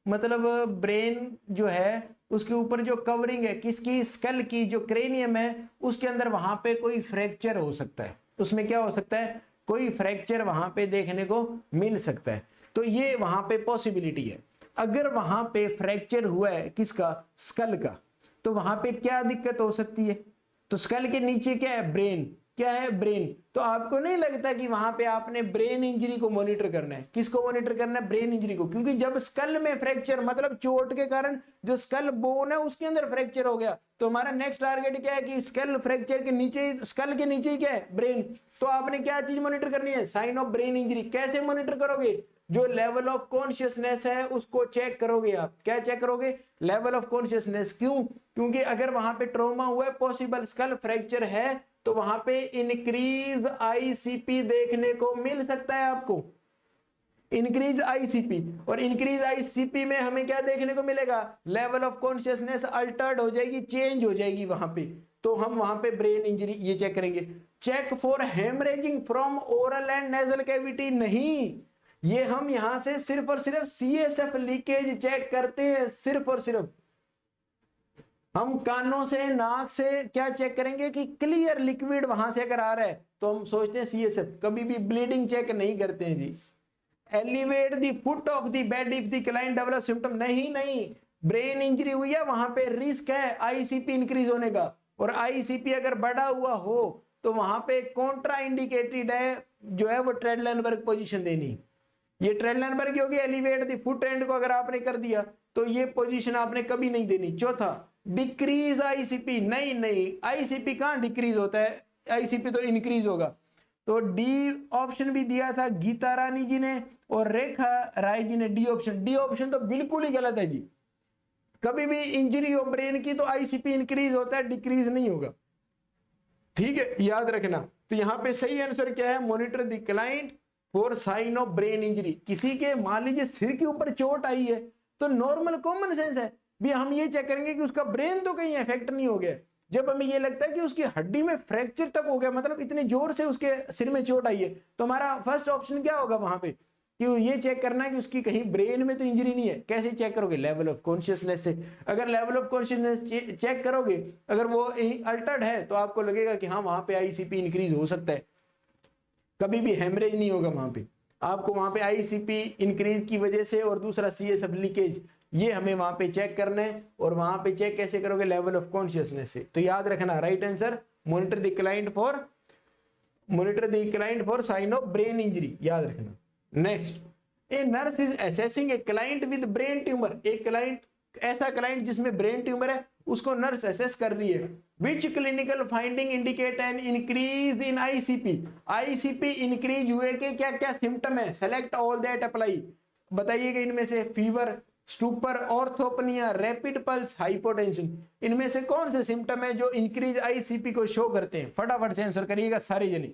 मतलब ब्रेन जो है उसके ऊपर जो कवरिंग है किसकी? स्कल की, जो क्रेनियम है उसके अंदर वहां पे कोई फ्रैक्चर हो सकता है। उसमें क्या हो सकता है? कोई फ्रैक्चर वहां पे देखने को मिल सकता है। तो ये वहां पे पॉसिबिलिटी है। अगर वहां पे फ्रैक्चर हुआ है किसका? स्कल का, तो वहां पे क्या दिक्कत हो सकती है? तो स्कल के नीचे क्या है? ब्रेन। क्या है? ब्रेन। तो आपको नहीं लगता कि वहां पे आपने ब्रेन इंजरी को मॉनिटर करना है? किसको मॉनिटर करना है? ब्रेन इंजरी को। क्योंकि जब स्कल में फ्रैक्चर, मतलब चोट के कारण जो स्कल बोन है उसके अंदर फ्रैक्चर हो गया, तो हमारा नेक्स्ट टारगेट क्या है कि स्कल फ्रैक्चर के नीचे, स्कल के नीचे ही क्या है? ब्रेन। तो आपने क्या चीज मॉनिटर करनी है? Sign of brain injury. कैसे मॉनिटर करोगे? जो लेवल ऑफ कॉन्शियसनेस है उसको चेक करोगे आप। क्या चेक करोगे? Level of consciousness. क्यों? क्योंकि अगर वहां पे ट्रॉमा हुआ है, पॉसिबल स्कल फ्रैक्चर है, तो वहां पे इंक्रीज आईसीपी देखने को मिल सकता है आपको, इंक्रीज आईसीपी। और इंक्रीज आईसीपी में हमें क्या देखने को मिलेगा? लेवल ऑफ कॉन्शियसनेस अल्टर्ड हो जाएगी, चेंज हो जाएगी वहां पे। तो हम वहां पे ब्रेन इंजरी ये चेक करेंगे। Check for haemorrhaging from oral and nasal cavity नहीं, ये हम यहां से सिर्फ और सिर्फ सीएसएफ लीकेज चेक करते हैं, सिर्फ और सिर्फ। हम कानों से, नाक से क्या चेक करेंगे कि क्लियर लिक्विड वहां से अगर आ रहा है तो हम सोचते हैं सीएसएफ, कभी भी ब्लीडिंग चेक नहीं करते हैं जी। Elevate the foot of the bed if the client develop symptom नहीं, ब्रेन इंजरी हुई है वहां पे रिस्क है आईसीपी इंक्रीज होने का, और आईसीपी अगर बढ़ा हुआ हो तो वहां पे कॉन्ट्रा इंडिकेटेड है जो है वो ट्रेडलैंडबर्ग पोजीशन देनी। ये ट्रेडलैंडबर्ग होगी एलिवेट द फुट एंड को अगर आपने कर दिया तो ये पोजीशन आपने कभी नहीं देनी। चौथा, डिक्रीज आईसीपी, नहीं नहीं आईसीपी कहां डिक्रीज होता है, आईसीपी तो इंक्रीज होगा। तो डी ऑप्शन भी दिया था गीता रानी जी ने और रेखा राय जी ने डी ऑप्शन। डी ऑप्शन तो बिल्कुल ही गलत है जी। कभी भी इंजरी हो ब्रेन की तो आईसीपी इंक्रीज होता है, डिक्रीज नहीं होगा, ठीक है, याद रखना। तो यहाँ पे सही आंसर क्या है, monitor the client for sign of brain injury. किसी के मान लीजिए सिर के ऊपर चोट आई है तो नॉर्मल कॉमन सेंस है भी हम ये चेक करेंगे कि उसका ब्रेन तो कहीं इफेक्ट नहीं हो गया। जब हमें ये लगता है कि उसकी हड्डी में फ्रैक्चर तक हो गया, मतलब इतनी जोर से उसके सिर में चोट आई है, तो हमारा फर्स्ट ऑप्शन क्या होगा वहां पे कि ये चेक करना है कि उसकी कहीं ब्रेन में तो इंजरी नहीं है। कैसे चेक करोगे, लेवल ऑफ कॉन्शियसनेस से। अगर लेवल ऑफ कॉन्शियसनेस चेक करोगे अगर वो अल्टर्ड है तो आपको लगेगा कि हाँ वहां पे आईसीपी इंक्रीज हो सकता है, कभी भी हेमरेज नहीं होगा वहां पे। आपको वहां पे आईसीपी इंक्रीज की वजह से और दूसरा सीएसएफ लीकेज, ये हमें वहां पे चेक करना है। और वहां पे चेक कैसे करोगे, लेवल ऑफ कॉन्शियसनेस से। तो याद रखना right answer monitor the client for sign of brain injury, याद रखना। Next, a nurse is assessing a client with brain tumour. एक क्लाइंट, ऐसा क्लाइंट जिसमें ब्रेन ट्यूमर है उसको नर्स असेस कर रही है। Which clinical finding indicate an increase in ICP. ICP increase हुए के क्या क्या सिम्टम है, सेलेक्ट ऑल दैट अप्लाई। बताइएगा इनमें से, fever, stupor, orthopnoea, rapid pulse, hypotension, इनमें से कौन से सिम्टम है जो इंक्रीज आईसीपी को शो करते हैं। फटाफट से आंसर करिएगा सारे जने।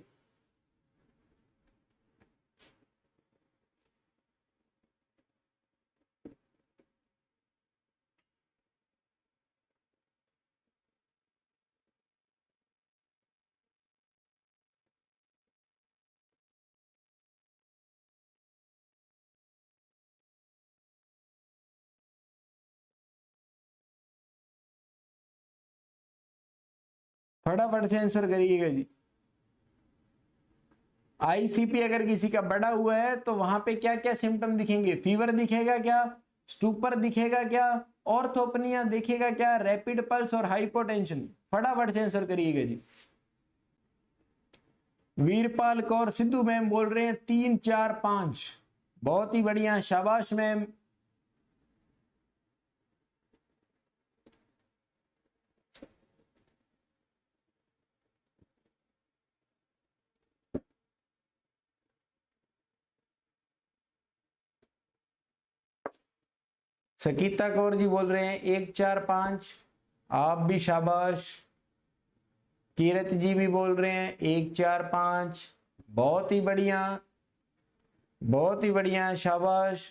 फटाफट से आंसर करिएगा जी। आईसीपी अगर किसी का बढ़ा हुआ है तो वहां पे क्या क्या सिम्टम दिखेंगे, फीवर दिखेगा क्या, स्टूपर दिखेगा क्या, ऑर्थोपनिया दिखेगा क्या, रैपिड पल्स और हाइपोटेंशन। फटाफट से आंसर करिएगा जी। वीरपाल कौर सिद्धू मैम बोल रहे हैं 3 4 5, बहुत ही बढ़िया, शाबाश मैम। सकीता कौर जी बोल रहे हैं 1 4 5, आप भी शाबाश। कीरत जी भी बोल रहे हैं 1 4 5, बहुत ही बढ़िया, बहुत ही बढ़िया, शाबाश।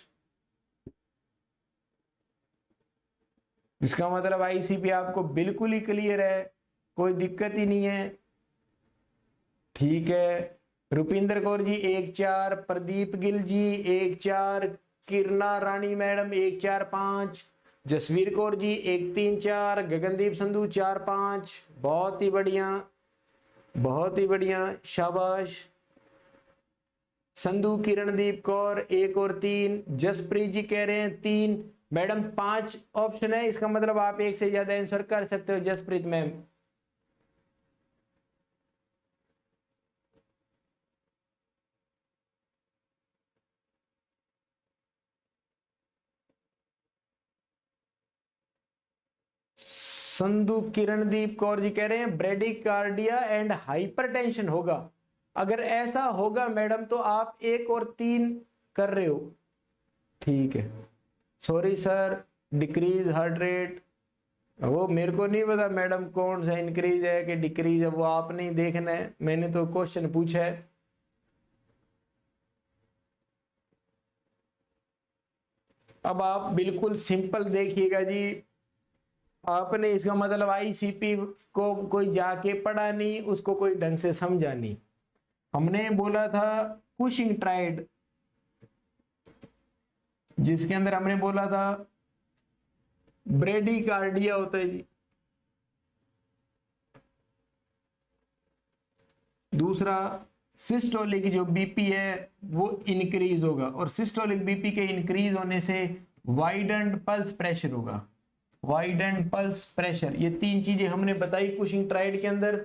इसका मतलब आईसीपी आपको बिल्कुल ही क्लियर है, कोई दिक्कत ही नहीं है, ठीक है। रुपिंदर कौर जी 1 4, प्रदीप गिल जी 1 4, किरणा रानी मैडम 1 4 5, जसवीर कौर जी 1 3 4, गगनदीप संधू 4 5, बहुत ही बढ़िया, बहुत ही बढ़िया, शाबाश। संधू किरणदीप कौर 1 और 3, जसप्रीत जी कह रहे हैं 3, मैडम 5 ऑप्शन है, इसका मतलब आप एक से ज्यादा आंसर कर सकते हो जसप्रीत मैम। संधू किरणदीप कौर जी कह रहे हैं ब्रेडिकार्डिया एंड हाइपरटेंशन होगा। अगर ऐसा होगा मैडम तो आप 1 और 3 कर रहे हो, ठीक है। Sorry sir, decrease heart rate, वो मेरे को नहीं पता मैडम कौन सा इंक्रीज है कि डिक्रीज है, वो आपने ही देखना है, मैंने तो क्वेश्चन पूछा है। अब आप बिल्कुल सिंपल देखिएगा जी, आपने इसका मतलब आईसीपी को कोई जाके पढ़ा नहीं, उसको कोई ढंग से समझा नहीं। हमने बोला था कुशिंग ट्राइड, जिसके अंदर हमने बोला था ब्रेडिकार्डिया होता है जी। दूसरा सिस्टोलिक जो बीपी है वो इंक्रीज होगा, और सिस्टोलिक बीपी के इंक्रीज होने से वाइडेंड पल्स प्रेशर होगा, वाइडेंड पल्स प्रेशर। ये तीन चीजें हमने बताई कुशिंग ट्राइड के अंदर।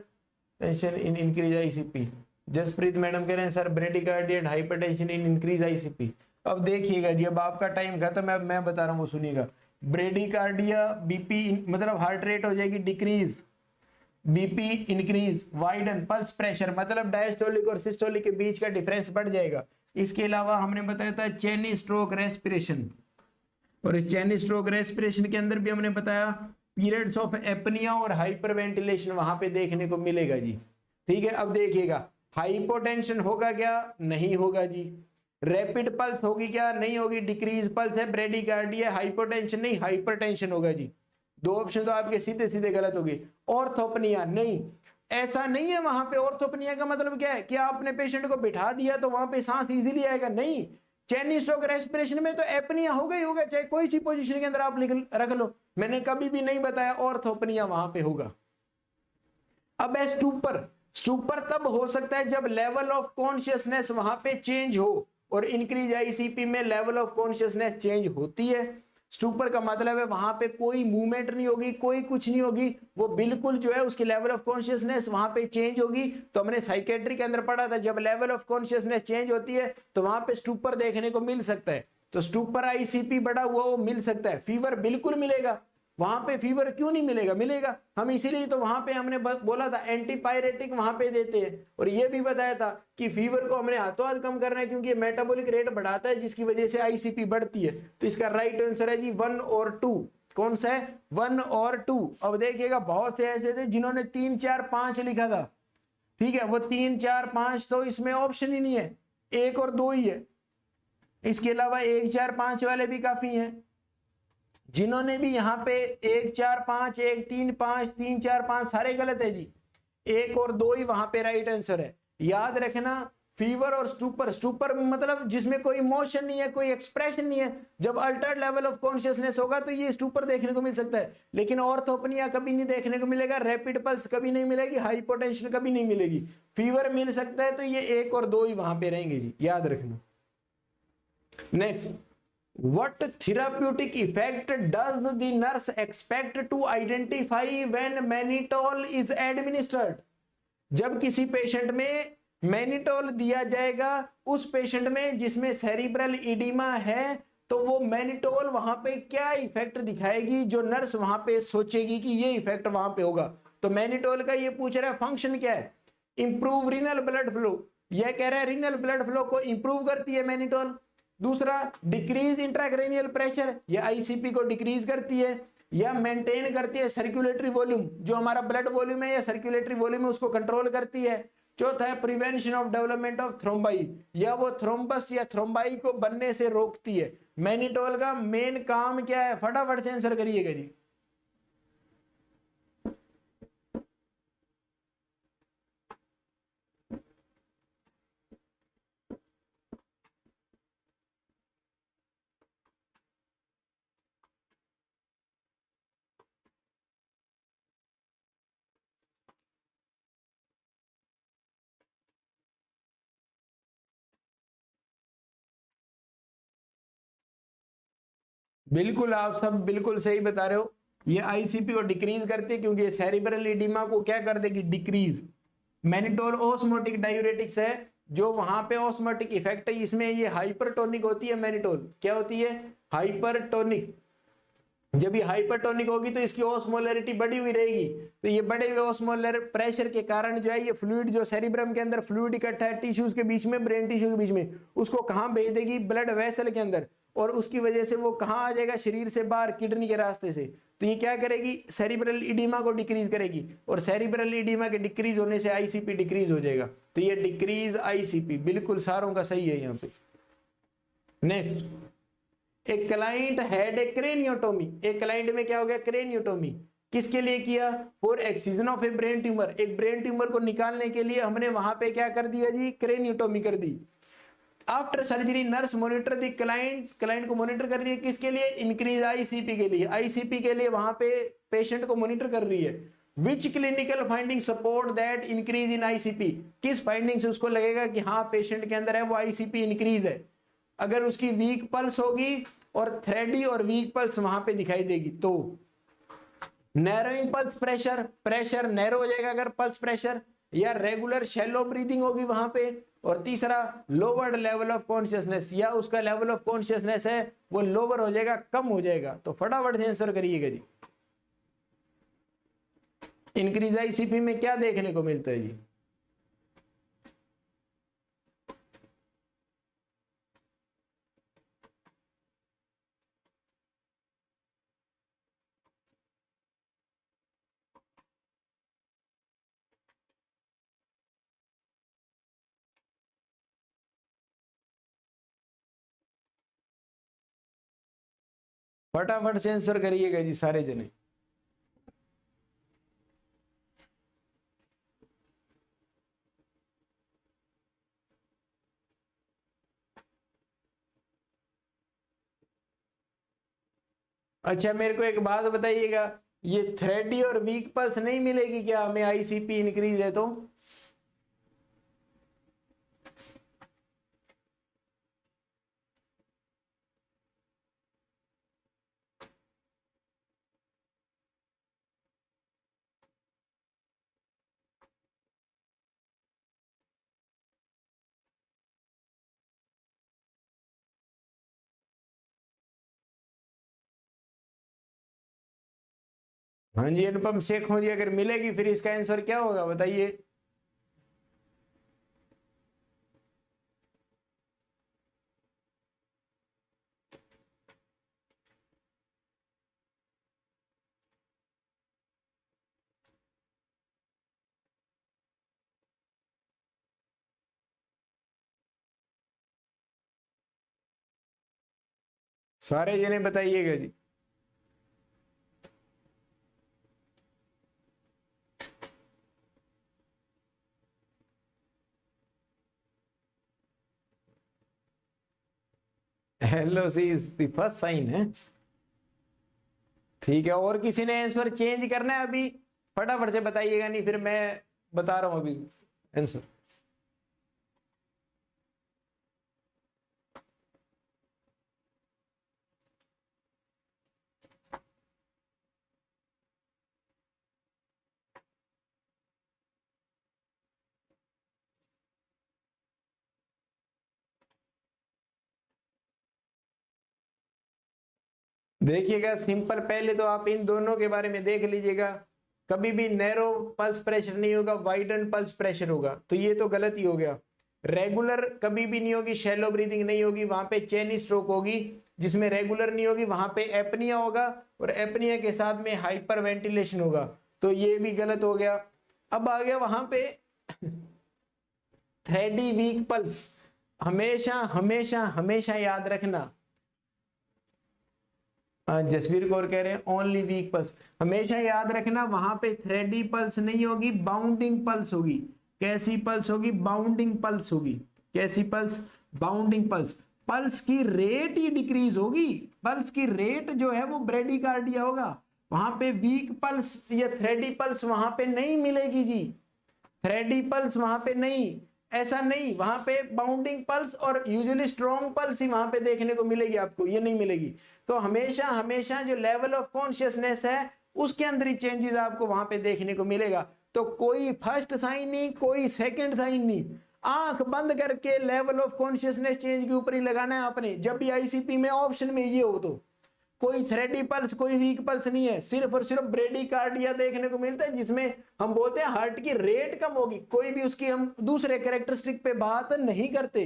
Tension in increase ICP, Jaspreet madam कह रहे हैं sir bradycardia and hypertension in increase ICP. अब देखिएगा जी, अब आपका टाइम खत्म है, अब मैं बता रहा हूँ वो सुनिएगा। ब्रेडिकार्डिया बीपी मतलब हार्ट रेट हो जाएगी decrease, BP increase, widen pulse pressure मतलब डायस्टोलिक और सिस्टोलिक के बीच का डिफरेंस बढ़ जाएगा। इसके अलावा हमने बताया था चेनी स्ट्रोक रेस्पिरेशन, और इस चेनी स्ट्रोक रेस्पिरेशन के अंदर भी हमने बताया पीरियड्स ऑफ एपनिया और हाइपरवेंटिलेशन वहां पे देखने को मिलेगा जी। ठीक है, अब देखिएगा हाइपोटेंशन होगा क्या, नहीं होगा जी। रैपिड पल्स होगी क्या, नहीं होगी, डिक्रीज पल्स है। ब्रेडिकार्डिया हाइपोटेंशन नहीं, हाइपरटेंशन होगा जी। दो ऑप्शन तो आपके सीधे सीधे गलत हो गए। ऑर्थोपनिया नहीं, ऐसा नहीं है वहां पे। ऑर्थोपनिया का मतलब क्या है कि आपने पेशेंट को बिठा दिया तो वहां पे सांस इजीली आएगा, नहीं। चेनी स्ट्रोक रेस्पिरेशन में तो एपनिया होगा ही होगा, चाहे कोई सी पोजीशन के अंदर आप रख लो। मैंने कभी भी नहीं बताया ऑर्थोपनिया वहां पे होगा। अब है स्टूपर। स्टूपर तब हो सकता है जब लेवल ऑफ कॉन्शियसनेस वहां पे चेंज हो, और इंक्रीज आईसीपी में लेवल ऑफ कॉन्शियसनेस चेंज होती है। स्टूपर का मतलब है वहां पे कोई मूवमेंट नहीं होगी, कोई कुछ नहीं होगी, वो बिल्कुल जो है उसकी लेवल ऑफ कॉन्शियसनेस वहां पे चेंज होगी। तो हमने साइकेट्री के अंदर पढ़ा था जब लेवल ऑफ कॉन्शियसनेस चेंज होती है तो वहां पे स्टूपर देखने को मिल सकता है। तो स्टूपर आईसीपी बढ़ा हुआ वो मिल सकता है। फीवर बिल्कुल मिलेगा वहां पे, फीवर क्यों नहीं मिलेगा, मिलेगा। हम इसीलिए तो वहां पे हमने बोला था एंटीपायरेटिक वहां पे देते हैं, और ये भी बताया था कि फीवर को हमने हाथों हाथ कम करना है क्योंकि ये मेटाबॉलिक रेट बढ़ाता है जिसकी वजह से आईसीपी बढ़ती है। तो इसका राइट आंसर है जी 1 और 2। कौन सा है, 1 और 2। अब देखिएगा बहुत से ऐसे थे जिन्होंने 3 4 5 लिखा था, ठीक है, वो 3 4 5 तो इसमें ऑप्शन ही नहीं है, 1 और 2 ही है। इसके अलावा 1 4 5 वाले भी काफी हैं। जिन्होंने भी यहाँ पे 1 4 5 1 3 5 3 4 5 सारे गलत है जी, 1 और 2 ही वहां पे राइट आंसर है। याद रखना फीवर और स्टूपर, स्टूपर मतलब जिसमें कोई इमोशन नहीं है, कोई एक्सप्रेशन नहीं है, जब अल्टर्ड लेवल ऑफ कॉन्शियसनेस होगा तो ये स्टूपर देखने को मिल सकता है। लेकिन ऑर्थोपनिया कभी नहीं देखने को मिलेगा, रैपिड पल्स कभी नहीं मिलेगी, हाइपोटेंशन कभी नहीं मिलेगी। फीवर मिल सकता है तो ये 1 और 2 ही वहां पे रहेंगे जी, याद रखना। Next, what therapeutic effect does the nurse expect to identify when mannitol is administered? जब किसी पेशेंट में मैनिटोल दिया जाएगा, उस पेशेंट में जिसमें सेरिब्रल इडीमा है, तो वो मैनिटोल वहां पे क्या इफेक्ट दिखाएगी जो नर्स वहां पे सोचेगी कि ये इफेक्ट वहां पे होगा। तो मैनिटोल का ये पूछ रहा है फंक्शन क्या है, इंप्रूव रीनल ब्लड फ्लो, यह कह रहा है रीनल ब्लड फ्लो को इंप्रूव करती है मैनिटोल। दूसरा डिक्रीज इंट्राक्रैनियल प्रेशर, ये आईसीपी को डिक्रीज करती है या मेंटेन करती है सर्कुलेटरी वॉल्यूम, जो हमारा ब्लड वॉल्यूम है या सर्कुलेटरी वॉल्यूम है उसको कंट्रोल करती है। चौथा है prevention of development of thrombi, या वो थ्रोम्बस या थ्रोम्बाई को बनने से रोकती है। मैनिटोल का मेन काम क्या है, फटाफट से आंसर करिएगा जी। बिल्कुल, आप सब बिल्कुल सही बता रहे हो। ये आईसीपी को डिक्रीज करती है क्योंकि ये सेरिब्रल एडिमा को क्या कर देगी, डिक्रीज। मैनिटोल ओस्मोटिक डायूरेटिक्स है, जो वहां पे ओस्मोटिक इफेक्ट है, इसमें ये हाइपरटोनिक होती है। मैनिटोल क्या होती है, हाइपरटोनिक। जब ये हाइपरटोनिक होगी तो इसकी ओस्मोलरिटी बढ़ी हुई रहेगी, तो ये बढ़े हुए ओस्मोलर प्रेशर के कारण जो है ये फ्लूइड, जो सेरिब्रम के अंदर फ्लूइड इकट्ठा है टिश्यूज के बीच में, ब्रेन टिश्यू के बीच में, उसको कहां भेज देगी, ब्लड वेसल के अंदर, और उसकी वजह से वो कहां आ जाएगा, शरीर से बाहर, किडनी के रास्ते से। तो ये क्या करेगी, सेरिब्रल इडीमा को डिक्रीज करेगी, और सेरिब्रल इडीमा के डिक्रीज होने से आईसीपी डिक्रीज हो जाएगा। तो ये डिक्रीज आईसीपी बिल्कुल सारों का सही है यहाँ पे। नेक्स्ट, एक क्लाइंट हैड ए क्रेनियोटोमी, एक क्लाइंट में क्या हो गया, क्रेनियोटोमी। किसके लिए किया, for excision of A brain tumour, एक ब्रेन ट्यूमर को निकालने के लिए हमने वहां पे क्या कर दिया जी, क्रेनियोटोमी कर दी। After surgery nurse monitor the client, client को मॉनिटर कर रही है, किसके लिए, इंक्रीज आईसीपी के लिए, आईसीपी के लिए वहां पे पेशेंट को मॉनिटर कर रही है। Which clinical finding support that increase in ICP, किस फाइंडिंग से उसको लगेगा कि हाँ पेशेंट के अंदर है वो आईसीपी इंक्रीज है। अगर उसकी वीक पल्स होगी और थ्रेडी और वीक पल्स वहां पे दिखाई देगी। तो narrowing pulse pressure, pressure narrow हो जाएगा अगर पल्स प्रेशर, या रेगुलर शैलो ब्रीदिंग होगी वहां पे, और तीसरा लोअर्ड लेवल ऑफ कॉन्शियसनेस, या उसका लेवल ऑफ कॉन्शियसनेस है वो लोअर हो जाएगा, कम हो जाएगा। तो फटाफट से आंसर करिएगा जी। इंक्रीज आईसीपी में क्या देखने को मिलता है जी? फटाफट से आंसर करिएगा जी सारे जने। अच्छा मेरे को एक बात बताइएगा, ये थ्रेडी और वीक पल्स नहीं मिलेगी क्या हमें आईसीपी इंक्रीज है तो? हाँ जी अनुपम शेख हो जी, अगर मिलेगी फिर इसका आंसर क्या होगा बताइए? सारे जने बताइएगा जी। Hello C is the first sign है। ठीक है, और किसी ने आंसर चेंज करना है अभी? फटाफट से बताइएगा, नहीं फिर मैं बता रहा हूं अभी आंसर। देखिएगा सिंपल, पहले तो आप इन दोनों के बारे में देख लीजिएगा। कभी भी नैरो पल्स प्रेशर नहीं होगा, वाइडन पल्स प्रेशर होगा, तो ये तो गलत ही हो गया। रेगुलर कभी भी नहीं होगी, शैलो ब्रीदिंग नहीं होगी, वहां पे चेनी स्ट्रोक होगी। जिसमें रेगुलर नहीं होगी वहां पे एपनिया होगा, और एपनिया के साथ में हाइपर वेंटिलेशन होगा, तो ये भी गलत हो गया। अब आ गया वहां पे थ्रेडी वीक पल्स। हमेशा हमेशा हमेशा याद रखना, जसवीर कौर कह रहे हैं ओनली वीक पल्स। हमेशा याद रखना वहां पे थ्रेडी पल्स नहीं होगी, बाउंडिंग पल्स होगी। कैसी पल्स होगी? बाउंडिंग पल्स होगी। कैसी पल्स? Bounding pulse. पल्स की रेट ही डिक्रीज होगी, पल्स की रेट जो है वो ब्रेडिकार्डिया होगा। वहां पे वीक पल्स या थ्रेडी पल्स वहां पे नहीं मिलेगी जी, थ्रेडी पल्स वहां पे नहीं, ऐसा नहीं। वहां पे बाउंडिंग पल्स और यूजुअली स्ट्रॉन्ग पल्स ही वहां पे देखने को मिलेगी आपको, ये नहीं मिलेगी। तो हमेशा हमेशा जो लेवल ऑफ कॉन्शियसनेस है उसके अंदर ही चेंजेस आपको वहां पे देखने को मिलेगा। तो कोई फर्स्ट साइन नहीं, कोई सेकंड साइन नहीं, आंख बंद करके लेवल ऑफ कॉन्शियसनेस चेंज के ऊपर ही लगाना है आपने। जब भी आईसीपी में ऑप्शन में ये हो तो कोई थ्रेडी पल्स कोई वीक पल्स नहीं है, सिर्फ और सिर्फ ब्रेडिकार्डिया देखने को मिलता है, जिसमें हम बोलते हैं हार्ट की रेट कम होगी। कोई भी उसकी हम दूसरे कैरेक्टरिस्टिक पे बात नहीं करते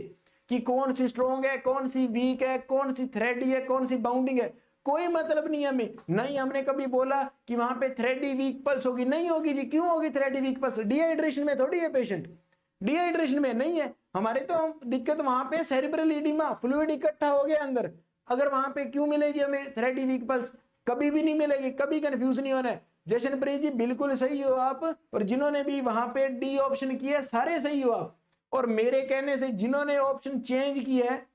कि कौन सी स्ट्रॉन्ग है, कौन सी वीक है, कौन सी थ्रेडी है, कौन सी बाउंडिंग है, कोई मतलब नहीं हमें। नहीं हमने कभी बोला कि वहां पे थ्रेडी वीक पल्स होगी, नहीं होगी जी। क्यों होगी थ्रेडी वीक पल्स? डिहाइड्रेशन में थोड़ी है पेशेंट, डिहाइड्रेशन में नहीं है हमारे। तो दिक्कत वहां पे सेरिब्रल एडिमा, फ्लूइड इकट्ठा हो गया अंदर। अगर वहां पे क्यों मिलेगी हमें थ्रेडी वीक पल्स? कभी भी नहीं मिलेगी, कभी कंफ्यूज नहीं होना है। जशनप्रीत जी बिल्कुल सही हो आप, और जिन्होंने भी वहां पे डी ऑप्शन किया सारे सही हो आप। और मेरे कहने से जिन्होंने ऑप्शन चेंज किया है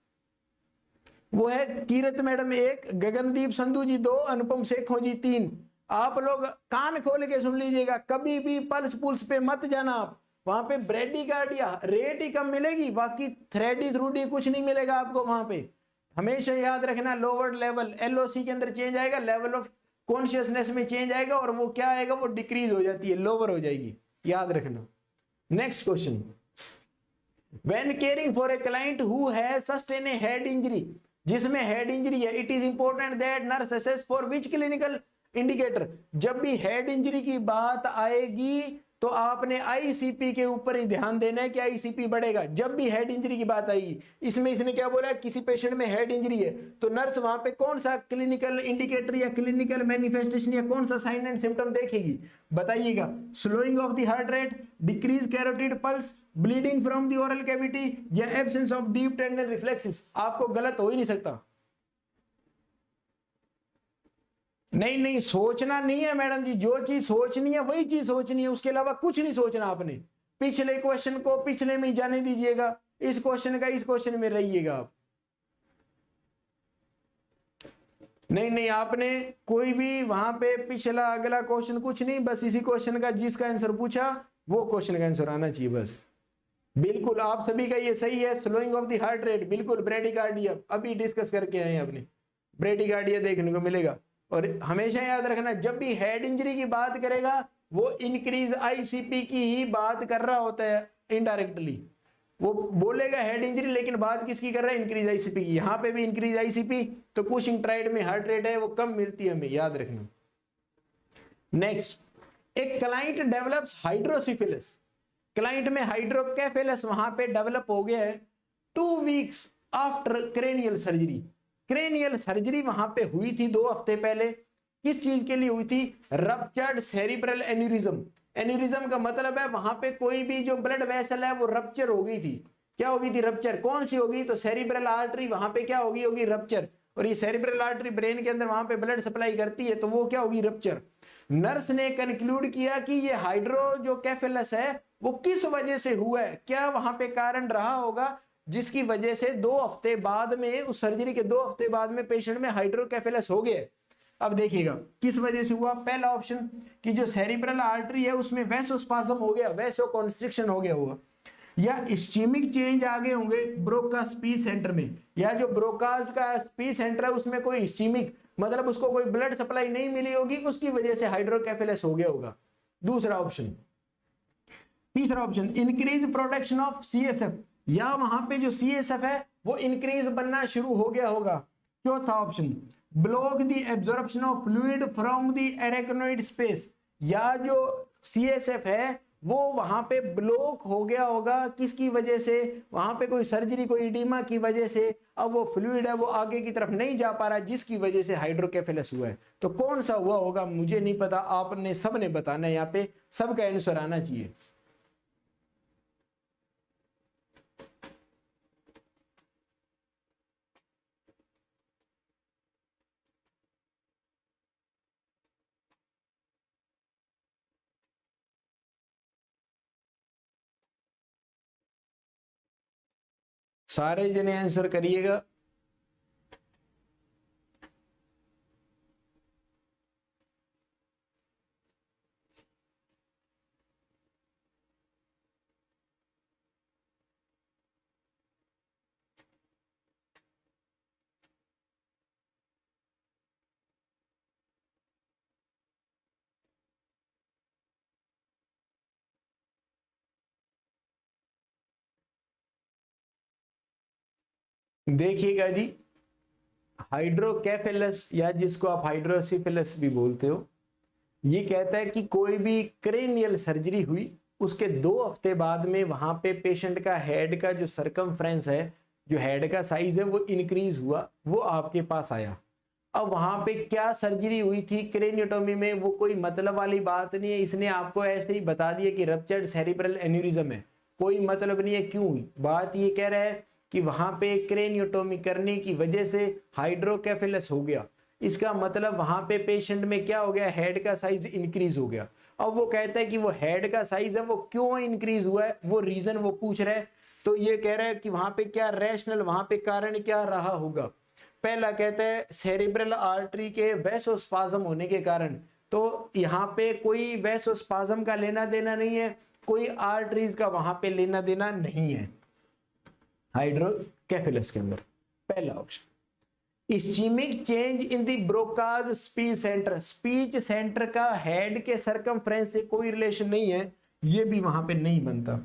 वो है कीरत मैडम 1, गगनदीप संधू जी 2, अनुपम शेखों जी 3। आप लोग कान खोल के सुन लीजिएगा, कभी भी पल्स पुल्स पे मत जाना आप। वहां पे ब्रेडिकार्डिया रेट ही कम मिलेगी, बाकी थ्रेडी थ्रूडी कुछ नहीं मिलेगा आपको वहां पे। हमेशा याद रखना लोअर लेवल एलओसी के अंदर चेंज आएगा, लेवल ऑफ कॉन्शियसनेस में चेंज आएगा और वो क्या आएगा, वो डिक्रीज हो जाती है, लोअर हो जाएगी, याद रखना। Next question, when caring for a client who has sustain A head injury, जिसमें हेड इंजरी है, it is important that nurse assess for which clinical indicator. जब भी हेड इंजरी की बात आएगी तो आपने आईसीपी के ऊपर ही ध्यान देना है कि आईसीपी बढ़ेगा। जब भी हेड इंजरी की बात आएगी, इसमें इसने क्या बोला, किसी पेशेंट में हेड इंजरी है तो नर्स वहां पे कौन सा क्लिनिकल इंडिकेटर या क्लिनिकल मैनिफेस्टेशन या कौन सा साइन एंड सिम्टम देखेगी, बताइएगा। Slowing of the heart rate, decrease carotid pulse, bleeding from the oral cavity या absence of deep tendon reflexes. आपको गलत हो ही नहीं सकता। नहीं सोचना नहीं है मैडम जी, जो चीज सोचनी है वही चीज सोचनी है, उसके अलावा कुछ नहीं सोचना आपने। पिछले क्वेश्चन को पिछले में ही जाने दीजिएगा, इस क्वेश्चन का इस क्वेश्चन में रहिएगा आप। नहीं आपने कोई भी वहां पे पिछला अगला क्वेश्चन कुछ नहीं, बस इसी क्वेश्चन का जिसका आंसर पूछा वो क्वेश्चन का आंसर आना चाहिए बस। बिल्कुल आप सभी का ये सही है। Slowing of the heart rate, बिल्कुल ब्रेडिकार्डिया अभी डिस्कस करके आए अपने, ब्रेडिकार्डिया देखने को मिलेगा। और हमेशा याद रखना, जब भी हेड इंजरी की बात करेगा वो इंक्रीज आईसीपी की ही बात कर रहा होता है इनडायरेक्टली। वो बोलेगा हेड इंजरी लेकिन बात किसकी कर रहा है, इंक्रीज आईसीपी की। यहां पे भी इंक्रीज आईसीपी, तो कुशिंग ट्राइड में हार्ट रेट है वो कम मिलती है, हमें याद रखना। नेक्स्ट, एक क्लाइंट डेवलप्स हाइड्रोसिफिलिस, क्लाइंट में हाइड्रोकेफेलस वहां पे डेवलप हो गया है 2 weeks after cranial surgery. Cranial surgery वहां पे हुई थी 2 हफ्ते पहले। किस चीज के लिए हुई थी, रप्चर्ड सेरिब्रल एन्यूरिज्म। एन्यूरिज्म का मतलब है वहां पे कोई भी जो ब्लड वेसल है वो रप्चर हो गई थी। क्या हो गई थी, रप्चर। कौन सी होगी, तो सेरिब्रल आर्टरी वहां पे क्या होगी रप्चर। और ये सेरिब्रल आर्टरी ब्रेन के अंदर वहां पे ब्लड सप्लाई करती है, तो वो क्या होगी, रप्चर। नर्स ने कंक्लूड किया कि ये हाइड्रो जो कैफेलस है वो किस वजह से हुआ है, क्या वहां पे कारण रहा होगा जिसकी वजह से 2 हफ्ते बाद में, उस सर्जरी के 2 हफ्ते बाद में पेशेंट में हाइड्रोकेफेलस हो गया। अब देखिएगा किस वजह से हुआ। पहला ऑप्शन कि जो सेरिब्रल आर्टरी है उसमें वैसोस्पाज्म हो गया, वैसोकॉन्स्ट्रिक्शन हो गया हुआ, या इस्चेमिक चेंज आ गए होंगे ब्रोका स्पीच सेंटर में, या जो ब्रोकास का स्पीच सेंटर है उसमें कोई इस्चेमिक मतलब उसको कोई ब्लड सप्लाई नहीं मिली होगी, उसकी वजह से हाइड्रोकेफेलस हो गया होगा। दूसरा ऑप्शन। तीसरा option, increase production of CSF, या वहां पे जो सीएसएफ है वो इंक्रीज बनना शुरू हो गया होगा। चौथा option, block the absorption of fluid from the arachnoid space, या जो सीएसएफ है वो वहां पे ब्लॉक हो गया होगा, किसकी वजह से, वहां पे कोई सर्जरी कोई इडीमा की वजह से, अब वो फ्लूइड है वो आगे की तरफ नहीं जा पा रहा, जिसकी वजह से हाइड्रोकेफेलस हुआ है। तो कौन सा हुआ होगा मुझे नहीं पता, आपने सबने बताना है, यहाँ पे सबका आंसर आना चाहिए। सारे जने आंसर करिएगा। देखिएगा जी, हाइड्रोकेफेलस या जिसको आप हाइड्रोसिफिलस भी बोलते हो, ये कहता है कि कोई भी क्रेनियल सर्जरी हुई उसके 2 हफ्ते बाद में वहां पे पेशेंट का हेड का जो सरकमफ्रेंस है, जो हेड का साइज है वो इंक्रीज हुआ, वो आपके पास आया। अब वहां पे क्या सर्जरी हुई थी क्रेनियोटोमी में, वो कोई मतलब वाली बात नहीं है, इसने आपको ऐसे ही बता दिया कि रप्चर्ड सेरिब्रल एन्यूरिज्म है, कोई मतलब नहीं है क्यों हुई। बात ये कह रहा है कि वहां पे क्रेनियोटोमी करने की वजह से हाइड्रोकेफेलस हो गया, इसका मतलब वहां पे पेशेंट में क्या हो गया, हेड का साइज इंक्रीज हो गया। अब वो कहता है कि वो हेड का साइज है वो क्यों इंक्रीज हुआ है, वो रीजन वो पूछ रहा है। तो ये कह रहा है कि वहां पे क्या रैशनल, वहां पे कारण क्या रहा होगा। पहला कहता है सेरिब्रल आर्टरी के वैसोस्पाज्म होने के कारण, तो यहाँ पे कोई वैसोस्पाज्म का लेना देना नहीं है, कोई आर्टरीज का वहां पे लेना देना नहीं है हाइड्रोकेफेलस के अंदर, पहला option. Ischaemic change in the Broca's speech centre, speech centre का हेड के सरकमफ्रेंस से कोई रिलेशन नहीं है, ये भी वहां पे नहीं बनता।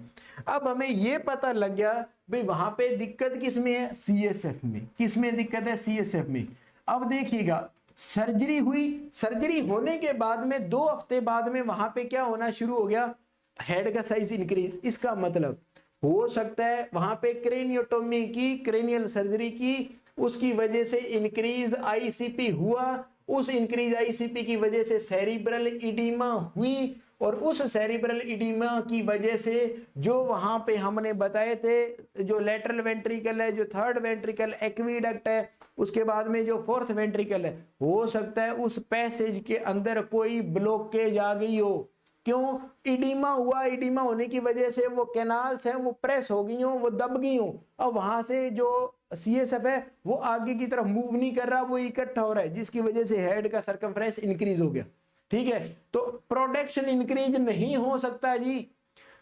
अब हमें ये पता लग गया भाई वहां पे दिक्कत किस में है, सीएसएफ में। किस में दिक्कत है, सीएसएफ में। अब देखिएगा सर्जरी हुई, सर्जरी होने के बाद में 2 हफ्ते बाद में वहां पे क्या होना शुरू हो गया, हेड का साइज इंक्रीज। इसका मतलब हो सकता है वहां पे क्रेनियोटोमी की, क्रेनियल सर्जरी की, उसकी वजह से इंक्रीज आईसीपी हुआ, उस इंक्रीज आईसीपी की वजह से सेरिब्रल इडीमा हुई, और उस सेरिब्रल इडीमा की वजह से जो वहां पे हमने बताए थे, जो लेटरल वेंट्रिकल है, जो थर्ड वेंट्रिकल एक्वीडक्ट है, उसके बाद में जो फोर्थ वेंट्रिकल है, हो सकता है उस पैसेज के अंदर कोई ब्लॉकेज आ गई हो। क्यों, इडीमा हुआ, इडीमा होने की वजह से वो कैनाल्स हैं वो प्रेस हो गई हो, वो दब गई हो, और वहां से जो सीएसएफ है वो आगे की तरफ मूव नहीं कर रहा, वो इकट्ठा हो रहा है, जिसकी वजह से हेड का सर्कमफ्रेंस इंक्रीज हो गया। ठीक है, तो प्रोडक्शन इंक्रीज नहीं हो सकता जी।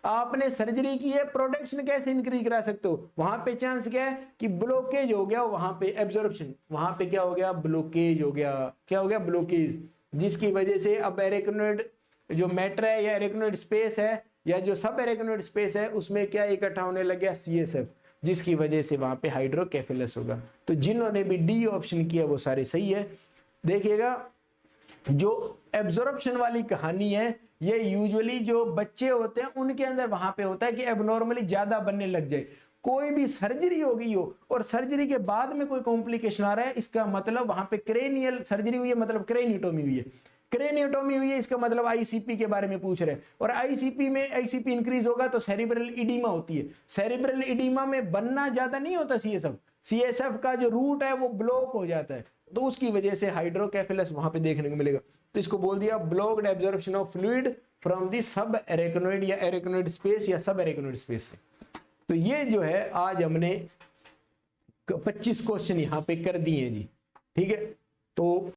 आपने सर्जरी की है, प्रोडक्शन कैसे इंक्रीज करा सकते हो, वहां पे चांस क्या है कि ब्लॉकेज हो गया, वहां पे एब्जॉर्प्शन, वहां पे क्या हो गया, ब्लॉकेज हो गया। क्या हो गया, ब्लॉकेज, जिसकी वजह से अब एरेक्नोइड जो मैटर है या एरेक्नोइड स्पेस है या जो सब एरेक्नोइड स्पेस है उसमें क्या इकट्ठा होने लग गया, सीएसएफ, जिसकी वजह से वहां पे हाइड्रोकेफेलस होगा। तो जिन्होंने भी डी ऑप्शन किया वो सारे सही है। देखिएगा जो एब्जॉर्प्शन वाली कहानी है ये यूजुअली जो बच्चे होते हैं उनके अंदर वहां पे होता है कि एबनॉर्मली ज्यादा बनने लग जाए। कोई भी सर्जरी हो गई हो और सर्जरी के बाद में कोई कॉम्प्लिकेशन आ रहा है, इसका मतलब वहां पे क्रेनियल सर्जरी हुई है, मतलब क्रेनियोटोमी हुई है। क्रेनियोटोमी हुई है इसका मतलब आईसीपी के बारे में पूछ रहे हैं, और आईसीपी में आईसीपी इंक्रीज होगा तो सेरिब्रल इडीमा होती है। सेरिब्रल इडीमा में बनना ज्यादा नहीं होता सीएसएफ, सीएसएफ का जो रूट है वो ब्लॉक हो जाता है, तो उसकी वजह से हाइड्रोकेफेलस वहां पे देखने को मिलेगा। तो इसको बोल दिया blocked absorption of fluid from the सब एरेक्नोइड या एरेक्नोइड स्पेस या सब एरेक्नोइड स्पेस से। तो ये जो है आज हमने 25 क्वेश्चन यहाँ पे कर दिए जी। ठीक है, तो